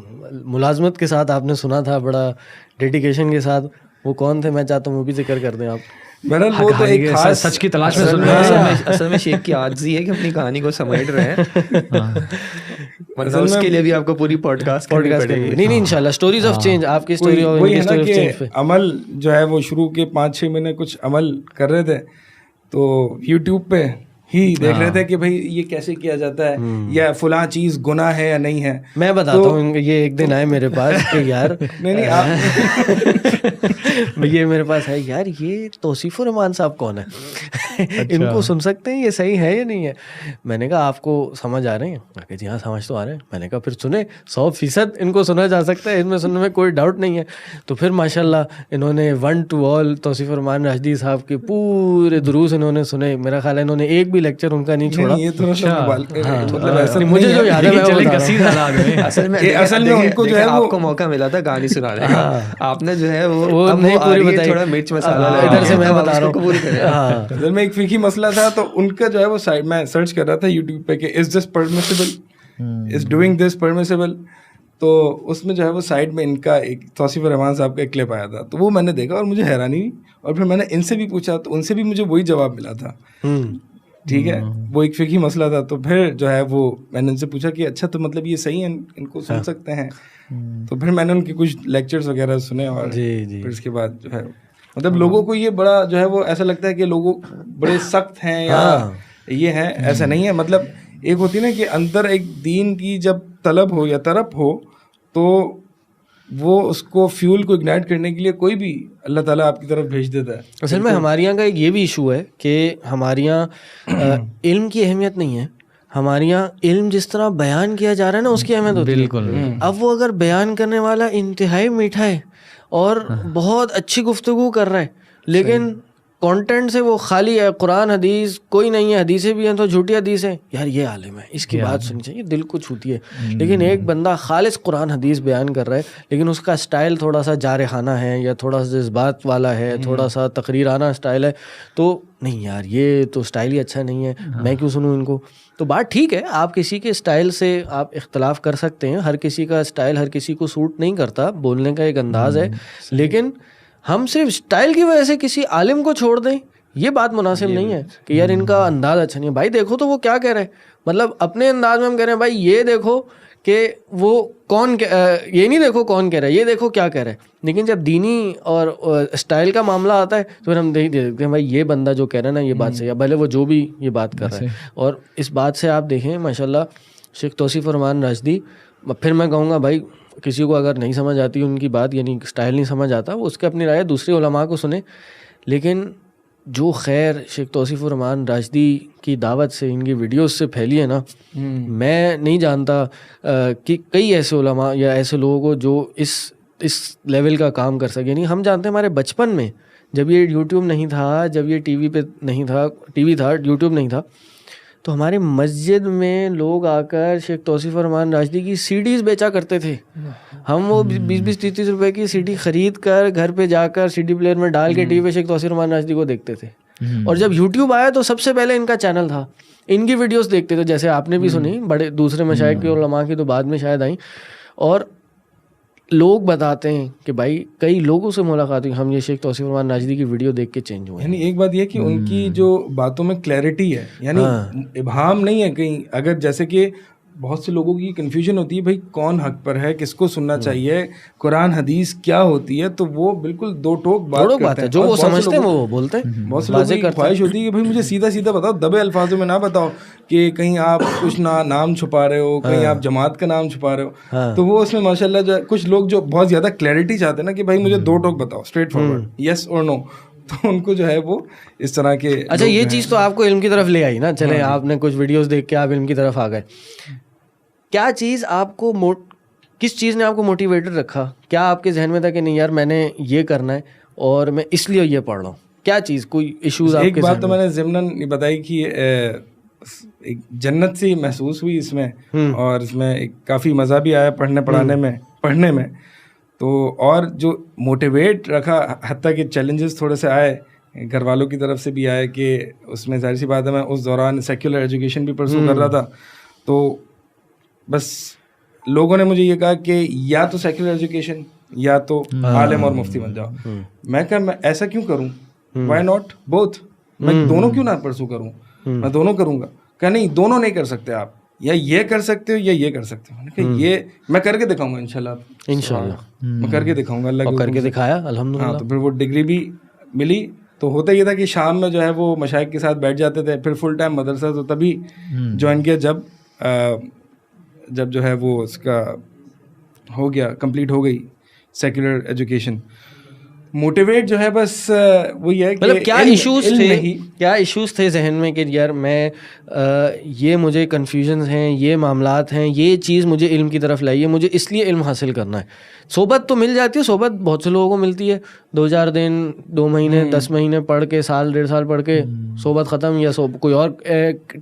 ملازمت کے ساتھ آپ نے سنا تھا, بڑا ڈیڈیکیشن کے ساتھ, وہ کون تھے؟ میں چاہتا ہوں وہ بھی ذکر کر دیں آپ. بہرحال وہ تو ایک خاص سچ کی تلاش میں سن رہے ہیں. اصل میں شیخ کی عاجزی ہے کہ اپنی کہانی کو سمیٹ رہے ہیں, مطلب اس کے لیے بھی آپ کو پوری پوڈ کاسٹ نہیں انشاءاللہ اسٹوریز آف چینج, آپ کی اسٹوری وہی ہے نا کہ عمل جو ہے وہ شروع کے 5-6 مہینے کچھ عمل کر رہے تھے, تو یوٹیوب پہ ہی دیکھ رہے تھے کہ بھائی یہ کیسے کیا جاتا ہے, یا فلاں چیز گناہ ہے یا نہیں ہے. میں بتاتا ہوں, یہ ایک دن آئے میرے پاس کہ یار نہیں یہ میرے پاس ہے یار, یہ توصیف الرحمان صاحب کون ہے, ان کو سن سکتے ہیں, یہ صحیح ہے یا نہیں ہے؟ میں نے کہا آپ کو سمجھ آ رہے ہیں؟ کہ جی ہاں سمجھ تو آ رہے ہیں. میں نے کہا پھر سنیں, 100% ان کو سنا جا سکتا ہے, ان میں سننے میں کوئی ڈاؤٹ نہیں ہے. تو پھر ماشاء اللہ انہوں نے 1 to all توصیف الرحمان راشدی صاحب کے پورے دروس انہوں نے سنے. میرا خیال ہے انہوں نے ایک بھی لیکچر ان کا نہیں چھوڑا. مجھے جو یاد ہے اصل میں ان کو جو ہے آپ کو موقع ملا تھا کہانی سنانے کا, آپ نے جو ہے وہ نہیں پوری بتائی, تھوڑا مرچ مسالہ ادھر سے میں بتا رہا ہوں. اصل میں ایک فقہی مسئلہ تھا, تو ان کا جو ہے وہ سائڈ میں سرچ کر رہا تھا یوٹیوب پہ کہ is this permissible, is doing this permissible. تو اس میں جو ہے وہ سائڈ میں ان کا ایک توصیف الرحمان صاحب کا ایک کلپ آیا تھا, تو وہ میں نے دیکھا اور مجھے حیرانی ہوئی, اور پھر میں نے ان سے بھی پوچھا تو ان سے بھی مجھے وہی جواب ملا تھا. ٹھیک ہے, وہ ایک فقہی مسئلہ تھا. تو پھر جو ہے وہ میں نے ان سے پوچھا کہ اچھا تو مطلب یہ صحیح ہے, ان کو سن سکتے ہیں؟ تو پھر میں نے ان کے کچھ لیکچرز وغیرہ سنے, اور پھر اس کے بعد جو ہے مطلب لوگوں کو یہ بڑا جو ہے وہ ایسا لگتا ہے کہ لوگ بڑے سخت ہیں یا یہ ہیں, ایسا نہیں ہے. مطلب ایک ہوتی ہے نا کہ اندر ایک دین کی جب طلب ہو یا طرف ہو, تو وہ اس کو فیول کو اگنائٹ کرنے کے لیے کوئی بھی اللہ تعالیٰ آپ کی طرف بھیج دیتا ہے. اصل میں ہمارے یہاں کا ایک یہ بھی ایشو ہے کہ ہمارے یہاں علم کی اہمیت نہیں ہے. ہمارے یہاں علم جس طرح بیان کیا جا رہا ہے نا, اس کی اہمیت ہوتی ہے. بالکل. اب وہ اگر بیان کرنے والا انتہائی میٹھا ہے اور بہت اچھی گفتگو کر رہا ہے, لیکن کانٹینٹ سے وہ خالی ہے, قرآن حدیث کوئی نہیں ہے, حدیثیں بھی ہیں تو جھوٹی حدیث ہیں, یار یہ عالم ہے, اس کی بات سننی چاہیے, دل کو چھوتی ہے. لیکن ایک بندہ خالص قرآن حدیث بیان کر رہا ہے, لیکن اس کا اسٹائل تھوڑا سا جارحانہ ہے, یا تھوڑا سا جذبات والا ہے, تھوڑا سا تقریرانہ اسٹائل ہے, تو نہیں یار یہ تو اسٹائل ہی اچھا نہیں ہے, میں کیوں سنوں ان کو. تو بات ٹھیک ہے, آپ کسی کے اسٹائل سے آپ اختلاف کر سکتے ہیں, ہر کسی کا اسٹائل ہر کسی کو سوٹ نہیں کرتا, بولنے کا ایک انداز ہے, لیکن ہم صرف اسٹائل کی وجہ سے کسی عالم کو چھوڑ دیں, یہ بات مناسب نہیں ہے کہ یار ان کا انداز اچھا نہیں ہے. بھائی دیکھو تو وہ کیا کہہ رہے ہیں, مطلب اپنے انداز میں ہم کہہ رہے ہیں بھائی یہ دیکھو کہ وہ کون, یہ نہیں دیکھو کون کہہ رہا ہے, یہ دیکھو کیا کہہ رہا ہے. لیکن جب دینی اور اسٹائل کا معاملہ آتا ہے تو پھر ہم دیکھتے ہیں بھائی یہ بندہ جو کہہ رہا ہے نا یہ بات صحیح ہے, بھلے وہ جو بھی یہ بات کر رہا ہے. اور اس بات سے آپ دیکھیں ماشاء اللہ شیخ توصیف الرحمان راشدی, پھر میں کہوں گا بھائی کسی کو اگر نہیں سمجھ آتی ان کی بات, یعنی اسٹائل نہیں سمجھ آتا, وہ اس کے اپنی رائے دوسرے علماء کو سنیں. لیکن جو خیر شیخ توصیف الرحمان راشدی کی دعوت سے, ان کی ویڈیوز سے پھیلی ہے نا, میں نہیں جانتا کہ کئی ایسے علماء یا ایسے لوگوں کو جو اس لیول کا کام کر سکے. نہیں ہم جانتے ہیں ہمارے بچپن میں جب یہ یوٹیوب نہیں تھا, جب یہ ٹی وی پہ نہیں تھا, ٹی وی تھا یوٹیوب نہیں تھا, تو ہماری مسجد میں لوگ آ کر شیخ توصیف الرحمان راشدی کی سی ڈیز بیچا کرتے تھے. ہم وہ 20-30 روپے کی سی ڈی خرید کر گھر پہ جا کر سی ڈی پلیئر میں ڈال کے ٹی وی پہ شیخ توصیف الرحمان راشدی کو دیکھتے تھے. اور جب یوٹیوب آیا تو سب سے پہلے ان کا چینل تھا, ان کی ویڈیوز دیکھتے تھے, جیسے آپ نے بھی سنی, بڑے دوسرے مشائخ کے علماء کی تو بعد میں شاید آئیں. اور لوگ بتاتے ہیں کہ بھائی کئی لوگوں سے ملاقات ہوئی, ہم یہ شیخ توصیف الرحمان راشدی کی ویڈیو دیکھ کے چینج ہوئے. یعنی ایک بات یہ کہ ان کی جو باتوں میں کلیئرٹی ہے, یعنی ابہام نہیں ہے کہیں. اگر جیسے کہ بہت سے لوگوں کی کنفیوژن ہوتی ہے بھائی کون حق پر ہے, کس کو سننا چاہیے, قرآن حدیث کیا ہوتی ہے, تو وہ بالکل دو ٹوک بات کرتے ہیں, جو وہ سمجھتے ہیں وہ بولتے ہیں. بہت سے لوگوں کی خواہش ہوتی ہے کہ بھائی مجھے سیدھا سیدھا بتاؤ, دبے الفاظوں میں نہ بتاؤ کہ کہیں آپ کچھ نام چھپا رہے ہو, کہیں آپ جماعت کا نام چھپا رہے ہو. تو وہ اس میں ماشاء اللہ کچھ لوگ جو بہت زیادہ کلیئرٹی چاہتے ہیں نا کہ بھائی مجھے دو ٹوک بتاؤ, اسٹریٹ فارورڈ, یس اور نو, تو ان کو جو ہے وہ اس طرح کے. اچھا یہ چیز تو آپ کو علم کی طرف لے آئی نا, چلیں آپ نے کچھ ویڈیوز دیکھ کے آپ علم کی طرف آ گئے. کیا چیز آپ کو کس چیز نے آپ کو موٹیویٹڈ رکھا؟ کیا آپ کے ذہن میں تھا کہ نہیں یار میں نے یہ کرنا ہے اور میں اس لیے یہ پڑھ رہا ہوں؟ کیا چیز, کوئی ایشوز آپ کے؟ ایک بات تو میں نے ضمناً یہ بتائی کہ ایک جنت سی محسوس ہوئی اس میں, اور اس میں کافی مزہ بھی آیا پڑھنے میں. تو اور جو موٹیویٹ رکھا, حتیٰ کہ چیلنجز تھوڑے سے آئے گھر والوں کی طرف سے بھی آئے, کہ اس میں ظاہر سی بات ہے میں اس دوران سیکولر ایجوکیشن بھی پرسو کر رہا تھا. تو بس لوگوں نے مجھے یہ کہا کہ یا تو سیکولر ایجوکیشن یا تو عالم اور مفتی بن جاؤ. میں کہا میں ایسا کیوں کروں, وائی ناٹ بوتھ, میں دونوں کیوں نہ پرسو کروں, میں دونوں کروں گا. کہ نہیں دونوں نہیں کر سکتے آپ, یا یہ کر سکتے ہو یا یہ کر سکتے ہو. کہ یہ میں کر کے دکھاؤں گا انشاءاللہ میں کر کے دکھاؤں گا, اللہ کر کے دکھایا الحمدللہ. تو پھر وہ ڈگری بھی ملی. تو ہوتا یہ تھا کہ شام میں جو ہے وہ مشائخ کے ساتھ بیٹھ جاتے تھے. پھر فل ٹائم مدرسہ تو تبھی جوائن کیا جب جو ہے وہ اس کا ہو گیا, کمپلیٹ ہو گئی سیکولر ایجوکیشن. موٹیویٹ جو ہے بس وہی ہے کہ مطلب کیا ایشوز تھے ذہن میں کہ یار میں یہ مجھے کنفیوژنز ہیں, یہ معاملات ہیں, یہ چیز مجھے علم کی طرف لائیے, مجھے اس لیے علم حاصل کرنا ہے. صحبت تو مل جاتی ہے, صحبت بہت سے لوگوں کو ملتی ہے, 2-4 دن 2 مہینے 10 مہینے پڑھ کے, سال 1.5 سال پڑھ کے صحبت ختم, یا کوئی اور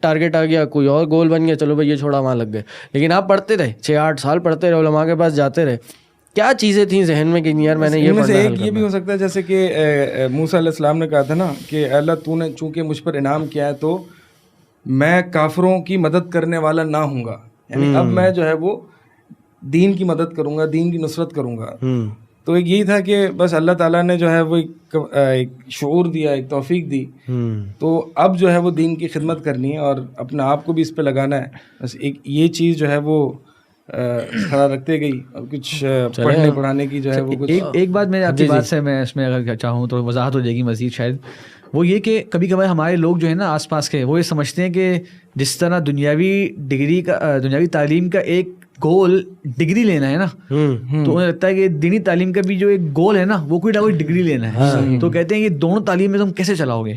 ٹارگیٹ آ گیا, کوئی اور گول بن گیا, چلو بھائی یہ چھوڑا وہاں لگ گئے. لیکن آپ پڑھتے رہے, 6-8 سال پڑھتے رہے, علماء کے پاس جاتے رہے. کیا چیزیں تھیں ذہن میں کہ یار میں نے یہ پڑھنا ہے؟ ایک یہ بھی ہو سکتا ہے جیسے کہ موسیٰ علیہ السلام نے کہا تھا نا کہ اللہ تو نے چونکہ مجھ پر انعام کیا ہے تو میں کافروں کی مدد کرنے والا نہ ہوں گا. یعنی اب میں جو ہے وہ دین کی مدد کروں گا, دین کی نصرت کروں گا. تو ایک یہی تھا کہ بس اللہ تعالیٰ نے جو ہے وہ ایک شعور دیا, ایک توفیق دی. تو اب جو ہے وہ دین کی خدمت کرنی ہے اور اپنے آپ کو بھی اس پہ لگانا ہے. بس ایک یہ چیز جو ہے وہ کھڑا رکھتے گئی, اور کچھ پڑھنے پڑھانے کی جو ہے وہ ایک بات میں آپ کی بات سے میں اس میں اگر چاہوں تو وضاحت ہو جائے گی مزید شاید. وہ یہ کہ کبھی کبھار ہمارے لوگ جو ہے نا آس پاس کے, وہ یہ سمجھتے ہیں کہ جس طرح دنیاوی تعلیم کا ایک گول ڈگری لینا ہے نا, تو انہیں لگتا ہے کہ دینی تعلیم کا بھی جو ایک گول ہے نا وہ کوئی نہ کوئی ڈگری لینا ہے. تو کہتے ہیں یہ دونوں تعلیم میں تم کیسے چلاؤ گے؟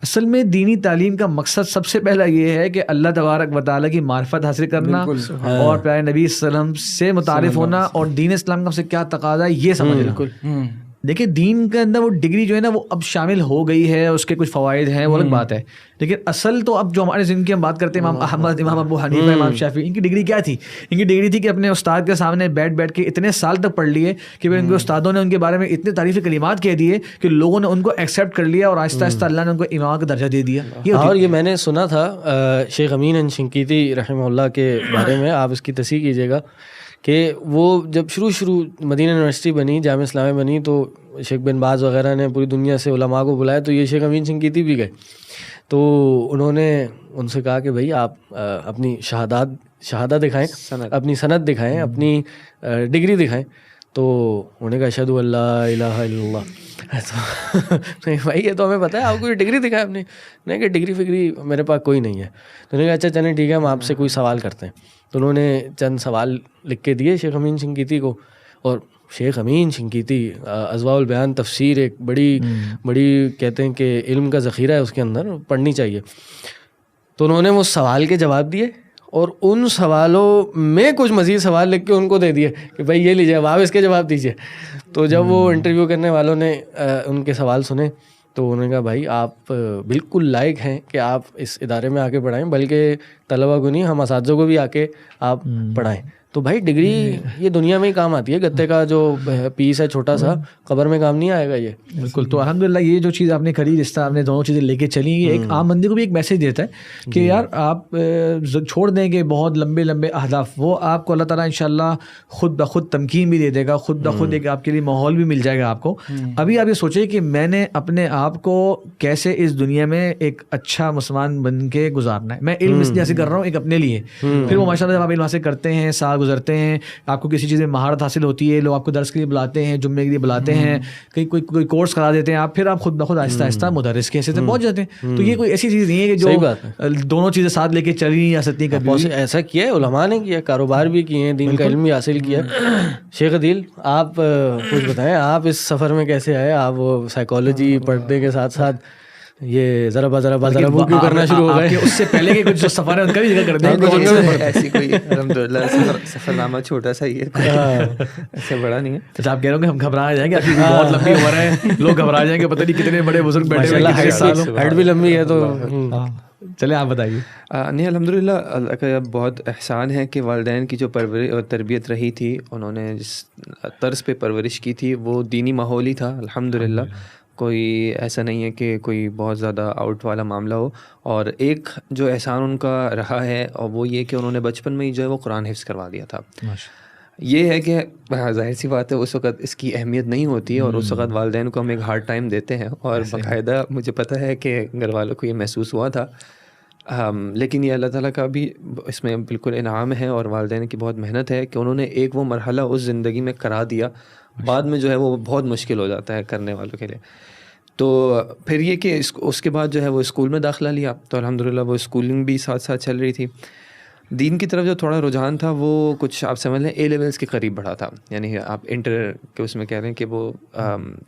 اصل میں دینی تعلیم کا مقصد سب سے پہلا یہ ہے کہ اللہ تبارک و تعالیٰ کی معرفت حاصل کرنا, اور پیارے نبی صلی اللہ علیہ وسلم سے متعارف ہونا, اور دین اسلام کا سے کیا تقاضا ہے یہ سمجھنا. دیکھیں دین کے اندر وہ ڈگری جو ہے نا وہ اب شامل ہو گئی ہے, اس کے کچھ فوائد ہیں وہ الگ بات ہے, لیکن اصل تو اب جو ہمارے زندگی کی ہم بات کرتے ہیں امام احمد, امام ابو حنیفہ, امام شافعی, ان کی ڈگری کیا تھی؟ ان کی ڈگری تھی کہ اپنے استاد کے سامنے بیٹھ کے اتنے سال تک پڑھ لیے کہ ان کے استادوں نے ان کے بارے میں اتنے تعریفی کلمات کہہ دیے کہ لوگوں نے ان کو ایکسیپٹ کر لیا, اور آہستہ آہستہ اللہ نے ان کو امام کا درجہ دے دیا. اور یہ میں نے سنا تھا شیخ امین شنقیطی رحمہ اللہ کے بارے میں, آپ اس کی تصحیح کیجیے گا, کہ وہ جب شروع مدینہ یونیورسٹی بنی, جامعہ اسلامیہ بنی, تو شیخ بن باز وغیرہ نے پوری دنیا سے علماء کو بلایا, تو یہ شیخ امین شنقیطی بھی گئے. تو انہوں نے ان سے کہا کہ بھائی آپ اپنی شہادت دکھائیں, اپنی سند دکھائیں, اپنی ڈگری دکھائیں. تو انہوں نے کہا اشہدو ان لا الہ الا اللہ. تو بھائی یہ تو ہمیں پتہ ہے, آپ کو ڈگری دکھائے اپنی. نہیں کہ ڈگری فگری میرے پاس کوئی نہیں ہے. تو انہوں نے کہا اچھا چلیں ٹھیک ہے, ہم آپ سے کوئی سوال کرتے ہیں. تو انہوں نے چند سوال لکھ کے دیے شیخ امین شنقیطی کو, اور شیخ امین شنقیطی اضواء البیان تفسیر ایک بڑی کہتے ہیں کہ علم کا ذخیرہ ہے اس کے اندر, پڑھنی چاہیے. تو انہوں نے وہ سوال کے جواب دیے, اور ان سوالوں میں کچھ مزید سوال لکھ کے ان کو دے دیے کہ بھائی یہ لیجیے, آپ اس کے جواب دیجیے. تو جب وہ انٹرویو کرنے والوں نے ان کے سوال سنے تو انہوں نے کہا بھائی آپ بالکل لائق ہیں کہ آپ اس ادارے میں آ کے پڑھائیں, بلکہ طلبہ کو نہیں ہم اساتذہ کو بھی آ کے آپ پڑھائیں. تو بھائی ڈگری یہ دنیا میں ہی کام آتی ہے, گتے کا جو پیس ہے چھوٹا سا, قبر میں کام نہیں آئے گا یہ. بالکل. تو الحمدللہ یہ جو چیز آپ نے کری, جس طرح آپ نے دونوں چیزیں لے کے چلی, یہ ایک عام بندے کو بھی ایک میسج دیتا ہے کہ یار آپ چھوڑ دیں گے بہت لمبے اہداف, وہ آپ کو اللہ تعالیٰ انشاءاللہ خود بخود تمکین بھی دے دے گا, خود بخود ایک آپ کے لیے ماحول بھی مل جائے گا آپ کو. ابھی آپ یہ سوچیں کہ میں نے اپنے آپ کو کیسے اس دنیا میں ایک اچھا مسلمان بن کے گزارنا ہے. میں علم اس لیے حاصل کر رہا ہوں ایک اپنے لیے, پھر وہ ماشاء اللہ جب آپ علم حاصل کرتے ہیں, سال آپ گزرتے ہیں, آپ کو کسی چیز میں مہارت حاصل ہوتی ہے, لوگ آپ کو درس کے لیے بلاتے ہیں, جمعے کے لیے بلاتے ہیں, کہیں کوئی کورس کرا دیتے ہیں آپ, پھر آپ خود بخود آہستہ آہستہ مدرس کے حیثیت سے پہنچ جاتے ہیں. تو یہ کوئی ایسی چیز نہیں ہے کہ جو دونوں چیزیں ساتھ لے کے چلی نہیں جا سکتی کبھی. ایسا کیا ہے علماء نے, کیا کاروبار بھی کیے ہیں, دین کا علم بھی حاصل کیا. شیخ عدیل آپ کچھ بتائیں, آپ اس سفر میں کیسے آئے؟ آپ وہ سائیکالوجی پڑھنے کے ساتھ ساتھ یہ ذرا کیوں کرنا شروع ہو گئے؟ اس سے پہلے کے کچھ جو سفر ہے ان کا بھی ذکر کرتے ہیں. ایسی کوئی الحمدللہ سفر نامہ چھوٹا سا ہی ہے, ایسے بڑا نہیں ہے. اچھا آپ کہہ رہے ہو کہ ہم گھبرا جائیں گے, آپ کی بہت لمبی عمر ہے, لوگ گھبرا جائیں گے, پتہ نہیں کتنے بڑے بزرگ بیٹھے ہوئے, ہائٹ بھی لمبی ہے. تو چلے آپ بتائیے. نہیں الحمدللہ اللہ کا بہت احسان ہے کہ والدین کی جو تربیت رہی تھی, انہوں نے جس طرز پہ پرورش کی تھی وہ دینی ماحول ہی تھا الحمدللہ. کوئی ایسا نہیں ہے کہ کوئی بہت زیادہ آؤٹ والا معاملہ ہو. اور ایک جو احسان ان کا رہا ہے اور وہ یہ کہ انہوں نے بچپن میں ہی جو ہے وہ قرآن حفظ کروا دیا تھا. یہ ہے کہ ظاہر سی بات ہے اس وقت اس کی اہمیت نہیں ہوتی ہے, اور اس وقت والدین کو ہم ایک ہارڈ ٹائم دیتے ہیں, اور باقاعدہ مجھے پتہ ہے کہ گھر والوں کو یہ محسوس ہوا تھا. لیکن یہ اللہ تعالیٰ کا بھی اس میں بالکل انعام ہے, اور والدین کی بہت محنت ہے کہ انہوں نے ایک وہ مرحلہ اس زندگی میں کرا دیا. بعد میں جو ہے وہ بہت مشکل ہو جاتا ہے کرنے والوں کے لیے. تو پھر یہ کہ اس کے بعد جو ہے وہ اسکول میں داخلہ لیا, تو الحمدللہ وہ اسکولنگ بھی ساتھ ساتھ چل رہی تھی. دین کی طرف جو تھوڑا رجحان تھا وہ کچھ آپ سمجھ لیں اے لیولس کے قریب بڑھا تھا, یعنی آپ انٹر کے اس میں کہہ رہے ہیں کہ وہ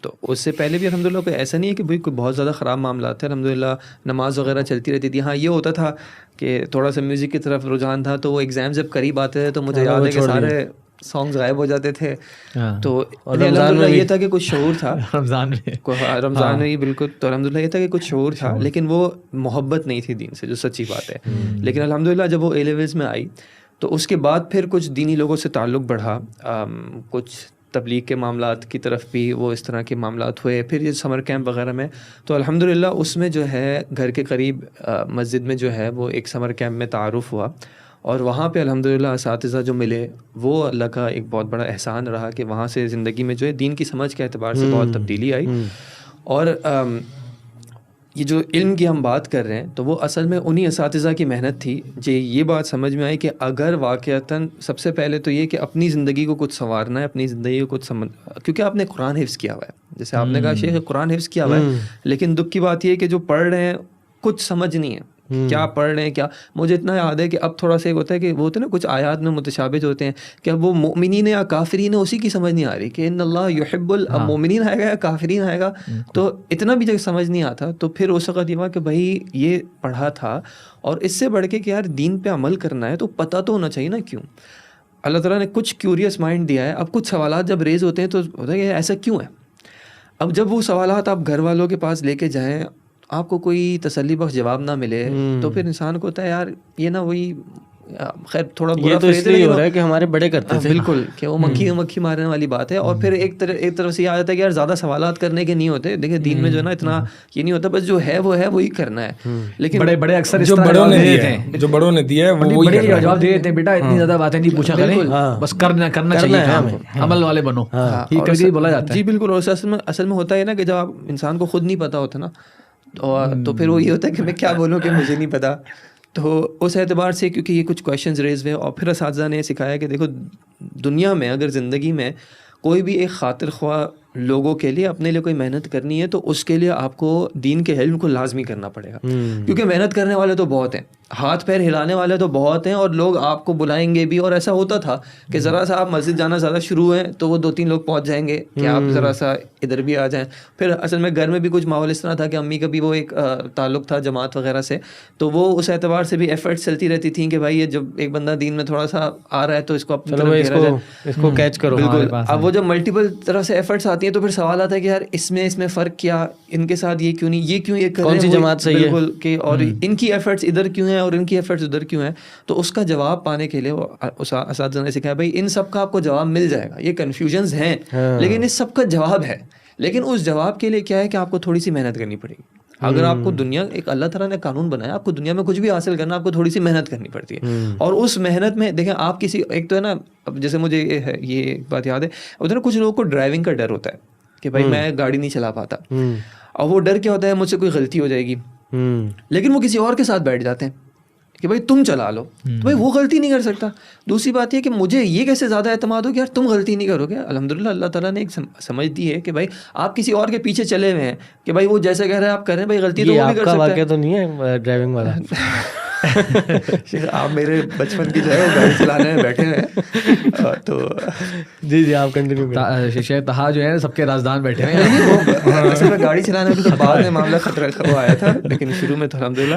تو اس سے پہلے بھی الحمدللہ کوئی ایسا نہیں ہے کہ بھائی کوئی بہت زیادہ خراب معاملات تھے. الحمدللہ نماز وغیرہ چلتی رہتی تھی. ہاں یہ ہوتا تھا کہ تھوڑا سا میوزک کی طرف رجحان تھا, تو وہ ایگزام جب قریب آتے تھے تو مجھے یاد ہے کہ سارے سانگز غائب ہو جاتے تھے. تو الحمدللہ یہ تھا کہ کچھ شعور تھا رمضان میں بالکل. تو الحمدللہ یہ تھا کہ کچھ شعور تھا, لیکن وہ محبت نہیں تھی دین سے, جو سچی بات ہے. لیکن الحمدللہ جب وہ اے لیولز میں آئی تو اس کے بعد پھر کچھ دینی لوگوں سے تعلق بڑھا, کچھ تبلیغ کے معاملات کی طرف بھی وہ اس طرح کے معاملات ہوئے. پھر یہ سمر کیمپ وغیرہ میں تو الحمدللہ اس میں جو ہے گھر کے قریب مسجد میں جو ہے وہ ایک سمر کیمپ میں تعارف ہوا, اور وہاں پہ الحمدللہ اساتذہ جو ملے وہ اللہ کا ایک بہت بڑا احسان رہا کہ وہاں سے زندگی میں جو ہے دین کی سمجھ کے اعتبار سے بہت تبدیلی آئی. اور یہ جو علم کی ہم بات کر رہے ہیں تو وہ اصل میں انہی اساتذہ کی محنت تھی. یہ بات سمجھ میں آئی کہ اگر واقعتاً سب سے پہلے تو یہ کہ اپنی زندگی کو کچھ سنوارنا ہے, اپنی زندگی کو کچھ کیونکہ آپ نے قرآن حفظ کیا ہوا ہے, جیسے آپ نے کہا شیخ قرآن حفظ کیا ہوا ہے, لیکن دکھ کی بات یہ ہے کہ جو پڑھ رہے ہیں کچھ سمجھ نہیں ہے کیا پڑھ رہے ہیں. کیا مجھے اتنا یاد ہے کہ اب تھوڑا سا ایک ہوتا ہے کہ وہ ہوتے ہیں نا کچھ آیات میں متشابہ ہوتے ہیں کہ اب وہ مومنین یا کافرین اسی کی سمجھ نہیں آ رہی کہ ان اللہ یحب المومنین آئے گا یا کافرین آئے گا, تو اتنا بھی جب سمجھ نہیں آتا تو پھر اس وقت یہ ہوا کہ بھائی یہ پڑھا تھا, اور اس سے بڑھ کے کہ یار دین پہ عمل کرنا ہے تو پتہ تو ہونا چاہیے نا کیوں. اللہ تعالیٰ نے کچھ کیوریس مائنڈ دیا ہے. اب کچھ سوالات جب ریز ہوتے ہیں تو ہوتا ہے کہ ایسا کیوں ہے. اب جب وہ سوالات آپ گھر والوں کے پاس لے کے جائیں, آپ کو کوئی تسلی بخش جواب نہ ملے تو پھر انسان کو ہوتا ہے یار یہ نا وہی خیر تھوڑا برا تو اس لیے ہو رہا ہے کہ ہمارے بڑے کرتے تھے بالکل کہ وہ مکھی مارنے والی بات ہے. اور پھر ایک طرف سے یہ آ جاتا ہے کہ یار زیادہ سوالات کرنے کے نہیں ہوتے. دیکھیں دین میں جو ہے نا اتنا یہ نہیں ہوتا, بس جو ہے وہ ہے وہی کرنا ہے. لیکن بڑے اکثر جو بڑوں نے دیا ہے وہ جواب دے دیتے ہیں, بیٹا اتنی زیادہ باتیں نہیں پوچھا کریں, بس کرنا چاہیے, عمل والے بنو. بولا جاتا ہے جی بالکل. اور اصل میں ہوتا ہے نا کہ جب آپ انسان کو خود نہیں پتا ہوتا نا تو پھر وہ یہ ہوتا ہے کہ میں کیا بولوں کہ مجھے نہیں پتا. تو اس اعتبار سے کیونکہ یہ کچھ کویشچنز ریز ہوئے, اور پھر اساتذہ نے سکھایا کہ دیکھو دنیا میں اگر زندگی میں کوئی بھی ایک خاطر خواہ لوگوں کے لیے اپنے لیے کوئی محنت کرنی ہے تو اس کے لیے آپ کو دین کے علم کو لازمی کرنا پڑے گا, کیونکہ محنت کرنے والے تو بہت ہیں, ہاتھ پیر ہلانے والے تو بہت ہیں, اور لوگ آپ کو بلائیں گے بھی. اور ایسا ہوتا تھا کہ ذرا سا آپ مسجد جانا زیادہ شروع ہیں تو وہ 2-3 لوگ پہنچ جائیں گے کہ آپ ذرا سا ادھر بھی آ جائیں. پھر اصل میں گھر میں بھی کچھ ماحول اس طرح تھا کہ امی کا بھی وہ ایک تعلق تھا جماعت وغیرہ سے, تو وہ اس اعتبار سے بھی ایفرٹس چلتی رہتی تھیں کہ بھائی یہ جب ایک بندہ دین میں تھوڑا سا آ رہا ہے تو اس کو اپنی طرف گھیرا جائے, اس کو کیچ کرو. بالکل. اب وہ جب ملٹیپل طرح سے ایفرٹس آتی ہیں تو پھر سوال آتا ہے کہ یار اس میں فرق کیا, ان کے ساتھ یہ کیوں نہیں, یہ کیوں یہ کر رہے ہیں, کون سی جماعت صحیح ہے بالکل کہ, اور ان کی ایفرٹس ادھر کیوں ہیں اور ان کی ایفرٹس ادھر کیوں ہیں. تو اس کا جواب پانے کے لیے اس اساتذہ نے سکھایا بھائی ان سب کا آپ کو جواب مل جائے گا, یہ کنفیوژنز ہیں لیکن اس سب کا جواب ہے. لیکن اس جواب کے لیے کیا ہے کہ آپ کو تھوڑی سی محنت کرنی پڑے گی. اگر آپ کو دنیا ایک اللہ تعالیٰ نے قانون بنایا, آپ کو دنیا میں کچھ بھی حاصل کرنا آپ کو تھوڑی سی محنت کرنی پڑتی ہے. اور اس محنت میں دیکھیں آپ کسی ایک تو ہے نا, اب جیسے مجھے یہ بات یاد ہے, ادھر کچھ لوگوں کو ڈرائیونگ کا ڈر ہوتا ہے کہ بھائی میں گاڑی نہیں چلا پاتا, اور وہ ڈر کیا ہوتا ہے مجھ سے کوئی غلطی ہو جائے گی, لیکن وہ کسی اور کے ساتھ بیٹھ جاتے ہیں کہ بھائی تم چلا لو، تو بھائی وہ غلطی نہیں کر سکتا. دوسری بات یہ کہ مجھے یہ کیسے زیادہ اعتماد ہو کہ یار تم غلطی نہیں کرو گے. الحمدللہ اللہ تعالیٰ نے ایک سمجھ دی ہے کہ بھائی آپ کسی اور کے پیچھے چلے ہوئے ہیں کہ بھائی وہ جیسے کہہ رہے ہیں آپ کر رہے ہیں، بھائی غلطی تو وہ بھی کر سکتا ہے. واقعہ تو نہیں ہے ڈرائیونگ والا؟ آپ میرے بچپن کی جو ہے وہ گاڑی چلانے میں بیٹھے ہیں تو جی آپ کنٹینیو. شیخ طہا جو ہے سب کے رازدان بیٹھے ہیں. اصل میں گاڑی چلانے میں تو بعد میں معاملہ خطرہ وہ آیا تھا، لیکن شروع میں تو الحمدللہ.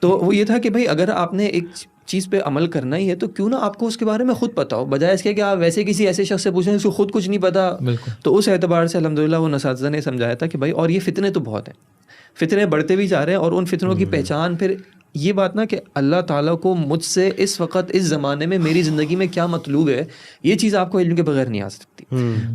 تو وہ یہ تھا کہ بھائی اگر آپ نے ایک چیز پہ عمل کرنا ہی ہے تو کیوں نہ آپ کو اس کے بارے میں خود پتا ہو، بجائے اس کے کہ آپ ویسے کسی ایسے شخص سے پوچھیں جس کو خود کچھ نہیں پتا. تو اس اعتبار سے الحمدللہ وہ اساتذہ نے سمجھایا تھا کہ بھائی اور یہ فتنے تو بہت ہیں، فتنے بڑھتے بھی جا رہے ہیں، اور ان فتنوں کی پہچان پھر یہ بات نا کہ اللہ تعالیٰ کو مجھ سے اس وقت اس زمانے میں میری زندگی میں کیا مطلوب ہے، یہ چیز آپ کو علم کے بغیر نہیں آ سکتی.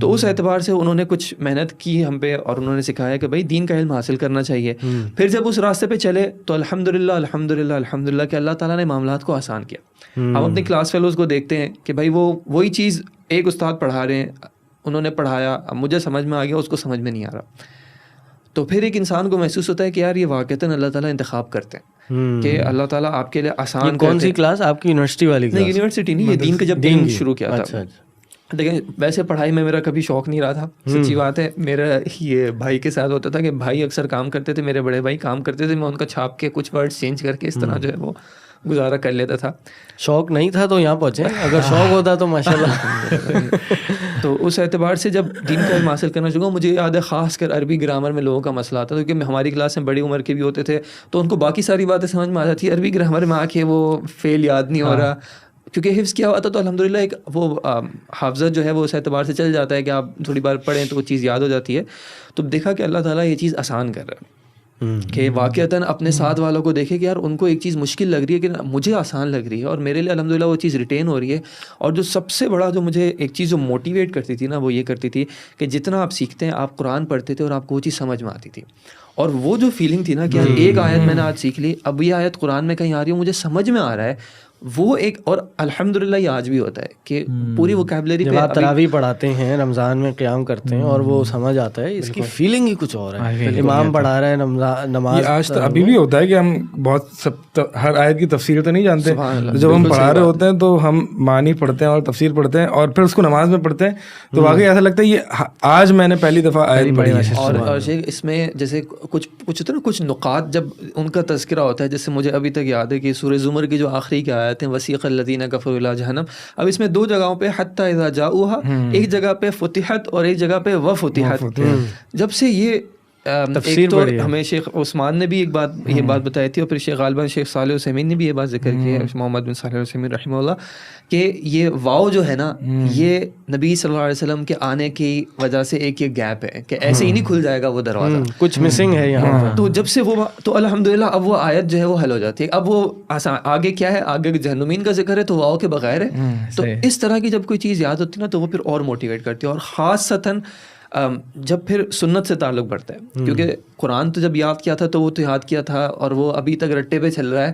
تو اس اعتبار سے انہوں نے کچھ محنت کی ہم پہ، اور انہوں نے سکھایا کہ بھائی دین کا علم حاصل کرنا چاہیے. پھر جب اس راستے پہ چلے تو الحمدللہ الحمدللہ الحمدللہ کہ اللہ تعالیٰ نے معاملات کو آسان کیا. ہم اپنے کلاس فیلوز کو دیکھتے ہیں کہ بھائی وہی چیز ایک استاد پڑھا رہے ہیں، انہوں نے پڑھایا، اب مجھے سمجھ میں آ گیا، اس کو سمجھ میں نہیں آ رہا. تو پھر ایک انسان کو محسوس ہوتا ہے کہ یار یہ واقعتاً اللہ تعالیٰ انتخاب کرتے ہیں کہ اللہ تعالیٰ آپ کے لیے آسان. کون سی کلاس آپ کی؟ یونیورسٹی والی؟ نہیں یونیورسٹی نہیں، یہ دین کا جب دین شروع کیا تھا. لیکن ویسے پڑھائی میں میرا کبھی شوق نہیں رہا تھا، سچی بات ہے. میرا یہ بھائی کے ساتھ ہوتا تھا کہ بھائی اکثر کام کرتے تھے، میرے بڑے بھائی کام کرتے تھے، میں ان کا چھاپ کے کچھ ورڈ چینج کر کے اس طرح جو ہے وہ گزارا کر لیتا تھا. شوق نہیں تھا تو یہاں پہنچے، اگر شوق ہوتا تو ماشاءاللہ. تو اس اعتبار سے جب دین کا علم حاصل کرنا چاہوں گا، مجھے یاد ہے خاص کر عربی گرامر میں لوگوں کا مسئلہ آتا تھا، کیونکہ ہماری کلاس میں بڑی عمر کے بھی ہوتے تھے تو ان کو باقی ساری باتیں سمجھ میں آ جاتی ہے، عربی گرامر میں آ کے وہ فیل یاد نہیں ہو رہا، کیونکہ حفظ کیا ہوا تھا. تو الحمدللہ ایک وہ حافظہ جو ہے وہ اس اعتبار سے چل جاتا ہے کہ آپ تھوڑی بار پڑھیں تو وہ چیز یاد ہو جاتی ہے. تو دیکھا کہ اللہ تعالیٰ یہ چیز آسان کر رہا ہے کہ واقعتاً اپنے ساتھ والوں کو دیکھے کہ یار ان کو ایک چیز مشکل لگ رہی ہے کہ مجھے آسان لگ رہی ہے، اور میرے لیے الحمدللہ وہ چیز ریٹین ہو رہی ہے. اور جو سب سے بڑا جو مجھے ایک چیز جو موٹیویٹ کرتی تھی نا، وہ یہ کرتی تھی کہ جتنا آپ سیکھتے ہیں، آپ قرآن پڑھتے تھے اور آپ کو وہ چیز سمجھ میں آتی تھی، اور وہ جو فیلنگ تھی نا کہ یار ایک آیت میں نے آج سیکھ لی، اب یہ آیت قرآن میں کہیں آ رہی ہے، مجھے سمجھ میں آ رہا ہے، وہ ایک. اور الحمدللہ یہ آج بھی ہوتا ہے کہ پوری ووکیبلری پہ آپ تراویح پڑھاتے ہیں، رمضان میں قیام کرتے ہیں، اور وہ سمجھ آتا ہے، اس کی فیلنگ ہی کچھ اور ہے. امام پڑھا رہا ہے نماز، آج ابھی بھی ہوتا ہے کہ ہم بہت ہر آیت کی تفسیر تو نہیں جانتے، جب ہم پڑھا رہے ہوتے ہیں تو ہم معنی پڑھتے ہیں اور تفسیر پڑھتے ہیں، اور پھر اس کو نماز میں پڑھتے ہیں تو واقعی ایسا لگتا ہے یہ آج میں نے پہلی دفعہ آیت پڑھی ہے. اور اس میں جیسے کچھ ہوتا ہے نا، کچھ نقاط جب ان کا تذکرہ ہوتا ہے، جیسے مجھے ابھی تک یاد ہے کہ سورہ زمر کی جو آخری کی آیت ہیں، وسیق الذین کفروا الی جہنم، اب اس میں دو جگہوں پہ حتی اذا جاؤوها، ایک جگہ پہ فتحت اور ایک جگہ پہ وفتحت. جب سے یہ ایک تو ہمیں شیخ عثمان نے بھی ایک بات یہ بات بتائی تھی، اور پھر شیخ غالباً شیخ صالح عثیمین نے بھی یہ بات ذکر کی ہے، محمد بن صالح عثیمین رحمہ اللہ، کہ یہ واو جو ہے نا، یہ نبی صلی اللہ علیہ وسلم کے آنے کی وجہ سے ایک یہ گیپ ہے کہ ایسے ہی نہیں کھل جائے گا وہ دروازہ، کچھ مسنگ ہے یہاں. تو جب سے وہ تو الحمدللہ اب وہ آیت جو ہے وہ حل ہو جاتی ہے. اب وہ آگے کیا ہے، آگے جہنمین کا ذکر ہے تو واو کے بغیر ہے. تو اس طرح کی جب کوئی چیز یاد ہوتی ہے نا تو وہ پھر اور موٹیویٹ کرتی ہے، اور خاصتاً جب پھر سنت سے تعلق بڑھتا ہے، کیونکہ قرآن تو جب یاد کیا تھا تو وہ تو یاد کیا تھا اور وہ ابھی تک رٹے پہ چل رہا ہے،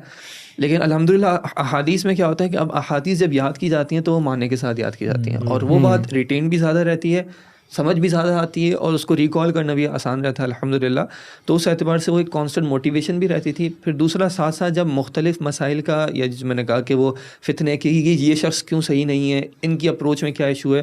لیکن الحمدللہ احادیث میں کیا ہوتا ہے کہ اب احادیث جب یاد کی جاتی ہیں تو وہ معنی کے ساتھ یاد کی جاتی ہیں، اور وہ بات ریٹین بھی زیادہ رہتی ہے، سمجھ بھی زیادہ آتی ہے، اور اس کو ریکال کرنا بھی آسان رہتا ہے الحمدللہ. تو اس اعتبار سے وہ ایک کانسٹنٹ موٹیویشن بھی رہتی تھی. پھر دوسرا ساتھ ساتھ جب مختلف مسائل کا، یا میں نے کہا کہ وہ فتنے کی یہ شخص کیوں صحیح نہیں ہے، ان کی اپروچ میں کیا ایشو ہے،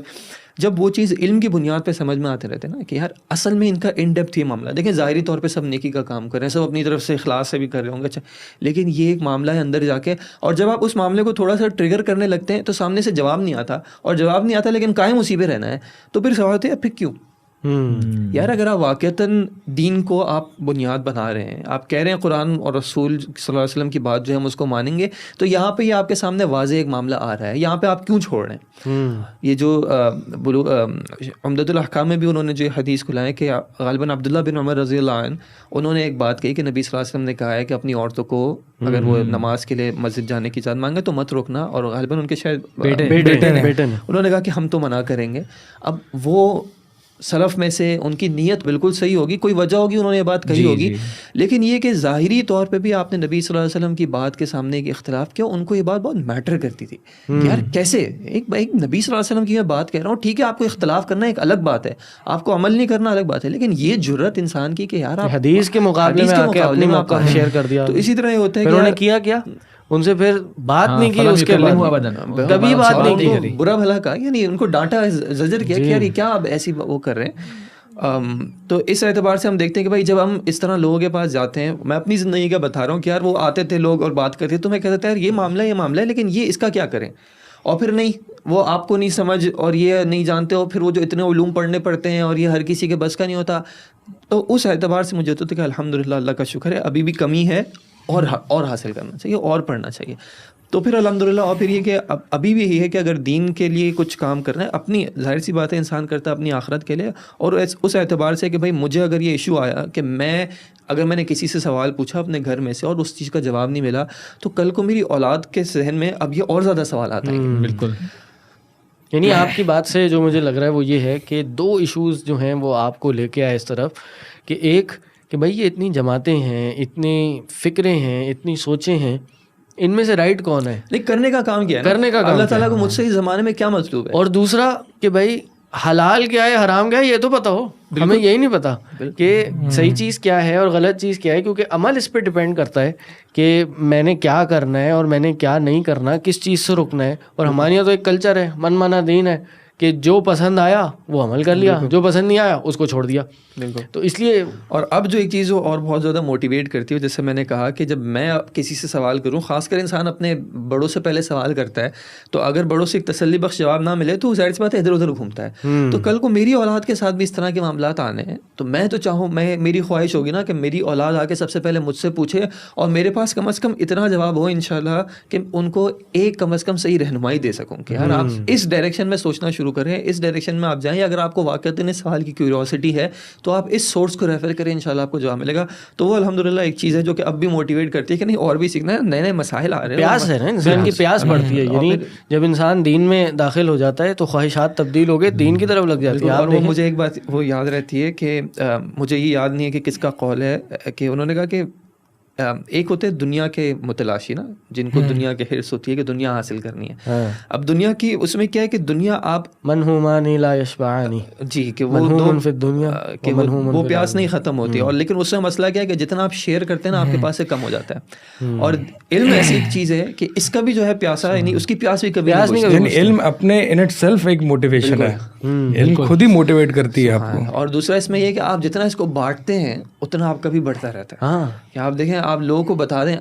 جب وہ چیز علم کی بنیاد پہ سمجھ میں آتے رہتے ہیں نا کہ یار اصل میں ان کا ان ڈیپتھ یہ معاملہ، دیکھیں ظاہری طور پہ سب نیکی کا کام کر رہے ہیں، سب اپنی طرف سے اخلاص سے بھی کر رہے ہوں گے، اچھا، لیکن یہ ایک معاملہ ہے اندر جا کے، اور جب آپ اس معاملے کو تھوڑا سا ٹریگر کرنے لگتے ہیں تو سامنے سے جواب نہیں آتا، اور جواب نہیں آتا لیکن قائم اسی پہ رہنا ہے. تو پھر سوال ہوتا ہے پھر کیوں یار، اگر آپ واقعتاً دین کو آپ بنیاد بنا رہے ہیں، آپ کہہ رہے ہیں قرآن اور رسول صلی اللہ علیہ وسلم کی بات جو ہے ہم اس کو مانیں گے، تو یہاں پہ یہ آپ کے سامنے واضح ایک معاملہ آ رہا ہے، یہاں پہ آپ کیوں چھوڑ رہے ہیں. یہ جو عمدۃ الاحکام میں بھی انہوں نے جو حدیث کو لائے کہ غالباً عبداللہ بن عمر رضی اللہ عنہ، انہوں نے ایک بات کہی کہ نبی صلی اللہ علیہ وسلم نے کہا ہے کہ اپنی عورتوں کو اگر وہ نماز کے لیے مسجد جانے کی اجازت مانگے تو مت روکنا، اور غالباً ان کے شاید بیٹے انہوں نے کہا کہ ہم تو منع کریں گے. اب وہ سلف میں سے ان کی نیت بالکل صحیح ہوگی، کوئی وجہ ہوگی انہوں نے یہ بات کہی ہوگی، لیکن یہ کہ ظاہری طور پہ بھی آپ نے نبی صلی اللہ علیہ وسلم کی بات کے سامنے ایک اختلاف کیا، ان کو یہ بات بہت میٹر کرتی تھی کہ یار کیسے ایک نبی صلی اللہ علیہ وسلم کی میں بات کہہ رہا ہوں، ٹھیک ہے آپ کو اختلاف کرنا ایک الگ بات ہے، آپ کو عمل نہیں کرنا الگ بات ہے، لیکن یہ جرت انسان کی کہ یار آپ حدیث کے مقابلے میں آ کے اپنی موقع شیئر کر دیا. تو اسی طرح یہ ہوتا ہے کہ انہوں نے کیا ان سے پھر بات نہیں کی, اس کے بعد کبھی بات نہیں کی, برا بھلا کہا, یعنی ان کو ڈانٹا, زجر کیا کہ یار یہ کیا آپ ایسی وہ کر رہے ہیں. تو اس اعتبار سے ہم دیکھتے ہیں کہ بھائی جب ہم اس طرح لوگوں کے پاس جاتے ہیں, میں اپنی زندگی کا بتا رہا ہوں کہ یار وہ آتے تھے لوگ اور بات کرتے تو میں کہتا تھا یار یہ معاملہ ہے لیکن یہ اس کا کیا کریں, اور پھر نہیں, وہ آپ کو نہیں سمجھ اور یہ نہیں جانتے ہو, پھر وہ جو اتنے علوم پڑھنے پڑتے ہیں اور یہ ہر کسی کے بس کا نہیں ہوتا. تو اس اعتبار سے مجھے ہوتا ہے کہ الحمدللہ اللہ کا شکر ہے ابھی بھی کمی ہے اور حاصل کرنا چاہیے اور پڑھنا چاہیے. تو پھر الحمدللہ, اور پھر یہ کہ ابھی بھی یہی ہے کہ اگر دین کے لیے کچھ کام کرنا ہے, اپنی ظاہر سی بات ہے انسان کرتا ہے اپنی آخرت کے لیے, اور اس اعتبار سے کہ بھائی مجھے اگر یہ ایشو آیا کہ اگر میں نے کسی سے سوال پوچھا اپنے گھر میں سے اور اس چیز کا جواب نہیں ملا, تو کل کو میری اولاد کے ذہن میں اب یہ اور زیادہ سوالات آئیں گے. بالکل. یعنی آپ کی بات سے جو مجھے لگ رہا ہے وہ یہ ہے کہ 2 ایشوز جو ہیں وہ آپ کو لے کے آئے اس طرف کہ ایک کہ بھائی یہ اتنی جماعتیں ہیں, اتنی فکریں ہیں, اتنی سوچیں ہیں, ان میں سے رائٹ کون ہے, لیکن کرنے کا کام کیا ہے, کرنے کا کام اللہ تعالیٰ کو مجھ سے اس زمانے میں کیا مطلوب ہے. اور دوسرا کہ بھائی حلال کیا ہے حرام کیا ہے یہ تو پتہ ہو, ہمیں یہی نہیں پتا کہ صحیح چیز کیا ہے اور غلط چیز کیا ہے, کیونکہ عمل اس پہ ڈپینڈ کرتا ہے کہ میں نے کیا کرنا ہے اور میں نے کیا نہیں کرنا, کس چیز سے رکنا ہے. اور ہمارے یہاں تو ایک کلچر ہے, من مانا دین ہے, کہ جو پسند آیا وہ عمل کر لیا, جو پسند نہیں آیا اس کو چھوڑ دیا. بالکل. تو اس لیے اور اب جو ایک چیز وہ اور بہت زیادہ موٹیویٹ کرتی ہے, جیسے میں نے کہا کہ جب میں کسی سے سوال کروں, خاص کر انسان اپنے بڑوں سے پہلے سوال کرتا ہے, تو اگر بڑوں سے ایک تسلی بخش جواب نہ ملے تو ظاہر سی بات ہے ادھر ادھر گھومتا ہے. تو کل کو میری اولاد کے ساتھ بھی اس طرح کے معاملات آنے ہیں, تو میں تو چاہوں, میری خواہش ہوگی نا کہ میری اولاد آ کے سب سے پہلے مجھ سے پوچھے اور میرے پاس کم از کم اتنا جواب ہو انشاءاللہ کہ ان کو ایک کم از کم صحیح رہنمائی دے سکوں کہ یار آپ اس ڈائریکشن میں سوچنا شروع کریں, اس ڈائریکشن میں آپ جائیں. اگر آپ کو واقعتاً اس سوال کی کیوریوسٹی ہے تو آپ اس سورس کو ریفر کریں, انشاءاللہ آپ کو جواب ملے گا. تو وہ الحمدللہ ایک چیز ہے جو کہ اب بھی موٹیویٹ کرتی ہے کہ نہیں اور بھی سیکھنا ہے, نئے نئے مسائل آ رہے ہیں, پیاس ہے نا انسان کی, پیاس بڑھتی ہے. یعنی جب انسان دین میں داخل ہو جاتا ہے تو خواہشات تبدیل ہو گئے, دین کی طرف لگ جاتی ہے. اور وہ مجھے ایک بات وہ یاد رہتی ہے کہ مجھے یہ یاد نہیں ہے کہ کس کا قول ہے کہ انہوں نے کہا کہ ایک ہوتے ہیں دنیا کے متلاشی نا, جن کو دنیا کی حرص ہوتی ہے کہ دنیا حاصل کرنی ہے. اب دنیا کی اس میں کیا ہے کہ دنیا آپ منہومانی لا یشبعانی, جی کہ وہ منہومن فی الدنیا کہ وہ پیاس نہیں ختم ہوتی, اور لیکن اس میں مسئلہ کیا ہے کہ جتنا آپ شیئر کرتے ہیں نا آپ کے پاس سے کم ہو جاتا ہے. اور علم ایسی ایک چیز ہے کہ اس کا بھی جو ہے پیاسا, یعنی اس کی پیاس بھی کبھی نہیں, علم اپنے ان اٹ سیلف ایک موٹیویشن ہے, علم خود ہی موٹیویٹ کرتی ہے آپ کو. اور دوسرا اس میں یہ کہ آپ جتنا اس کو بانٹتے ہیں اتنا آپ کا بھی بڑھتا رہتا ہے. کہ آپ دیکھیں, آپ لوگوں کو بتا دیں,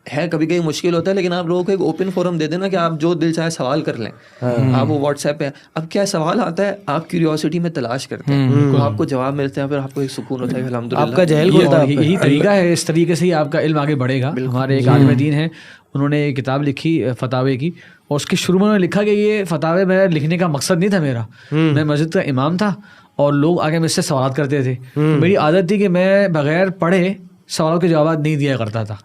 ہے کبھی کبھی مشکل ہوتا ہے, لیکن آپ لوگوں کو ایک اوپن فورم دے دینا کہ آپ جو دل چاہے سوال کر لیں. آپ وہ واٹس ایپ پہ, اب کیا سوال آتا ہے آپ کیوریوسٹی میں تلاش کرتے ہیں, تو آپ کو جواب ملتے ہیں, پھر آپ کو ایک سکون ہوتا ہے کہ الحمدللہ آپ کا جہل ہوتا ہے. یہی طریقہ ہے, اس طریقے سے ہی آپ کا علم آگے بڑھے گا. ہمارے ایک عالم دین ہیں, انہوں نے ایک کتاب لکھی فتاوے کی, اور اس کے شروع میں انہوں نے لکھا کہ یہ فتاوے میرا لکھنے کا مقصد نہیں تھا میرا, میں مسجد کا امام تھا اور لوگ آگے مجھ سے سوالات کرتے تھے. میری عادت تھی کہ میں بغیر پڑھے سوالوں کے جوابات نہیں دیا کرتا تھا,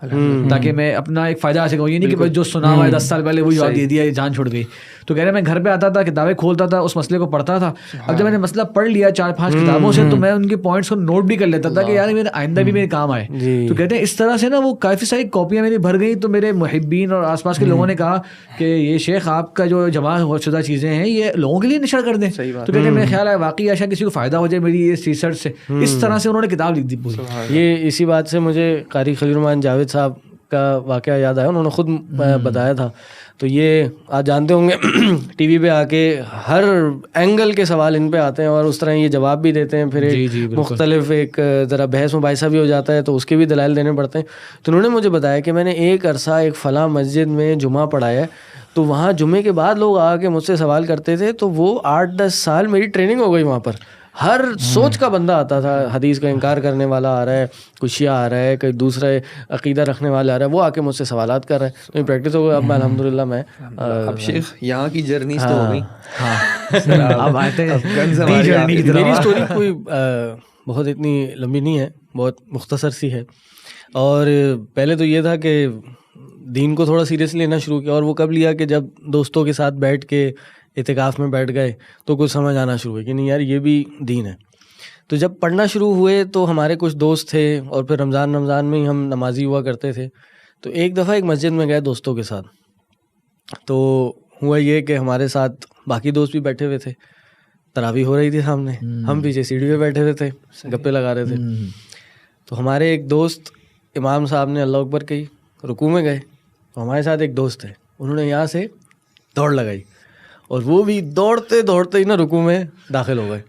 تاکہ میں اپنا ایک فائدہ حاصل کروں. یہ نہیں کہ جو سنا ہوا ہے 10 سال پہلے وہ جواب دے دیا, جان چھوڑ گئی. تو کہہ رہے میں گھر پہ آتا تھا, کتابیں کھولتا تھا, اس مسئلے کو پڑھتا تھا. اب جب میں نے مسئلہ پڑھ لیا 4-5 کتابوں سے, تو میں ان کے پوائنٹس کو نوٹ بھی کر لیتا تھا کہ یار میرے آئندہ بھی میرے کام آئے. تو کہتے ہیں اس طرح سے نا وہ کافی ساری کاپیاں میری بھر گئی. تو میرے محبین اور آس پاس کے لوگوں نے کہا کہ یہ شیخ آپ کا جو جمع ہو شدہ چیزیں ہیں یہ لوگوں کے لیے نشر کر دیں. تو کہتے ہیں میرا خیال ہے واقعی ایسا کسی کو فائدہ ہو جائے میری اس ریسرچ سے. اس طرح سے انہوں نے کتاب لکھ دی پوری. یہ اسی بات سے مجھے قاری خلیل الرحمن جاوید صاحب کا واقعہ یاد آیا, انہوں نے خود بتایا تھا. تو یہ آپ جانتے ہوں گے ٹی وی پہ آ کے ہر اینگل کے سوال ان پہ آتے ہیں اور اس طرح یہ جواب بھی دیتے ہیں, پھر ایک مختلف ایک ذرا بحث مباحثہ بھی ہو جاتا ہے تو اس کے بھی دلائل دینے پڑتے ہیں. تو انہوں نے مجھے بتایا کہ میں نے ایک عرصہ ایک فلاں مسجد میں جمعہ پڑھایا ہے, تو وہاں جمعے کے بعد لوگ آ کے مجھ سے سوال کرتے تھے, تو وہ 8-10 سال میری ٹریننگ ہو گئی وہاں پر. ہر سوچ کا بندہ آتا تھا, حدیث کا انکار کرنے والا آ رہا ہے, کوئی شیعہ آ رہا ہے, کوئی دوسرا عقیدہ رکھنے والا آ رہا ہے, وہ آ کے مجھ سے سوالات کر رہا ہے. تو پریکٹس ہو گئی. اب میں الحمدللہ میں اب شیخ یہاں کی جرنیز تو ہو گئی. اب آتے ہیں میری اسٹوری کوئی بہت اتنی لمبی نہیں ہے, بہت مختصر سی ہے. اور پہلے تو یہ تھا کہ دین کو تھوڑا سیریس لینا شروع کیا, اور وہ کب لیا کہ جب دوستوں کے ساتھ بیٹھ کے اعتکاف میں بیٹھ گئے تو کچھ سمجھ آنا شروع ہوئی کہ نہیں یار یہ بھی دین ہے. تو جب پڑھنا شروع ہوئے تو ہمارے کچھ دوست تھے, اور پھر رمضان میں ہی ہم نمازی ہوا کرتے تھے. تو ایک دفعہ ایک مسجد میں گئے دوستوں کے ساتھ, تو ہوا یہ کہ ہمارے ساتھ باقی دوست بھی بیٹھے ہوئے تھے, تراویح ہو رہی تھی سامنے, ہم پیچھے سیڑھی پہ بیٹھے ہوئے تھے, گپے لگا رہے تھے. تو ہمارے ایک دوست امام صاحب نے اللہ اکبر کہی, رکوع میں گئے, تو ہمارے ساتھ ایک دوست ہے, انہوں نے یہاں سے دوڑ لگائی اور وہ بھی دوڑتے دوڑتے ہی نا رکوع میں داخل ہو گئے.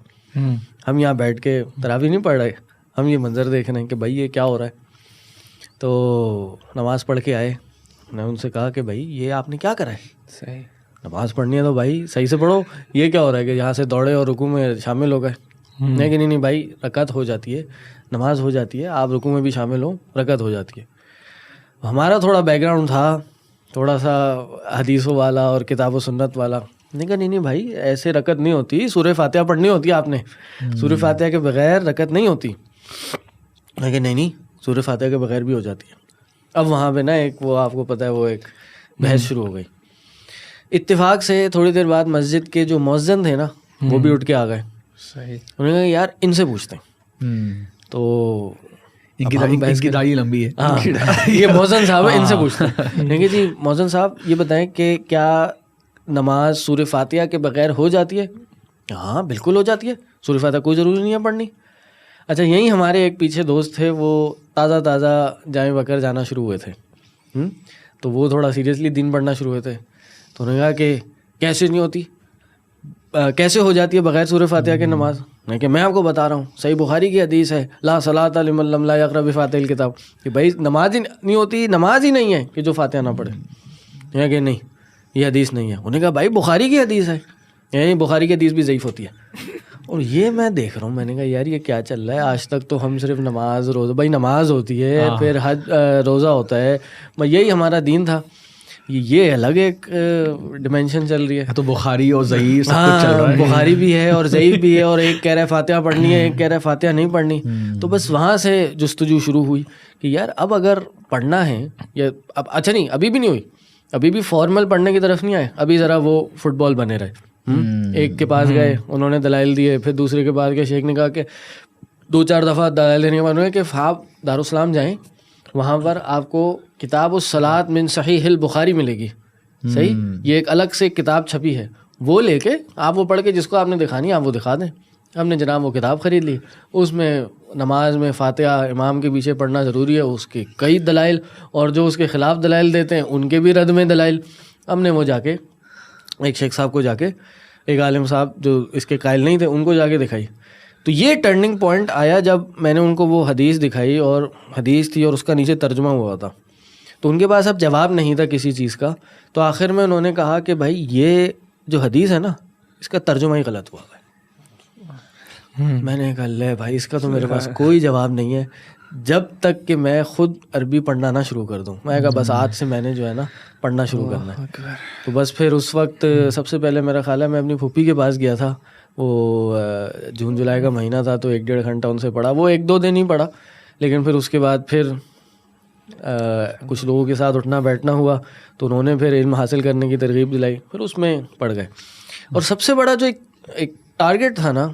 ہم یہاں بیٹھ کے تراویح نہیں پڑھ رہے, ہم یہ منظر دیکھ رہے ہیں کہ بھائی یہ کیا ہو رہا ہے. تو نماز پڑھ کے آئے, میں ان سے کہا کہ بھائی یہ آپ نے کیا کرا ہے, صحیح نماز پڑھنی ہے تو بھائی صحیح سے پڑھو, یہ کیا ہو رہا ہے کہ یہاں سے دوڑے اور رکوع میں شامل ہو گئے. نہیں نہیں بھائی, رکعت ہو جاتی ہے, نماز ہو جاتی ہے, آپ رکوع میں بھی شامل ہو, رکعت ہو جاتی ہے. ہمارا تھوڑا بیک گراؤنڈ تھا تھوڑا سا حدیثوں والا اور کتاب و سنت والا. نہیں کہا نہیں بھائی ایسے رکعت نہیں ہوتی, سورہ فاتحہ پڑھنی ہوتی ہے آپ نے, سورہ فاتحہ کے بغیر رکعت نہیں ہوتی. میں کہ نہیں سورہ فاتحہ کے بغیر بھی ہو جاتی ہے. اب وہاں پہ نا ایک وہ آپ کو پتہ ہے وہ ایک بحث شروع ہو گئی. اتفاق سے تھوڑی دیر بعد مسجد کے جو مؤذن تھے نا وہ بھی اٹھ کے آ گئے. صحیح. انہوں نے کہا یار ان سے پوچھتے ہیں. تو ان کی داڑھی لمبی ہے, ہاں یہ مؤذن صاحب ہے, ان سے پوچھتے ہیں. دیکھیے جی مؤذن صاحب یہ بتائیں کہ کیا نماز سورہ فاتحہ کے بغیر ہو جاتی ہے؟ ہاں بالکل ہو جاتی ہے, سورہ فاتحہ کوئی ضروری نہیں ہے پڑھنی. اچھا یہیں ہمارے ایک پیچھے دوست تھے, وہ تازہ جامع بکر جانا شروع ہوئے تھے, تو وہ تھوڑا سیریسلی دین پڑھنا شروع ہوئے تھے. تو انہوں نے کہا کہ کیسے نہیں ہوتی, کیسے ہو جاتی ہے بغیر سورہ فاتحہ کے نماز؟ میں کہ میں آپ کو بتا رہا ہوں, صحیح بخاری کی حدیث ہے لا صلاۃ لمن لم لا یقرأ بفاتحہ الکتاب, کہ بھائی نماز ہی نہیں ہوتی, نماز ہی نہیں ہے کہ جو فاتحہ نہ پڑھے. یہ کہ نہیں یہ حدیث نہیں ہے. انہوں نے کہا بھائی بخاری کی حدیث ہے, یعنی بخاری کی حدیث بھی ضعیف ہوتی ہے. اور یہ میں دیکھ رہا ہوں, میں نے کہا یار یہ کیا چل رہا ہے, آج تک تو ہم صرف نماز روزہ, بھائی نماز ہوتی ہے پھر حج روزہ ہوتا ہے, یہی ہمارا دین تھا. یہ الگ ایک ڈیمینشن چل رہی ہے. تو بخاری اور ضعیف سب کچھ چل رہا ہے, بخاری بھی ہے اور ضعیف بھی ہے, اور ایک کہہ رہا ہے فاتحہ پڑھنی ہے, ایک کہہ رہا ہے فاتحہ نہیں پڑھنی. تو بس وہاں سے جستجو شروع ہوئی کہ یار اب اگر پڑھنا ہے یا اب اچھا نہیں ابھی بھی نہیں ہوئی, ابھی بھی فارمل پڑھنے کی طرف نہیں آئے, ابھی ذرا وہ فٹ بال بنے رہے. ایک کے پاس گئے, انہوں نے دلائل دیے, پھر دوسرے کے پاس گئے, شیخ نے کہا کہ 2-4 دفعہ دلائل دینے کے بعد انہوں نے کہ آپ دارالسلام جائیں, وہاں پر آپ کو کتاب الصلاۃ من صحیح البخاری ملے گی. صحیح, یہ ایک الگ سے کتاب چھپی ہے, وہ لے کے آپ وہ پڑھ کے جس کو آپ نے دکھانی ہے آپ وہ دکھا دیں. ہم نے جناب وہ کتاب خرید لی, اس میں نماز میں فاتحہ امام کے پیچھے پڑھنا ضروری ہے, اس کے کئی دلائل, اور جو اس کے خلاف دلائل دیتے ہیں ان کے بھی رد میں دلائل. ہم نے وہ جا کے ایک شیخ صاحب کو جا کے, ایک عالم صاحب جو اس کے قائل نہیں تھے ان کو جا کے دکھائی. تو یہ ٹرننگ پوائنٹ آیا جب میں نے ان کو وہ حدیث دکھائی, اور حدیث تھی اور اس کا نیچے ترجمہ ہوا تھا. تو ان کے پاس اب جواب نہیں تھا کسی چیز کا, تو آخر میں انہوں نے کہا کہ بھائی یہ جو حدیث ہے نا اس کا ترجمہ ہی غلط ہوا ہے. میں نے کہا لے بھائی اس کا تو میرے پاس کوئی جواب نہیں ہے جب تک کہ میں خود عربی پڑھنا نہ شروع کر دوں. میں کہا بس آج سے میں نے جو ہے نا پڑھنا شروع کرنا ہے. تو بس پھر اس وقت سب سے پہلے میرا خیال ہے میں اپنی پھوپھی کے پاس گیا تھا, وہ جون جولائی کا مہینہ تھا, تو 1-1.5 گھنٹہ ان سے پڑھا. وہ 1-2 دن ہی پڑھا, لیکن پھر اس کے بعد پھر کچھ لوگوں کے ساتھ اٹھنا بیٹھنا ہوا, تو انہوں نے پھر علم حاصل کرنے کی ترغیب دلائی, پھر اس میں پڑھ گئے. اور سب سے بڑا جو ایک ٹارگیٹ تھا نا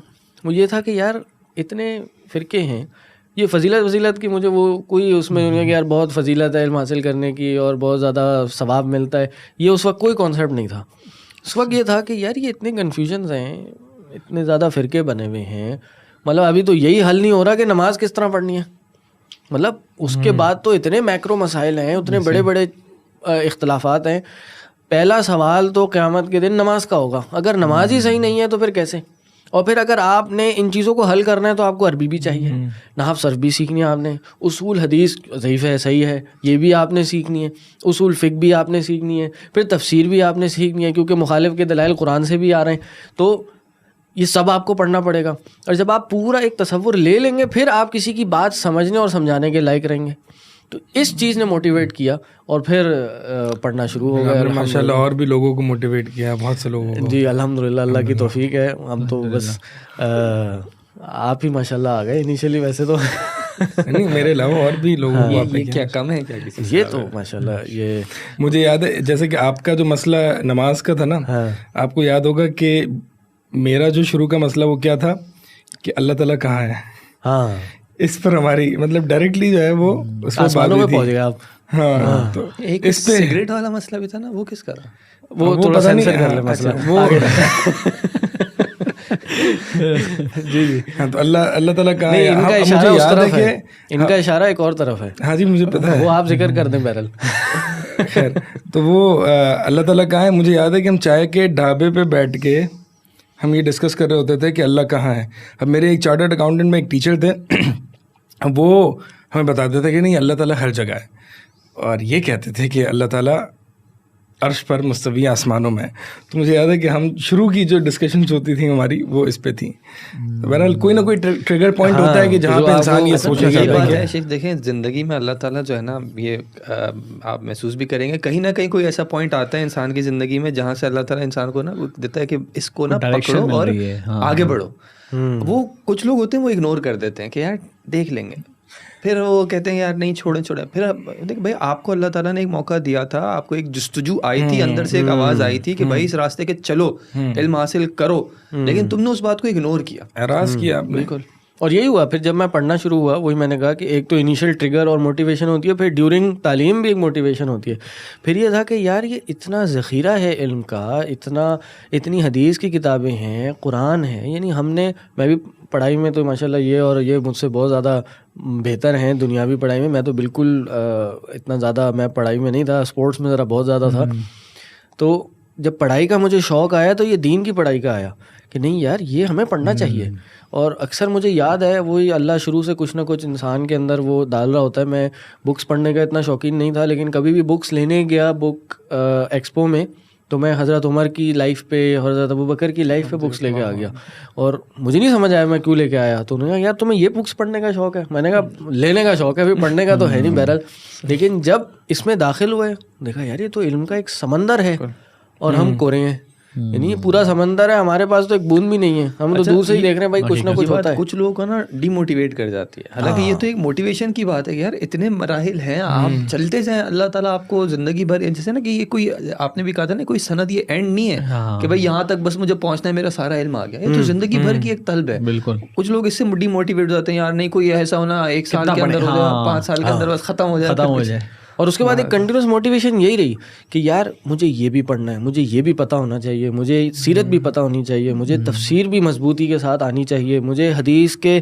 وہ یہ تھا کہ یار اتنے فرقے ہیں, یہ فضیلت کی مجھے وہ کوئی اس میں نہیں کہ یار بہت فضیلت ہے علم حاصل کرنے کی اور بہت زیادہ ثواب ملتا ہے, یہ اس وقت کوئی کانسیپٹ نہیں تھا. اس وقت یہ تھا کہ یار یہ اتنے کنفیوژنز ہیں, اتنے زیادہ فرقے بنے ہوئے ہیں, مطلب ابھی تو یہی حل نہیں ہو رہا کہ نماز کس طرح پڑھنی ہے. مطلب اس کے بعد تو اتنے میکرو مسائل ہیں, اتنے بڑے بڑے اختلافات ہیں. پہلا سوال تو قیامت کے دن نماز کا ہوگا, اگر نماز ہی صحیح نہیں ہے تو پھر کیسے؟ اور پھر اگر آپ نے ان چیزوں کو حل کرنا ہے تو آپ کو عربی بھی چاہیے, نحو صرف بھی سیکھنی ہے آپ نے, اصول حدیث ضعیف ہے صحیح ہے یہ بھی آپ نے سیکھنی ہے, اصول فقہ بھی آپ نے سیکھنی ہے, پھر تفسیر بھی آپ نے سیکھنی ہے کیونکہ مخالف کے دلائل قرآن سے بھی آ رہے ہیں, تو یہ سب آپ کو پڑھنا پڑے گا. اور جب آپ پورا ایک تصور لے لیں گے پھر آپ کسی کی بات سمجھنے اور سمجھانے کے لائق رہیں گے. تو اس چیز نے موٹیویٹ کیا اور پھر پڑھنا شروع ہو گیا. ماشاء اللہ اور بھی لوگوں کو موٹیویٹ کیا, بہت سے لوگوں کو. جی الحمدللہ, اللہ کی توفیق ہے. ہم تو بس آپ ہی ماشاء اللہ آ گئے انیشلی, ویسے تو نہیں میرے علاوہ اور بھی لوگوں کو. یہ کیا کم ہے کیا کسی یہ تو ماشاء اللہ. یہ مجھے یاد ہے جیسے کہ آپ کا جو مسئلہ نماز کا تھا نا, آپ کو یاد ہوگا کہ میرا جو شروع کا مسئلہ وہ کیا تھا کہ اللہ تعالیٰ کہاں ہے. ہاں اس پر ہماری مطلب ڈائریکٹلی جو ہے وہ اس میں بات ہوئی تھی. پہنچ گئے آپ. ہاں تو ایک اس پہ سگریٹ والا مسئلہ بھی تھا نا, وہ کس کا تھا؟ وہ تھوڑا سینسر کر لیں مسئلہ وہ. جی جی ہاں تو اللہ تعالیٰ کہاں ہے. ان کا اشارہ اس طرف ہے, ان کا اشارہ ایک اور طرف ہے. ہاں جی مجھے پتا ہے, وہ آپ ذکر کر دیں بہرحال. خیر تو وہ اللہ تعالیٰ کہاں ہے. مجھے یاد ہے کہ ہم چائے کے ڈھابے پہ بیٹھ کے ہم یہ ڈسکس کر رہے ہوتے تھے کہ اللہ کہاں ہے. اب میرے ایک چارٹرڈ اکاؤنٹنٹ میں ایک ٹیچر تھے, وہ ہمیں بتاتے تھے کہ نہیں اللہ تعالیٰ ہر جگہ ہے, اور یہ کہتے تھے کہ اللہ تعالیٰ عرش پر مستوی آسمانوں میں. تو مجھے یاد ہے کہ ہم شروع کی جو ڈسکشنز ہوتی تھیں ہماری وہ اس پہ تھیں. بہرحال کوئی نہ کوئی ٹریگر پوائنٹ ہوتا ہے کہ جہاں پہ انسان یہ سوچنا چاہتا ہے. شیخ دیکھیں زندگی میں اللہ تعالیٰ جو ہے نا, یہ آپ محسوس بھی کریں گے, کہیں نہ کہیں کوئی ایسا پوائنٹ آتا ہے انسان کی زندگی میں جہاں سے اللہ تعالیٰ انسان کو نا دیتا ہے کہ اس کو نا پکڑو اور آگے بڑھو. وہ کچھ لوگ ہوتے ہیں وہ اگنور کر دیتے ہیں کہ یار دیکھ لیں گے, پھر وہ کہتے ہیں یار نہیں چھوڑیں. پھر دیکھ بھائی آپ کو اللہ تعالیٰ نے ایک موقع دیا تھا, آپ کو ایک جستجو آئی تھی, اندر سے ایک آواز آئی تھی کہ بھائی اس راستے کے چلو, علم حاصل کرو, لیکن تم نے اس بات کو اگنور کیا, اعراض کیا. بالکل. اور یہی ہوا پھر جب میں پڑھنا شروع ہوا, وہی میں نے کہا کہ ایک تو انیشیل ٹریگر اور موٹیویشن ہوتی ہے, پھر ڈیورنگ تعلیم بھی ایک موٹیویشن ہوتی ہے. پھر یہ تھا کہ یار یہ اتنا ذخیرہ ہے علم کا, اتنی حدیث کی کتابیں ہیں, قرآن ہے, یعنی میں بھی پڑھائی میں تو ماشاء اللہ یہ اور یہ مجھ سے بہت زیادہ بہتر ہیں دنیاوی پڑھائی میں. میں تو بالکل اتنا زیادہ میں پڑھائی میں نہیں تھا, اسپورٹس میں ذرا بہت زیادہ تھا. تو جب پڑھائی کا مجھے شوق آیا تو یہ دین کی پڑھائی کا آیا کہ نہیں یار یہ ہمیں پڑھنا چاہیے. اور اکثر مجھے یاد ہے وہی اللہ شروع سے کچھ نہ کچھ انسان کے اندر وہ ڈال رہا ہوتا ہے. میں بکس پڑھنے کا اتنا شوقین نہیں تھا, لیکن کبھی بھی بکس لینے گیا بک ایکسپو میں تو میں حضرت عمر کی لائف پہ, حضرت ابوبکر کی لائف پہ بکس لے کے آ گیا, اور مجھے نہیں سمجھ آیا میں کیوں لے کے آیا. تو انہوں نے کہا یار تمہیں یہ بکس پڑھنے کا شوق ہے. میں نے کہا لینے کا شوق ہے, پھر پڑھنے کا تو ہے نہیں بہرحال. لیکن جب اس میں داخل ہوئے دیکھا یار یہ تو علم کا ایک سمندر ہے اور ہم کورے ہیں, یعنی یہ پورا سمندر ہے, ہمارے پاس تو ایک بوند بھی نہیں ہے, ہم تو دور سے ہی دیکھ رہے ہیں بھائی کچھ نہ کچھ ہوتا ہے. کچھ لوگوں کو نا ڈی موٹیویٹ کر جاتی ہے, حالانکہ یہ تو ایک موٹیویشن کی بات ہے کہ یار اتنے مراحل ہیں, آپ چلتے جائیں, اللہ تعالیٰ آپ کو زندگی بھر, جیسے نا کہ یہ کوئی آپ نے بھی کہا تھا نا کوئی سند, یہ اینڈ نہیں ہے کہ بھائی یہاں تک بس مجھے پہنچنا ہے, میرا سارا علم آ گیا. یہ تو زندگی بھر کی ایک طلب ہے. بالکل. کچھ لوگ اس سے ڈی موٹیویٹ ہو جاتے ہیں, یار نہیں کوئی ایسا ہونا 1 سال کے اندر ہو جائے, 5 سال کے اندر بس ختم ہو جائے. اور اس کے بعد ایک کنٹینیوس موٹیویشن یہی رہی کہ یار مجھے یہ بھی پڑھنا ہے, مجھے یہ بھی پتہ ہونا چاہیے, مجھے سیرت بھی پتہ ہونی چاہیے, مجھے تفسیر بھی مضبوطی کے ساتھ آنی چاہیے, مجھے حدیث کے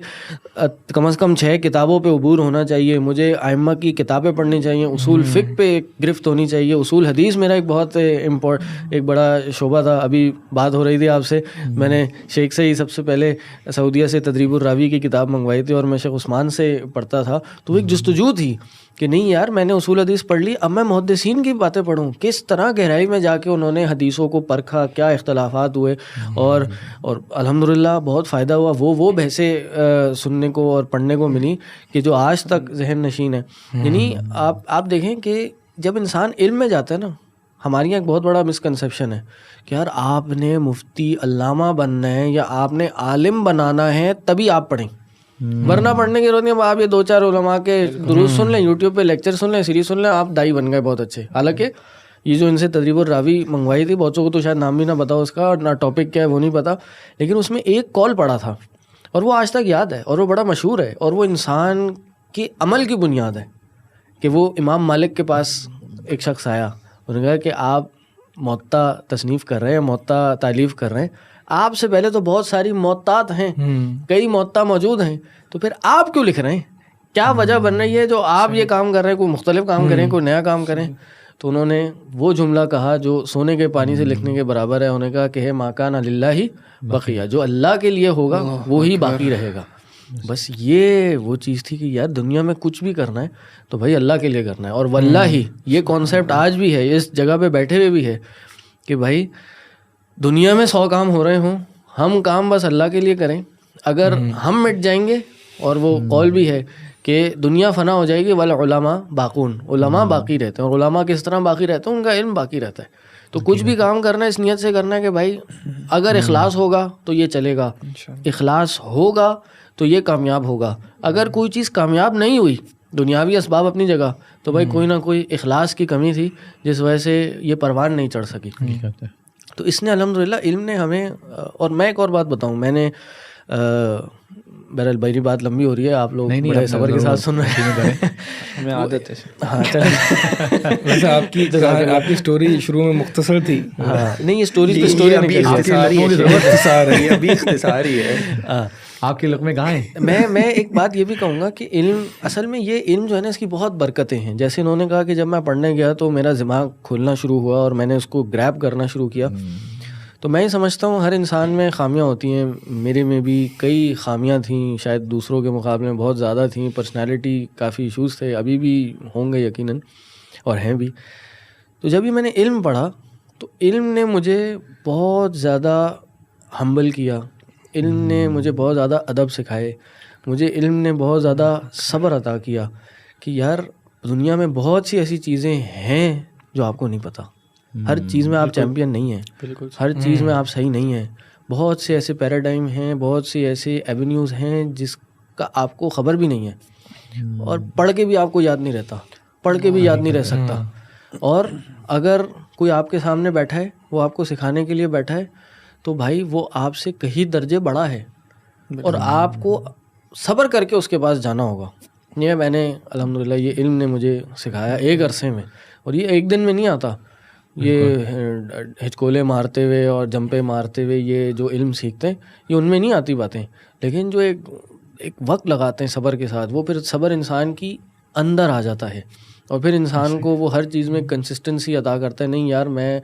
کم از کم 6 کتابوں پہ عبور ہونا چاہیے, مجھے ائمہ کی کتابیں پڑھنی چاہیے, اصول فقہ پہ گرفت ہونی چاہیے. اصول حدیث میرا ایک بہت ایک بڑا شعبہ تھا. ابھی بات ہو رہی تھی آپ سے, میں نے شیخ سے ہی سب سے پہلے سعودیہ سے تدریب الراوی کی کتاب منگوائی تھی, اور میں شیخ عثمان سے پڑھتا تھا. تو ایک جستجو تھی کہ نہیں یار میں نے اصول حدیث پڑھ لی, اب میں محدثین کی باتیں پڑھوں, کس طرح گہرائی میں جا کے انہوں نے حدیثوں کو پرکھا, کیا اختلافات ہوئے, اور الحمدللہ بہت فائدہ ہوا. وہ بحثیں سننے کو اور پڑھنے کو ملی کہ جو آج تک ذہن نشین ہے. یعنی آپ دیکھیں کہ جب انسان علم میں جاتا ہے نا, ہمارے یہاں ایک بہت بڑا مسکنسیپشن ہے کہ یار آپ نے مفتی علامہ بننا ہے یا آپ نے عالم بنانا ہے تبھی آپ پڑھیں, ورنہ پڑھنے کی ضرورت نہیں. آپ یہ 2-4 علماء کے دروس سن لیں, یوٹیوب پہ لیکچر سن لیں, سیریز سن لیں, آپ دائی بن گئے بہت اچھے. حالانکہ یہ جو ان سے تدریب الراوی منگوائی تھی, بہتوں کو تو شاید نام بھی نہ پتا اس کا, اور نہ ٹاپک کیا ہے وہ نہیں پتا, لیکن اس میں ایک کال پڑا تھا اور وہ آج تک یاد ہے, اور وہ بڑا مشہور ہے, اور وہ انسان کی عمل کی بنیاد ہے. کہ وہ امام مالک کے پاس ایک شخص آیا, انہوں نے کہا کہ آپ موطا تصنیف کر رہے ہیں, موطا تالیف کر رہے ہیں, آپ سے پہلے تو بہت ساری موطات ہیں, کئی موطا موجود ہیں, تو پھر آپ کیوں لکھ رہے ہیں, کیا وجہ بن رہی ہے جو آپ یہ کام کر رہے ہیں, کوئی مختلف کام کریں, کوئی نیا کام کریں. تو انہوں نے وہ جملہ کہا جو سونے کے پانی سے لکھنے کے برابر ہے. انہوں نے کہا کہ ہے ما کان للہ بقیہ, جو اللہ کے لیے ہوگا وہی باقی رہے گا. بس یہ وہ چیز تھی کہ یار دنیا میں کچھ بھی کرنا ہے تو بھائی اللہ کے لیے کرنا ہے. اور واللہ یہ کانسیپٹ آج بھی ہے, اس جگہ پہ بیٹھے ہوئے بھی ہے کہ بھائی دنیا میں 100 کام ہو رہے ہوں, ہم کام بس اللہ کے لیے کریں. اگر ہم مٹ جائیں گے, اور وہ قول بھی ہے کہ دنیا فنا ہو جائے گی, والعلماء باقون, علماء باقی رہتے ہیں. اور علماء کس طرح باقی رہتے ہیں, ان کا علم باقی رہتا ہے. تو کچھ بھی کام کرنا ہے اس نیت سے کرنا ہے کہ بھائی اگر اخلاص ہوگا تو یہ چلے گا, اخلاص ہوگا تو یہ کامیاب ہوگا. اگر کوئی چیز کامیاب نہیں ہوئی, دنیاوی اسباب اپنی جگہ, تو بھائی کوئی نہ کوئی اخلاص کی کمی تھی جس وجہ سے یہ پروان نہیں چڑھ سکی. تو اس نے الحمدللہ علم نے ہمیں. اور میں ایک اور بات بتاؤں, میں نے بہرحال میری بات لمبی ہو رہی ہے, آپ لوگ بڑے صبر کے ساتھ سن رہے ہیں, ہمیں عادت ہے. ہاں چلیں. ویسے آپ کی اسٹوری شروع میں مختصر تھی. ہاں نہیں, یہ اسٹوری نہیں, ابھی اختصار ہی ہے. آپ کے لقمے کہاں ہیں؟ میں ایک بات یہ بھی کہوں گا کہ علم اصل میں یہ علم جو ہے نا اس کی بہت برکتیں ہیں. جیسے انہوں نے کہا کہ جب میں پڑھنے گیا تو میرا دماغ کھولنا شروع ہوا اور میں نے اس کو گریب کرنا شروع کیا. تو میں یہ سمجھتا ہوں ہر انسان میں خامیاں ہوتی ہیں. میرے میں بھی کئی خامیاں تھیں, شاید دوسروں کے مقابلے میں بہت زیادہ تھیں. پرسنالٹی کافی ایشوز تھے, ابھی بھی ہوں گے یقیناً اور ہیں بھی. تو جب بھی میں نے علم پڑھا تو علم نے مجھے بہت زیادہ ہمبل کیا, علم نے مجھے بہت زیادہ ادب سکھائے, مجھے علم نے بہت زیادہ صبر عطا کیا کہ یار دنیا میں بہت سی ایسی چیزیں ہیں جو آپ کو نہیں پتہ. ہر چیز میں آپ چیمپئن نہیں ہیں, بالکل ہر چیز میں آپ صحیح نہیں ہیں. بہت سے ایسے پیراڈائم ہیں, بہت سے ایسے ایونیوز ہیں جس کا آپ کو خبر بھی نہیں ہے, اور پڑھ کے بھی آپ کو یاد نہیں رہتا, پڑھ کے بھی یاد نہیں رہ سکتا. اور اگر کوئی آپ کے سامنے بیٹھا ہے, وہ آپ کو سکھانے کے لیے بیٹھا ہے, تو بھائی وہ آپ سے کئی درجے بڑا ہے اور آپ کو صبر کر کے اس کے پاس جانا ہوگا. یہ میں نے الحمدللہ یہ علم نے مجھے سکھایا ایک عرصے میں, اور یہ ایک دن میں نہیں آتا. یہ ہچکولے مارتے ہوئے اور جمپے مارتے ہوئے یہ جو علم سیکھتے ہیں یہ ان میں نہیں آتی باتیں, لیکن جو ایک وقت لگاتے ہیں صبر کے ساتھ, وہ پھر صبر انسان کی اندر آ جاتا ہے اور پھر انسان کو وہ ہر چیز میں کنسسٹنسی عطا کرتا ہے. نہیں یار میں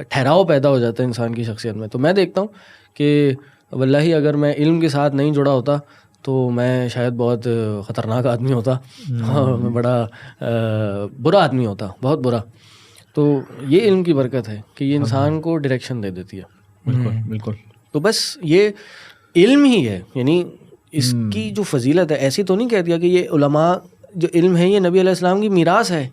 ٹھہراؤ پیدا ہو جاتا ہے انسان کی شخصیت میں. تو میں دیکھتا ہوں کہ واللہ اگر میں علم کے ساتھ نہیں جڑا ہوتا تو میں شاید بہت خطرناک آدمی ہوتا, میں بڑا برا آدمی ہوتا, بہت برا. تو یہ علم کی برکت ہے کہ یہ انسان کو ڈائریکشن دے دیتی ہے. بالکل بالکل. تو بس یہ علم ہی ہے, یعنی اس کی جو فضیلت ہے, ایسی تو نہیں کہہ دیا کہ یہ علماء جو علم ہے یہ نبی علیہ السلام کی میراث ہے.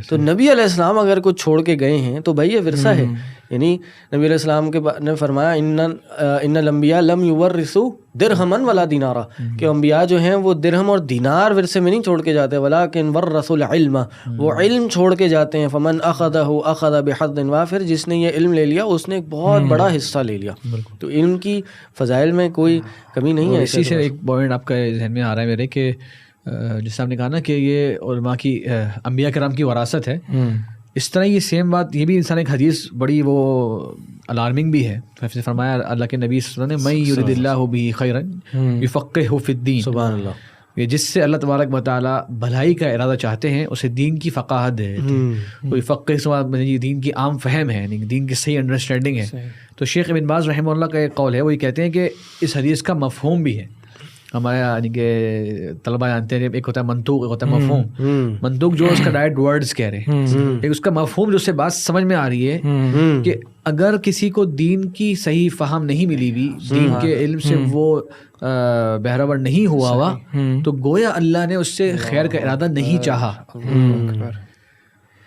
تو نبی علیہ السلام اگر کچھ چھوڑ کے گئے ہیں تو بھائی یہ ورثہ ہے. یعنی نبی علیہ السلام نے فرمایا ان الانبیاء لم یورثوا درہما ولا دینارا, کہ انبیاء جو ہیں وہ درہم اور دینار ورثے میں نہیں چھوڑ کے جاتے, ولکن ورثوا العلم, وہ علم چھوڑ کے جاتے ہیں. فمن اخذہ اخذ بحظ وافر, جس نے یہ علم لے لیا اس نے ایک بہت بڑا حصہ لے لیا. تو علم کی فضائل میں کوئی کمی نہیں ہے. اسی سے ایک پوائنٹ آپ کا ذہن میں آ رہا ہے میرے کہ جیسے آپ نے کہا نا کہ یہ علماء کی انبیاء کرام کی وراثت ہے, اس طرح یہ سیم بات یہ بھی انسان ایک حدیث بڑی وہ الارمنگ بھی ہے. فرمایا اللہ کے نبی صلی اللہ علیہ وسلم نے من یرید اللہ بہ خیرا یفقہہ فی الدین, سبحان اللہ, یہ جس سے اللہ تبارک و تعالیٰ بھلائی کا ارادہ چاہتے ہیں اسے دین کی فقاہت دے دیتے ہیں. کوئی فقہ سے دین کی عام فہم ہے, دین کی صحیح انڈرسٹینڈنگ ہے. تو شیخ ابن باز رحمہ اللہ کا ایک قول ہے, وہ یہ کہتے ہیں کہ اس حدیث کا مفہوم بھی ہے. ہمارے یعنی کہ طلبہ جانتے ہیں ایک ہوتا ہے منطوق, ایک ہوتا ہے مفہوم. منطوق جو اس کا ڈائریکٹ ورڈز کہہ رہے ہیں, ایک اس کا مفہوم جو سے بات سمجھ میں آ رہی ہے کہ اگر کسی کو دین کی صحیح فہم نہیں ملی ہوئی, دین کے علم سے وہ بہرہور نہیں ہوا تو گویا اللہ نے اس سے خیر کا ارادہ نہیں چاہا.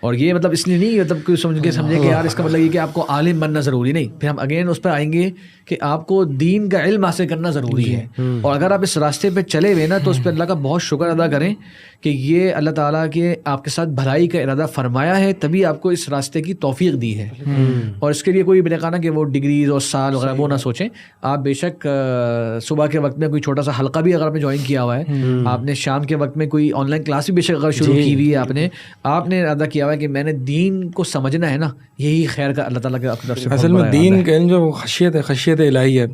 اور یہ مطلب اس لیے نہیں مطلب کوئی سمجھے کہ یار اس کا مطلب یہ کہ آپ کو عالم بننا ضروری نہیں. پھر ہم اگین اس پہ آئیں گے کہ آپ کو دین کا علم حاصل کرنا ضروری ہے, اور اگر آپ اس راستے پہ چلے ہوئے نا تو اس پہ اللہ کا بہت شکر ادا کریں کہ یہ اللہ تعالیٰ کے آپ کے ساتھ بھلائی کا ارادہ فرمایا ہے, تبھی آپ کو اس راستے کی توفیق دی ہے. اور اس کے لیے کوئی میں نے کہا نا کہ وہ ڈگریز اور سال وغیرہ وہ نہ سوچیں. آپ بے شک صبح کے وقت میں کوئی چھوٹا سا حلقہ بھی اگر آپ نے جوائن کیا ہوا ہے, آپ نے شام کے وقت میں کوئی آن لائن کلاس بھی بے شک اگر شروع کی ہوئی ہے, آپ نے ارادہ کیا ہوا ہے کہ میں نے دین کو سمجھنا ہے نا, یہی خیر کا اللہ تعالیٰ کی طرف سے. اصل میں دین کا علم جو خشیت ہے, خشیت الہی ہے.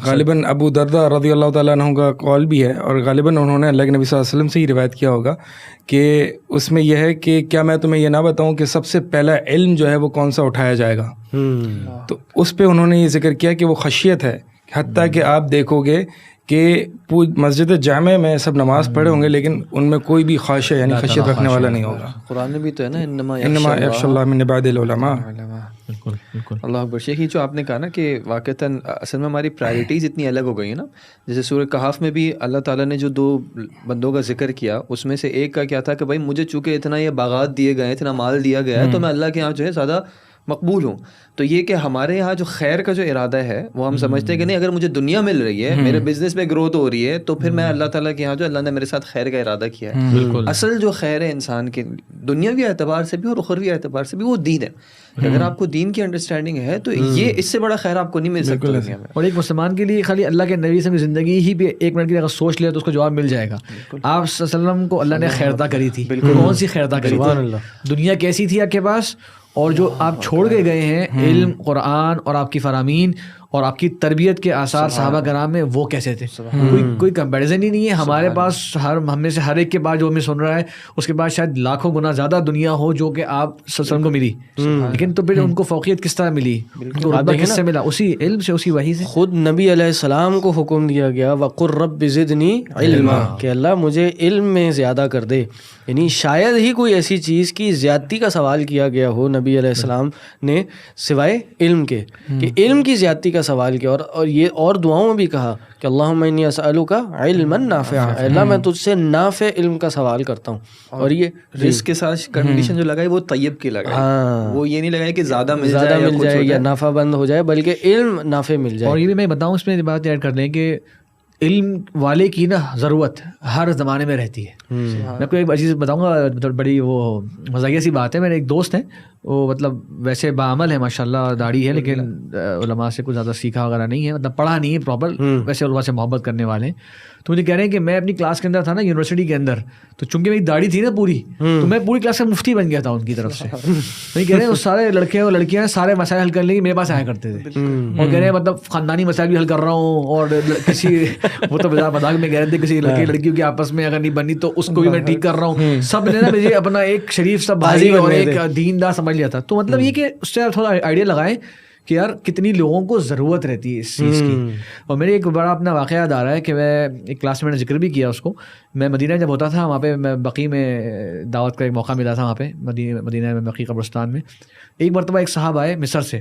غالباً ابو دردہ رضی اللہ تعالیٰ عنہ کا قول بھی ہے, اور غالباً انہوں نے اللہ کے نبی صلی اللہ علیہ وسلم سے ہی روایت کیا ہوگا کہ اس میں یہ ہے کہ کیا میں تمہیں یہ نہ بتاؤں کہ سب سے پہلا علم جو ہے وہ کون سا اٹھایا جائے گا. تو اس پہ انہوں نے یہ ذکر کیا کہ وہ خشیت ہے, حتیٰ کہ آپ دیکھو گے کہ مسجد جامع میں سب نماز پڑھے ہوں گے لیکن ان میں کوئی بھی خاشع یعنی خشیت رکھنے والا نہیں ہوگا. قرآن میں بھی تو ہے نا انما یخشى اللہ من عباد العلماء. بالکل بالکل. اللہ اکبر. شیخ یہ جو آپ نے کہا نا کہ واقعتاً اصل میں ہماری پرائرٹیز اتنی الگ ہو گئی ہیں نا. جیسے سورہ کہف میں بھی اللہ تعالیٰ نے جو 2 بندوں کا ذکر کیا, اس میں سے ایک کا کیا تھا کہ بھائی مجھے چونکہ اتنا یہ باغات دیے گئے, اتنا مال دیا گیا ہے, تو میں اللہ کے یہاں جو ہے زیادہ مقبول ہوں. تو یہ کہ ہمارے یہاں جو خیر کا جو ارادہ ہے وہ ہم سمجھتے ہیں کہ نہیں, اگر مجھے دنیا مل رہی ہے, میرے بزنس میں گروتھ ہو رہی ہے, تو پھر میں اللہ تعالیٰ کے یہاں جو اللہ نے میرے ساتھ خیر کا ارادہ کیا ہے. اصل جو خیر ہے انسان کے دنیاوی اعتبار سے بھی اور اخروی اعتبار سے بھی وہ دین ہے. اگر آپ کو دین کی انڈرسٹینڈنگ ہے تو یہ اس سے بڑا خیر آپ کو نہیں مل سکتا دنیا میں. اور ایک مسلمان کے لیے خالی اللہ کے نبی سے زندگی ہی بھی 1 منٹ کے لیے اگر سوچ لے تو اس کو جواب مل جائے گا. آپ صلی اللہ علیہ وسلم کو اللہ نے خیرتا کری تھی, کون سی خیرتا کری تھی, دنیا کیسی تھی آپ کے پاس, اور جو آپ چھوڑ کے گئے ہیں علم, قرآن اور آپ کی فرامین, اور آپ کی تربیت کے آثار صحابہ کرام میں وہ کیسے تھے. کوئی کمپیریزن ہی نہیں ہے. ہمارے پاس ہم میں سے ہر ایک کے بعد جو ہمیں سن رہا ہے اس کے بعد شاید لاکھوں گنا زیادہ دنیا ہو جو کہ آپ وسلم کو ملی, لیکن تو پھر ان کو فوقیت کس طرح ملی, رتبہ کس سے ملا؟ اسی علم سے, اسی وحی سے. خود نبی علیہ السلام کو حکم دیا گیا وَقُلْ رَبِّ زِدْنِي عِلْمًا, کہ اللہ مجھے علم میں زیادہ کر دے. یعنی شاید ہی کوئی ایسی چیز کی زیادتی کا سوال کیا گیا ہو نبی علیہ السلام نے سوائے علم کے, کہ علم کی زیادتی کا سوال کیا. اور یہ اور دعاؤں میں بھی کہا کہ اللہم انی اسألک علما نافعا, اللہ میں تجھ سے نافع علم کا سوال کرتا ہوں. اور یہ رزق کے ساتھ کنڈیشن جو لگائی وہ طیب کی لگائی, وہ یہ نہیں لگائی کہ زیادہ مل جائے یا نافع بند ہو جائے, بلکہ علم نافع مل جائے. اور یہ بھی میں بتاؤں اس میں بات ایڈ کر دیں کہ علم والے کی نا ضرورت ہر زمانے میں رہتی ہے. میں کوئی ایک چیز بتاؤں گا, بڑی وہ مزاحیہ سی بات ہے. میرے ایک دوست ہیں, وہ مطلب ویسے باعمل ہے ماشاء اللہ, داڑھی ہے, لیکن علماء سے کچھ زیادہ سیکھا وغیرہ نہیں ہے, مطلب پڑھا نہیں ہے پراپر, ویسے علماء سے محبت کرنے والے ہیں. تو مجھے کہہ رہے ہیں کہ میں اپنی کلاس کے اندر تھا نا یونیورسٹی کے اندر, تو چونکہ میری داڑھی تھی نا پوری, تو میں پوری کلاس کا مفتی بن گیا تھا ان کی طرف سے. نہیں کہہ رہے ہیں سارے لڑکے اور لڑکیاں سارے مسائل حل کر لیں گے میرے پاس آیا کرتے تھے, اور کہہ رہے ہیں مطلب خاندانی مسائل بھی حل کر رہا ہوں, اور کسی وہ تو مذاق میں کہہ رہے تھے کسی لڑکے لڑکیوں کی آپس میں اگر نہیں بنی تو اس کو بھی میں ٹھیک کر رہا ہوں. سب نے نا مجھے اپنا ایک شریف سا بھائی اور ایک دیندار سمجھ لیا تھا. تو مطلب یہ کہ اس سے تھوڑا آئیڈیا لگائیں کہ یار کتنی لوگوں کو ضرورت رہتی ہے اس چیز کی. اور میرے ایک بڑا اپنا واقعہ یاد آ رہا ہے کہ میں ایک کلاس میں نے ذکر بھی کیا اس کو. میں مدینہ جب ہوتا تھا وہاں پہ میں بقی میں دعوت کا ایک موقع ملا تھا, وہاں پہ مدینہ میں بقی قبرستان میں. ایک مرتبہ ایک صاحب آئے مصر سے,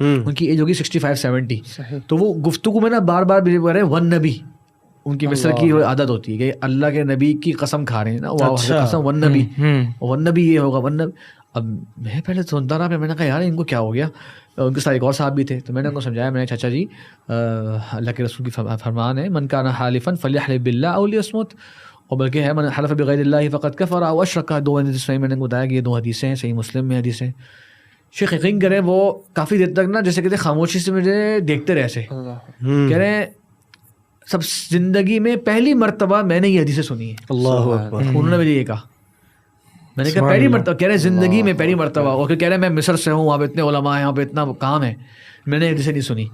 ان کی ایج ہوگی 65-70. تو وہ گفتگو میں نا بار بار کہہ رہے ہیں ون نبی, ان کی مصر کی عادت ہوتی ہے کہ اللہ کے نبی کی قسم کھا رہے ہیں نا, قسم ون نبی, ون نبی یہ ہوگا ون نبی. اب میں پہلے سنتا رہا, میں نے کہا یار ان کو کیا ہو گیا. ان کے ساتھ ایک اور صاحب بھی تھے, تو میں نے ان کو سمجھایا, میں نے چاچا جی اللہ کے رسول کی فرمان ہے من کان حالفا فلیحلف باللہ او لیصمت, اور بلکہ ہے من حلف بغیر اللہ فقد کفر او اشرک. دو حدیث میں نے بتایا کہ یہ دو حدیثیں ہیں, صحیح مسلم میں حدیثیں. شیخ یقین کریں وہ کافی دیر تک نا جیسے کہتے خاموشی سے مجھے دیکھتے رہے سے, کہہ رہے ہیں سب زندگی میں پہلی مرتبہ میں نے یہ حدیثیں سنی ہے. اللہ اکبر. انہوں نے مجھے یہ کہا, میں نے کہا پہلی مرتبہ, کہہ رہے زندگی میں پہلی مرتبہ. اور کہہ رہے میں مصر سے ہوں, وہاں پہ اتنے علماء ہیں, وہاں پہ اتنا کام ہے, میں نے حدیثیں نہیں سنی.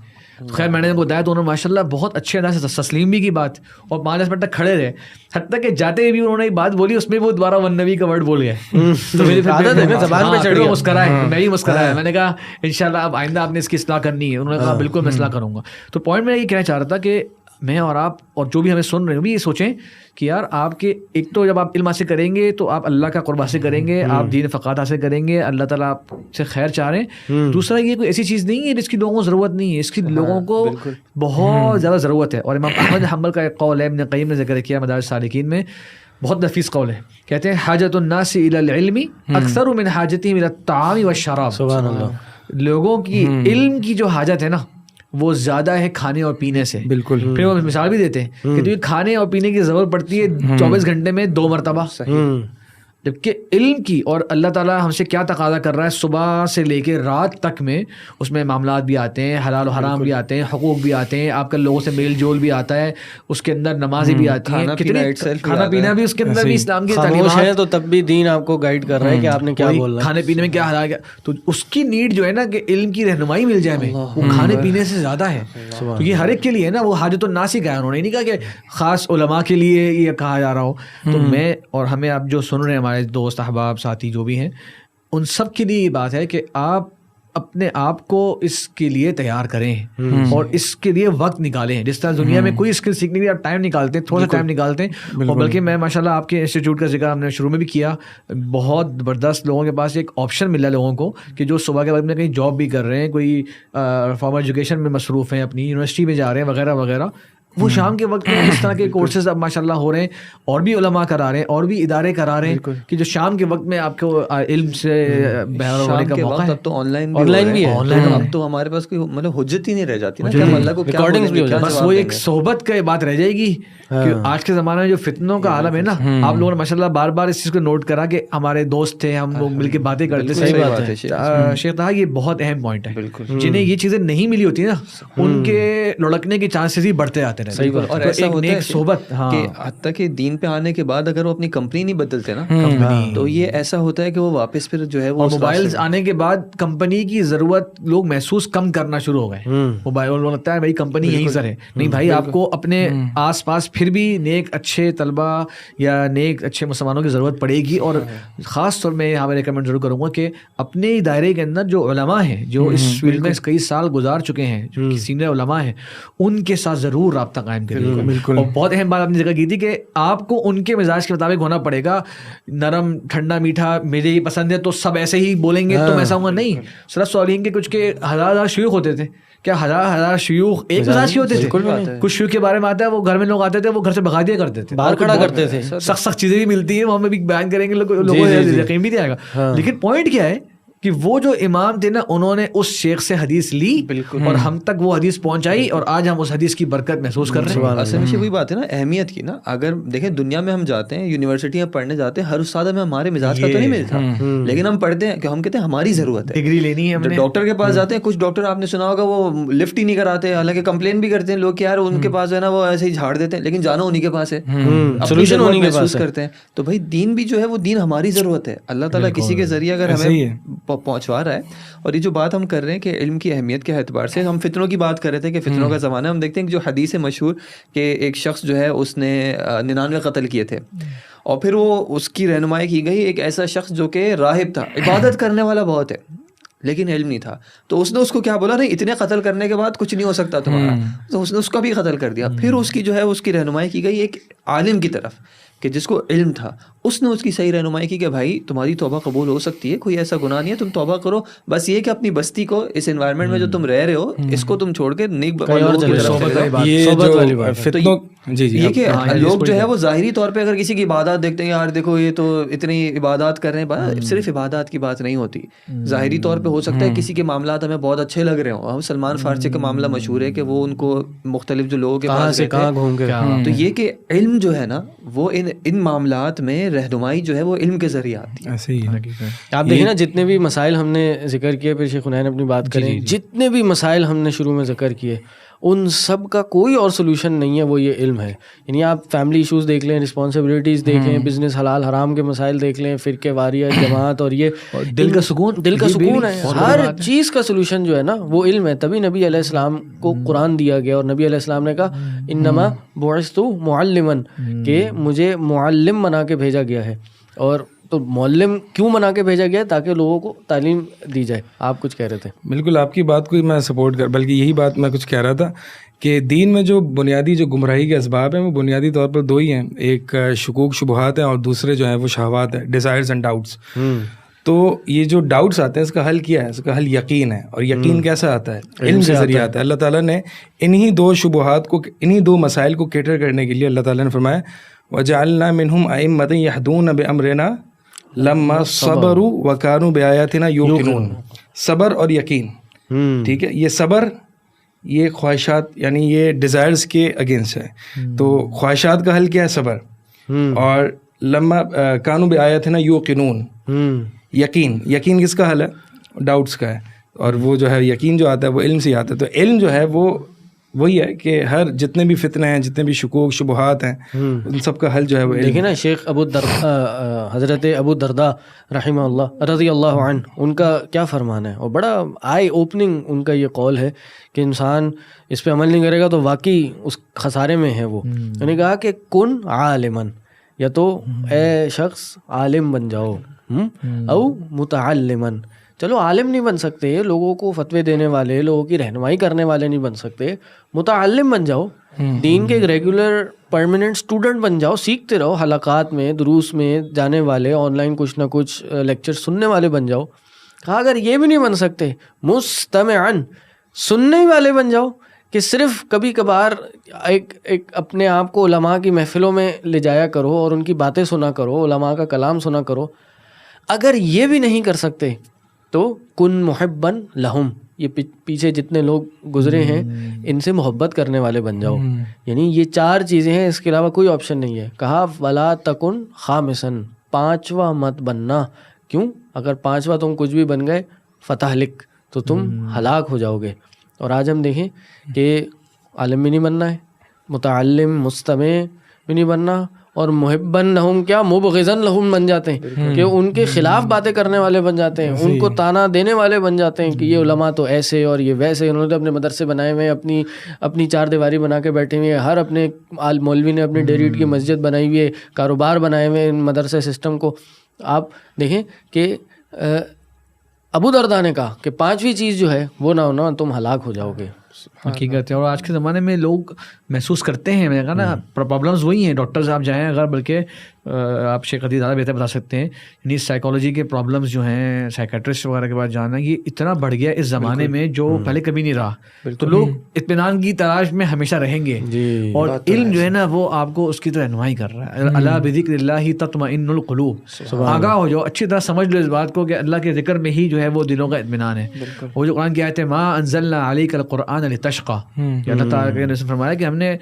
خیر میں نے ان کو بتایا تو انہوں نے ماشاء اللہ بہت اچھے انداز سے تسلیم بھی کی بات, اور 5 منٹ تک کھڑے رہے, حتیٰ کہ جاتے ہوئے بھی انہوں نے ایک بات بولی, اس میں وہ دوبارہ ون نبی کا ورڈ بول گئے. تو میری زبان پہ چڑھ گیا, مسکرایا, میں بھی مسکرایا. میں نے کہا انشاءاللہ اب آئندہ آپ نے اس کی اصلاح کرنی ہے. انہوں نے کہا بالکل میں اصلاح کروں گا. تو پوائنٹ میں یہ کہنا چاہ رہا تھا کہ میں اور آپ اور جو بھی ہمیں سن رہے ہیں بھی یہ سوچیں کہ یار آپ کے ایک تو جب آپ علم حاصل کریں گے تو آپ اللہ کا قرب حاصل کریں گے, آپ دین فقاہت حاصل کریں گے, اللہ تعالیٰ آپ سے خیر چاہ رہے ہیں. دوسرا یہ کوئی ایسی چیز نہیں ہے جس کی لوگوں کو ضرورت نہیں ہے, اس کی لوگوں کو بہت زیادہ ضرورت ہے. اور امام احمد حنبل کا ایک قول ہے, ابن قیم نے ذکر کیا مدارج السالکین میں, بہت نفیس قول ہے. کہتے ہیں حاجت الناس الی العلم اکثر من حاجتہم الی الطعام والشراب. سبحان اللہ. لوگوں کی علم کی جو حاجت ہے نا وہ زیادہ ہے کھانے اور پینے سے. بالکل. پھر وہ مثال بھی دیتے ہیں کہ تمہیں کھانے اور پینے کی ضرورت پڑتی ہے 24 گھنٹے میں 2 مرتبہ, جبکہ علم کی اور اللہ تعالیٰ ہم سے کیا تقاضا کر رہا ہے صبح سے لے کے رات تک میں, اس میں معاملات بھی آتے ہیں, حلال و حرام بھی آتے ہیں, حقوق بھی آتے ہیں, آپ کا لوگوں سے میل جول بھی آتا ہے, اس کے اندر نمازیں بھی آتی ہیں, کھانا پینا بھی اس کے اندر بھی اسلام کی تعلیمات ہے. تو تب بھی دین آپ کو گائیڈ کر رہا ہے کہ آپ نے کیا بولنا ہے, کھانے پینے میں کیا حلال. تو اس کی نیڈ جو ہے نا کہ علم کی رہنمائی مل جائے ہمیں, وہ کھانے پینے سے زیادہ ہے. تو یہ ہر ایک کے لیے ہے نا, وہ حاجت الناس ہی کہا, انہوں نے نہیں کہا کہ خاص علماء کے لیے یہ کہا جا رہا ہو. تو میں اور ہمیں اب جو سن رہے ہیں ہمارے دوست احباب ساتھی جو بھی ہیں, ان سب کے لیے یہ بات ہے کہ آپ اپنے آپ کو اس کے لیے تیار کریں اور اس کے لیے وقت نکالیں. جس طرح دنیا میں کوئی اسکل سیکھنے کے لیے آپ ٹائم نکالتے ہیں, تھوڑا سا ٹائم نکالتے ہیں. اور بلکہ میں ماشاءاللہ آپ کے انسٹیٹیوٹ کا ذکر ہم نے شروع میں بھی کیا, بہت زبردست لوگوں کے پاس ایک آپشن ملا لوگوں کو کہ جو صبح کے وقت میں کہیں جاب بھی کر رہے ہیں, کوئی فارمر ایجوکیشن میں مصروف ہیں, اپنی یونیورسٹی میں جا رہے ہیں وغیرہ وغیرہ, وہ شام کے وقت میں اس طرح کے کورسز اب ماشاءاللہ ہو رہے ہیں, اور بھی علماء کرا رہے ہیں, اور بھی ادارے کرا رہے ہیں کہ جو شام کے وقت میں آپ کو علم سے بہرہ ہونے کا موقع ہے. اب تو آن لائن بھی ہے, اب تو ہمارے پاس کوئی مطلب حجت ہی نہیں رہ جاتی نا کہ ہم اللہ کو کیا بولیں. بس وہ ایک صحبت کا بات رہ جائے گی کہ آج کے زمانے میں جو فتنوں کا عالم ہے نا, آپ لوگوں نے ماشاءاللہ بار بار اس چیز کو نوٹ کرا کہ ہمارے دوست تھے, ہم لوگ مل کے باتیں کرتے تھے. صحیح بات ہے شیخ طاہر, یہ بہت اہم پوائنٹ ہے. جنہیں یہ چیزیں نہیں ملی ہوتی نا ان کے لڑکنے کے چانسز ہی بڑھتے آتے رہتے ہیں. اور ایسا ہوتا ہے صحبت کہ حتیٰ کہ دین پہ آنے کے بعد اگر وہ اپنی کمپنی نہیں بدلتے نا تو یہ ایسا ہوتا ہے کہ وہ واپس پھر جو ہے وہ موبائلز آنے کے بعد کمپنی کی ضرورت لوگ محسوس کم کرنا شروع ہو گئے. موبائل لگتا ہے بھائی کمپنی یہیں سر ہے. نہیں بھائی, آپ کو اپنے آس پاس پھر بھی نیک اچھے طلبہ یا نیک اچھے مسلمانوں کی ضرورت پڑے گی. اور خاص طور میں یہاں میں ریکمنڈ ضرور کروں گا کہ اپنے دائرے کے اندر جو علماء ہیں, جو اس فیلڈ میں کئی سال گزار چکے ہیں, جو سینئر علماء ہیں, ان کے ساتھ ضرور رابطہ قائم کریے. اور بہت اہم بات آپ نے ذکر کی تھی کہ آپ کو ان کے مزاج کے مطابق ہونا پڑے گا. نرم ٹھنڈا میٹھا مجھے یہ پسند ہے تو سب ایسے ہی بولیں گے تو ایسا ہوں گا. نہیں, سلف صالحین کے کچھ کے ہزار شیوخ ہوتے تھے. کیا ہزار شیوخ ایک مزاج کے ہوتے تھے؟ کچھ شیوخ کے بارے میں آتا ہے وہ گھر میں لوگ آتے تھے وہ گھر سے بھگا دیا کرتے تھے, باہر کھڑا کرتے تھے. سخت چیزیں بھی ملتی ہیں وہ ہمیں بھی بیان کریں گے, لوگوں کو یقین بھی نہیں آئے گا. لیکن پوائنٹ کیا ہے کہ وہ جو امام تھے نا انہوں نے اس شیخ سے حدیث لی اور ہم تک وہ حدیث پہنچائی اور آج ہم اس حدیث کی برکت محسوس کر رہے ہیں. اصل میں وہی بات ہے نا اہمیت کی نا. اگر دیکھیں دنیا میں ہم جاتے ہیں یونیورسٹی میں پڑھنے جاتے ہیں, ہر استاد ہمیں ہمارے مزاج کا تو نہیں ملتا, لیکن ہم پڑھتے ہیں کہ ہم کہتے ہیں ہماری ضرورت ہے, ڈگری لینی ہے. ڈاکٹر کے پاس جاتے ہیں, کچھ ڈاکٹر آپ نے سنا ہوگا وہ لفٹ ہی نہیں کراتے, حالانکہ کمپلین بھی کرتے ہیں لوگ کہ یار ان کے پاس جو ہے نا وہ ایسے ہی جھاڑ دیتے ہیں, لیکن جانا انہیں کے پاس ہے, سولوشن انہیں کے پاس کرتے ہیں. تو بھائی دین بھی جو ہے وہ دین ہماری ضرورت ہے. اللہ تعالیٰ کسی کے ذریعے اگر ہمیں پہنچوا رہا ہے. اور یہ جو بات ہم کر رہے ہیں کہ علم کی اہمیت کے اعتبار سے, ہم فتنوں کی بات کر رہے تھے کہ فتنوں کا زمانہ. ہم دیکھتے ہیں کہ جو حدیث ہے مشہور کہ ایک شخص جو ہے اس نے 99 قتل کیے تھے, اور پھر وہ اس کی رہنمائی کی گئی ایک ایسا شخص جو کہ راہب تھا, عبادت کرنے والا بہت ہے لیکن علم نہیں تھا. تو اس نے اس کو کیا بولا, نہیں اتنے قتل کرنے کے بعد کچھ نہیں ہو سکتا تمہارا, تو اس نے اس کا بھی قتل کر دیا. پھر اس کی جو ہے اس کی رہنمائی کی گئی ایک عالم کی طرف کہ جس کو علم تھا. اس نے اس کی صحیح رہنمائی کی کہ بھائی تمہاری توبہ قبول ہو سکتی ہے, کوئی ایسا گناہ نہیں ہے, تم توبہ کرو, بس یہ کہ اپنی بستی کو, اس انوائرمنٹ میں جو تم رہ رہے ہو اس کو تم چھوڑ کے نیک لوگوں کی طرف چلے جاؤ. یہ کہ لوگ جو ہے وہ ظاہری طور پہ اگر کسی کی عبادات دیکھتے ہیں, یار دیکھو یہ تو اتنی عبادات کر رہے ہیں, صرف عبادات کی بات نہیں ہوتی. ظاہری طور پہ ہو سکتا ہے کسی کے معاملات ہمیں بہت اچھے لگ رہے ہوں. ہم سلمان فارسی کا معاملہ مشہور ہے کہ وہ ان کو مختلف جو لوگوں کے پاس تو یہ کہ علم جو ہے نا وہ ان معاملات میں رہنمائی جو ہے وہ علم کے ذریعے آتی ہے. آپ دیکھیں نا جتنے بھی مسائل ہم نے ذکر کیے, پھر شیخ حنین اپنی بات کریں, جتنے بھی مسائل ہم نے شروع میں ذکر کیے ان سب کا کوئی اور سولوشن نہیں ہے, وہ یہ علم ہے. یعنی آپ فیملی ایشوز دیکھ لیں, رسپانسبلٹیز دیکھیں, بزنس حلال حرام کے مسائل دیکھ لیں, فرقے واریت جماعت, اور یہ دل کا سکون ہے. ہر چیز کا سولوشن جو ہے نا وہ علم ہے. تبھی نبی علیہ السلام کو قرآن دیا گیا, اور نبی علیہ السلام نے کہا انما بعثت معلما, کہ مجھے معلم بنا کے بھیجا گیا ہے. اور تو معلم کیوں بنا کے بھیجا گیا؟ تاکہ لوگوں کو تعلیم دی جائے. آپ کچھ کہہ رہے تھے. بالکل آپ کی بات کو میں سپورٹ بلکہ یہی بات میں کچھ کہہ رہا تھا کہ دین میں جو بنیادی جو گمراہی کے اسباب ہیں وہ بنیادی طور پر دو ہی ہیں, ایک شکوک شبہات ہیں اور دوسرے جو ہیں وہ شہوات ہیں, ڈیزائرز اینڈ ڈاؤٹس. تو یہ جو ڈاؤٹس آتے ہیں اس کا حل کیا ہے؟ اس کا حل یقین ہے. اور یقین کیسا آتا ہے؟ علم کے ذریعے آتا ہے. اللہ تعالیٰ نے انہی دو شبہات کو, انہی دو مسائل کو کیٹر کرنے کے لیے اللہ تعالیٰ نے فرمایا وَجَعَلْنَا مِنْهُمْ أَئِمَّةً يَهْدُونَ بِأَمْرِنَا لما صبروا وكانوا بآياتنا يوقنون. صبر اور یقین, ٹھیک ہے. یہ صبر یہ خواہشات یعنی یہ ڈیزائرز کے اگینسٹ ہے. تو خواہشات کا حل کیا ہے؟ صبر. اور لما كانوا بآياتنا يوقنون, یقین کس کا حل ہے؟ ڈاؤٹس کا ہے. اور وہ جو ہے یقین جو آتا ہے وہ علم سے آتا ہے. تو علم جو ہے وہ وہی ہے کہ ہر جتنے بھی فتنے ہیں, جتنے بھی شکوک شبہات ہیں, ان سب کا حل جو ہے وہ دیکھیں نا. شیخ حضرت ابو درداء رحمہ اللہ رضی اللہ عنہ, ان کا کیا فرمان ہے, اور بڑا آئی اوپننگ ان کا یہ قول ہے کہ انسان اس پہ عمل نہیں کرے گا تو واقعی اس خسارے میں ہے. وہ انہوں نے کہا کہ کن عالمن, یا تو اے شخص عالم بن جاؤ, او متعلمن. چلو عالم نہیں بن سکتے, لوگوں کو فتوے دینے والے, لوگوں کی رہنمائی کرنے والے نہیں بن سکتے, متعلم بن جاؤ, دین کے ایک ریگولر پرماننٹ اسٹوڈنٹ بن جاؤ, سیکھتے رہو, حلقات میں دروس میں جانے والے, آن لائن کچھ نہ کچھ لیکچر سننے والے بن جاؤ. کہا اگر یہ بھی نہیں بن سکتے مستمعن, سننے والے بن جاؤ, کہ صرف کبھی کبھار ایک اپنے آپ کو علماء کی محفلوں میں لے جایا کرو اور ان کی باتیں سنا کرو, علماء کا کلام سنا کرو. اگر یہ بھی نہیں کر سکتے تو کن محبن لہم, یہ پیچھے جتنے لوگ گزرے ہیں ان سے محبت کرنے والے بن جاؤ. یعنی یہ چار چیزیں ہیں, اس کے علاوہ کوئی آپشن نہیں ہے. کہا ولا تکن خامسن, پانچواں مت بننا. کیوں؟ اگر پانچواں تم کچھ بھی بن گئے فتح لکھ, تو تم ہلاک ہو جاؤ گے. اور آج ہم دیکھیں کہ عالم بھی نہیں بننا ہے, متعلم مستمع بھی نہیں بننا، اور محبن لہم کیا مبغضن لہم بن جاتے ہیں کہ ان کے خلاف باتیں کرنے والے بن جاتے ہیں، ان کو تانا دینے والے بن جاتے ہیں کہ یہ علماء تو ایسے اور یہ ویسے، انہوں نے اپنے مدرسے بنائے ہوئے، اپنی چار دیواری بنا کے بیٹھے ہوئے، ہر اپنے مولوی نے اپنی ڈیری کی مسجد بنائی ہوئی ہے، کاروبار بنائے ہوئے ان مدرسے سسٹم کو. آپ دیکھیں کہ ابو درداء نے کہا کہ 5ویں چیز جو ہے وہ نہ ہونا، تم ہلاک ہو جاؤ گے. حقیقت ہے. اور آج کے زمانے میں لوگ محسوس کرتے ہیں، میں نے کہا نا پرابلمز وہی ہیں. ڈاکٹرز آپ جائیں اگر، بلکہ آپ شیخ عدیل زیادہ بہتر بتا سکتے ہیں، یعنی سائیکالوجی کے پرابلمز جو ہیں، سائیکیٹرسٹ وغیرہ کے پاس جانا، یہ اتنا بڑھ گیا اس زمانے میں جو پہلے کبھی نہیں رہا. تو لوگ اطمینان کی تلاش میں ہمیشہ رہیں گے، اور علم جو ہے نا وہ آپ کو اس کی طرح رہنمائی کر رہا ہے. الا بذکر اللہ تطمئن القلوب. آگاہ ہو جاؤ، اچھی طرح سمجھ لو اس بات کو کہ اللہ کے ذکر میں ہی جو ہے وہ دلوں کا اطمینان ہے. وہ جو قرآن کی آیت ہے ما انزلنا علیک القرآن لتشقى، کہ اللہ تعالیٰ نے فرمایا کہ ہم نے،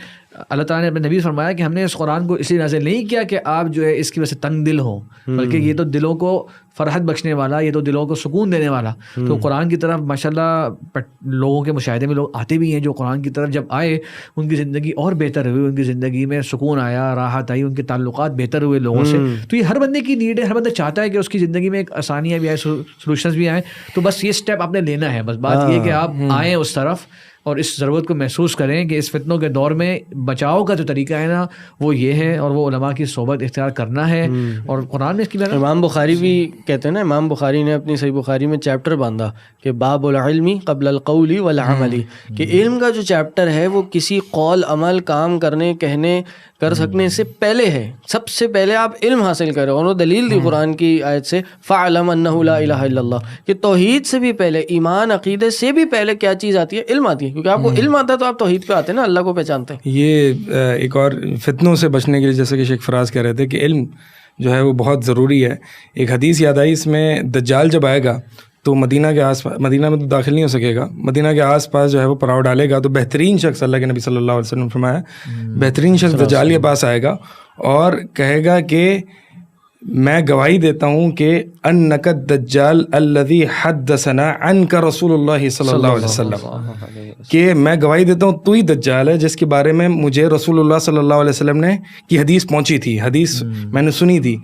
اللہ تعالیٰ نے اپنے نبی فرمایا کہ ہم نے اس قرآن کو اس لیے نازل نہیں کیا کہ آپ جو ہے اس کی وجہ سے تنگ دل ہوں، بلکہ یہ تو دلوں کو فرحت بخشنے والا، یہ تو دلوں کو سکون دینے والا. تو قرآن کی طرف ماشاءاللہ لوگوں کے مشاہدے میں لوگ آتے بھی ہیں جو قرآن کی طرف جب آئے ان کی زندگی اور بہتر ہوئی، ان کی زندگی میں سکون آیا، راحت آئی، ان کے تعلقات بہتر ہوئے لوگوں سے. تو یہ ہر بندے کی نیڈ ہے، ہر بندہ چاہتا ہے کہ اس کی زندگی میں ایک آسانیاں بھی آئیں، سولوشنز بھی آئیں. تو بس یہ اسٹیپ آپ نے لینا ہے. بس بات یہ کہ آپ آئیں اس طرف اور اس ضرورت کو محسوس کریں کہ اس فتنوں کے دور میں بچاؤ کا جو طریقہ ہے نا وہ یہ ہے، اور وہ علماء کی صحبت اختیار کرنا ہے. اور قرآن میں اس کی امام بخاری بھی کہتے ہیں نا، امام بخاری نے اپنی صحیح بخاری میں چیپٹر باندھا کہ باب العلم قبل القول والعمل، کہ علم کا جو چیپٹر ہے وہ کسی قول، عمل، کام کرنے، کہنے، کر سکنے سے پہلے ہے. سب سے پہلے آپ علم حاصل کریں. اور وہ دلیل دی قرآن کی آیت سے فَاعْلَمْ أَنَّهُ لَا إِلَهَ إِلَّا اللَّهُ، کہ توحید سے بھی پہلے، ایمان عقیدے سے بھی پہلے کیا چیز آتی ہے؟ علم آتی ہے. کیونکہ آپ کو علم آتا ہے تو آپ توحید پہ آتے ہیں نا، اللہ کو پہچانتے ہیں. یہ ایک اور فتنوں سے بچنے کے لیے جیسے کہ شیخ فراز کہہ رہے تھے کہ علم جو ہے وہ بہت ضروری ہے. ایک حدیث یاد آئی، اس میں دجال جب آئے گا تو مدینہ کے آس پاس، مدینہ میں تو داخل نہیں ہو سکے گا، مدینہ کے آس پاس جو ہے وہ پڑاؤ ڈالے گا. تو بہترین شخص، اللہ کے نبی صلی اللہ علیہ وسلم فرمایا، بہترین شخص دجال کے پاس آئے گا اور کہے گا کہ میں گواہی دیتا ہوں کہ انک الدجال الذی حدثنا عنک رسول اللہ صلی اللہ علیہ وسلم، کہ میں گواہی دیتا ہوں تو ہی دجال ہے جس کے بارے میں مجھے رسول اللہ صلی اللہ علیہ وسلم نے کی حدیث پہنچی تھی، حدیث میں نے سنی تھی.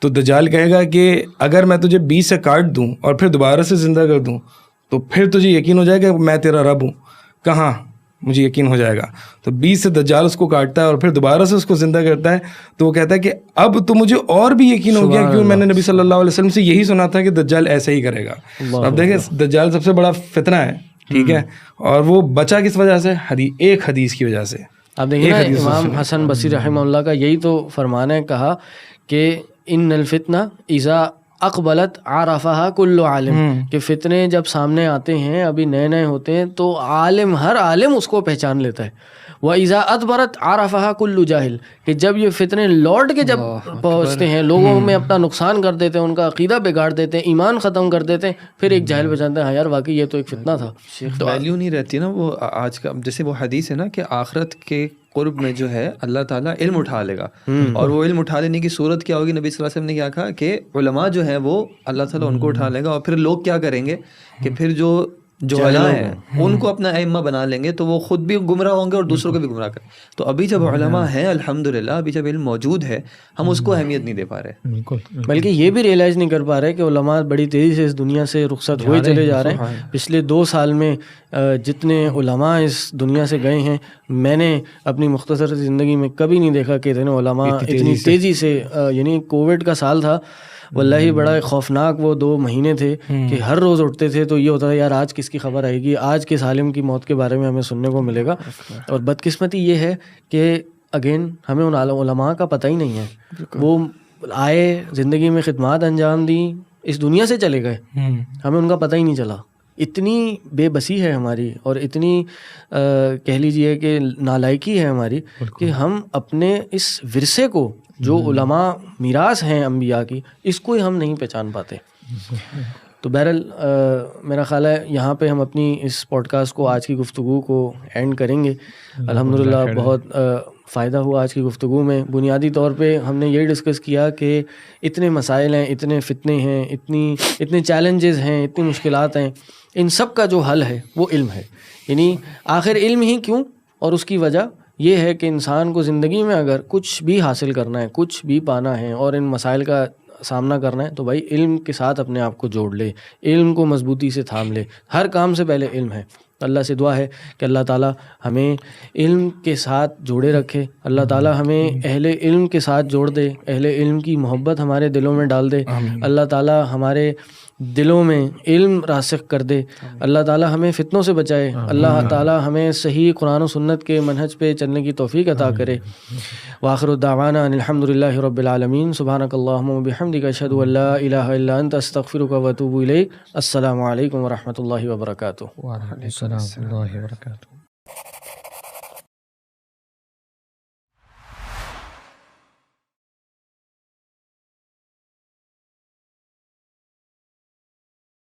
تو دجال کہے گا کہ اگر میں تجھے 20 سے کاٹ دوں اور پھر دوبارہ سے زندہ کر دوں تو پھر تجھے یقین ہو جائے گا کہ میں تیرا رب ہوں. کہاں مجھے یقین ہو جائے گا. تو 20 سے دجال اس کو کاٹتا ہے اور پھر دوبارہ سے اس کو زندہ کرتا ہے. تو وہ کہتا ہے کہ اب تو مجھے اور بھی یقین ہو گیا کیوں میں نے نبی صلی اللہ علیہ وسلم سے یہی سنا تھا کہ دجال ایسے ہی کرے گا. اب دیکھیں دجال سب سے بڑا فتنہ ہے، ٹھیک ہے، اور وہ بچا کس وجہ سے؟ ایک حدیث کی وجہ سے. آپ دیکھیں امام حسن بصری رحمہ اللہ کا یہی تو فرمان ہے، کہا کہ ان الفتنہ اذا اقبلت عرفہا کل عالم، کہ فتنے جب سامنے آتے ہیں، ابھی نئے نئے ہوتے ہیں تو عالم، ہر عالم اس کو پہچان لیتا ہے. وَإِذَا أَدْبَرَتْ عَرَفَهَا كُلُّ جاہل، کہ جب یہ فتنے لوٹ کے جب پہنچتے ہیں لوگوں میں اپنا نقصان کر دیتے ہیں، ان کا عقیدہ بگاڑ دیتے ہیں، ایمان ختم کر دیتے ہیں، پھر ایک جاہل پہچانتے ہیں ہاں یار واقعی یہ تو ایک فتنہ تھا. تو ویلیو نہیں رہتی نا وہ آج کا، جیسے وہ حدیث ہے نا کہ آخرت کے قرب میں جو ہے اللہ تعالیٰ علم اٹھا لے گا، اور وہ علم اٹھا لینے کی صورت کیا ہوگی؟ نبی صلی اللہ علیہ وسلم نے کیا کہا کہ علماء جو ہیں وہ اللہ تعالیٰ ان کو اٹھا لے گا، اور پھر لوگ کیا کریں گے کہ پھر جو علماء ہیں ان کو اپنا ائمہ بنا لیں گے، تو وہ خود بھی گمراہ ہوں گے اور دوسروں کو بھی گمراہ کریں. تو ابھی جب علماء ہیں الحمدللہ، ابھی جب علم موجود ہے، ہم اس کو اہمیت نہیں دے پا رہے، بلکہ یہ بھی ریئلائز نہیں کر پا رہے کہ علماء بڑی تیزی سے اس دنیا سے رخصت ہوئے چلے جا رہے ہیں. پچھلے 2 سال میں جتنے علماء اس دنیا سے گئے ہیں، میں نے اپنی مختصر زندگی میں کبھی نہیں دیکھا کہ اتنے علماء اتنی تیزی سے، یعنی کووڈ کا سال تھا واللہ بڑا خوفناک وہ 2 مہینے تھے کہ ہر روز اٹھتے تھے تو یہ ہوتا تھا یار آج کس کی خبر آئے گی، آج کس عالم کی موت کے بارے میں ہمیں سننے کو ملے گا. اور بدقسمتی یہ ہے کہ اگین ہمیں ان علماء کا پتہ ہی نہیں ہے. وہ آئے، زندگی میں خدمات انجام دیں، اس دنیا سے چلے گئے، ہمیں ان کا پتہ ہی نہیں چلا. اتنی بے بسی ہے ہماری، اور اتنی کہہ لیجئے کہ نالائکی ہے ہماری کہ ہم اپنے اس ورثے کو جو علماء میراث ہیں انبیاء کی، اس کو ہی ہم نہیں پہچان پاتے. تو بہرحال میرا خیال ہے یہاں پہ ہم اپنی اس پوڈ کاسٹ کو، آج کی گفتگو کو اینڈ کریں گے. الحمدللہ بہت فائدہ ہوا آج کی گفتگو میں. بنیادی طور پہ ہم نے یہ ڈسکس کیا کہ اتنے مسائل ہیں، اتنے فتنے ہیں، اتنے چیلنجز ہیں، اتنی مشکلات ہیں، ان سب کا جو حل ہے وہ علم ہے. یعنی آخر علم ہی کیوں، اور اس کی وجہ یہ ہے کہ انسان کو زندگی میں اگر کچھ بھی حاصل کرنا ہے، کچھ بھی پانا ہے اور ان مسائل کا سامنا کرنا ہے تو بھائی علم کے ساتھ اپنے آپ کو جوڑ لے، علم کو مضبوطی سے تھام لے. ہر کام سے پہلے علم ہے. اللہ سے دعا ہے کہ اللہ تعالیٰ ہمیں علم کے ساتھ جوڑے رکھے، اللہ تعالیٰ ہمیں اہل علم کے ساتھ جوڑ دے، اہل علم کی محبت ہمارے دلوں میں ڈال دے، اللہ تعالیٰ ہمارے دلوں میں علم راسخ کر دے، اللہ تعالیٰ ہمیں فتنوں سے بچائے، اللہ تعالیٰ ہمیں صحیح قرآن و سنت کے منہج پہ چلنے کی توفیق عطا کرے. وآخر دعوانا ان الحمد للہ رب العالمین. سبحانک اللہم وبحمدک اشہد ان لا الہ الا انت استغفرک واتوب الیک. السلام علیکم ورحمۃ اللہ وبرکاتہ. وعلیکم السلام ورحمۃ اللہ وبرکاتہ.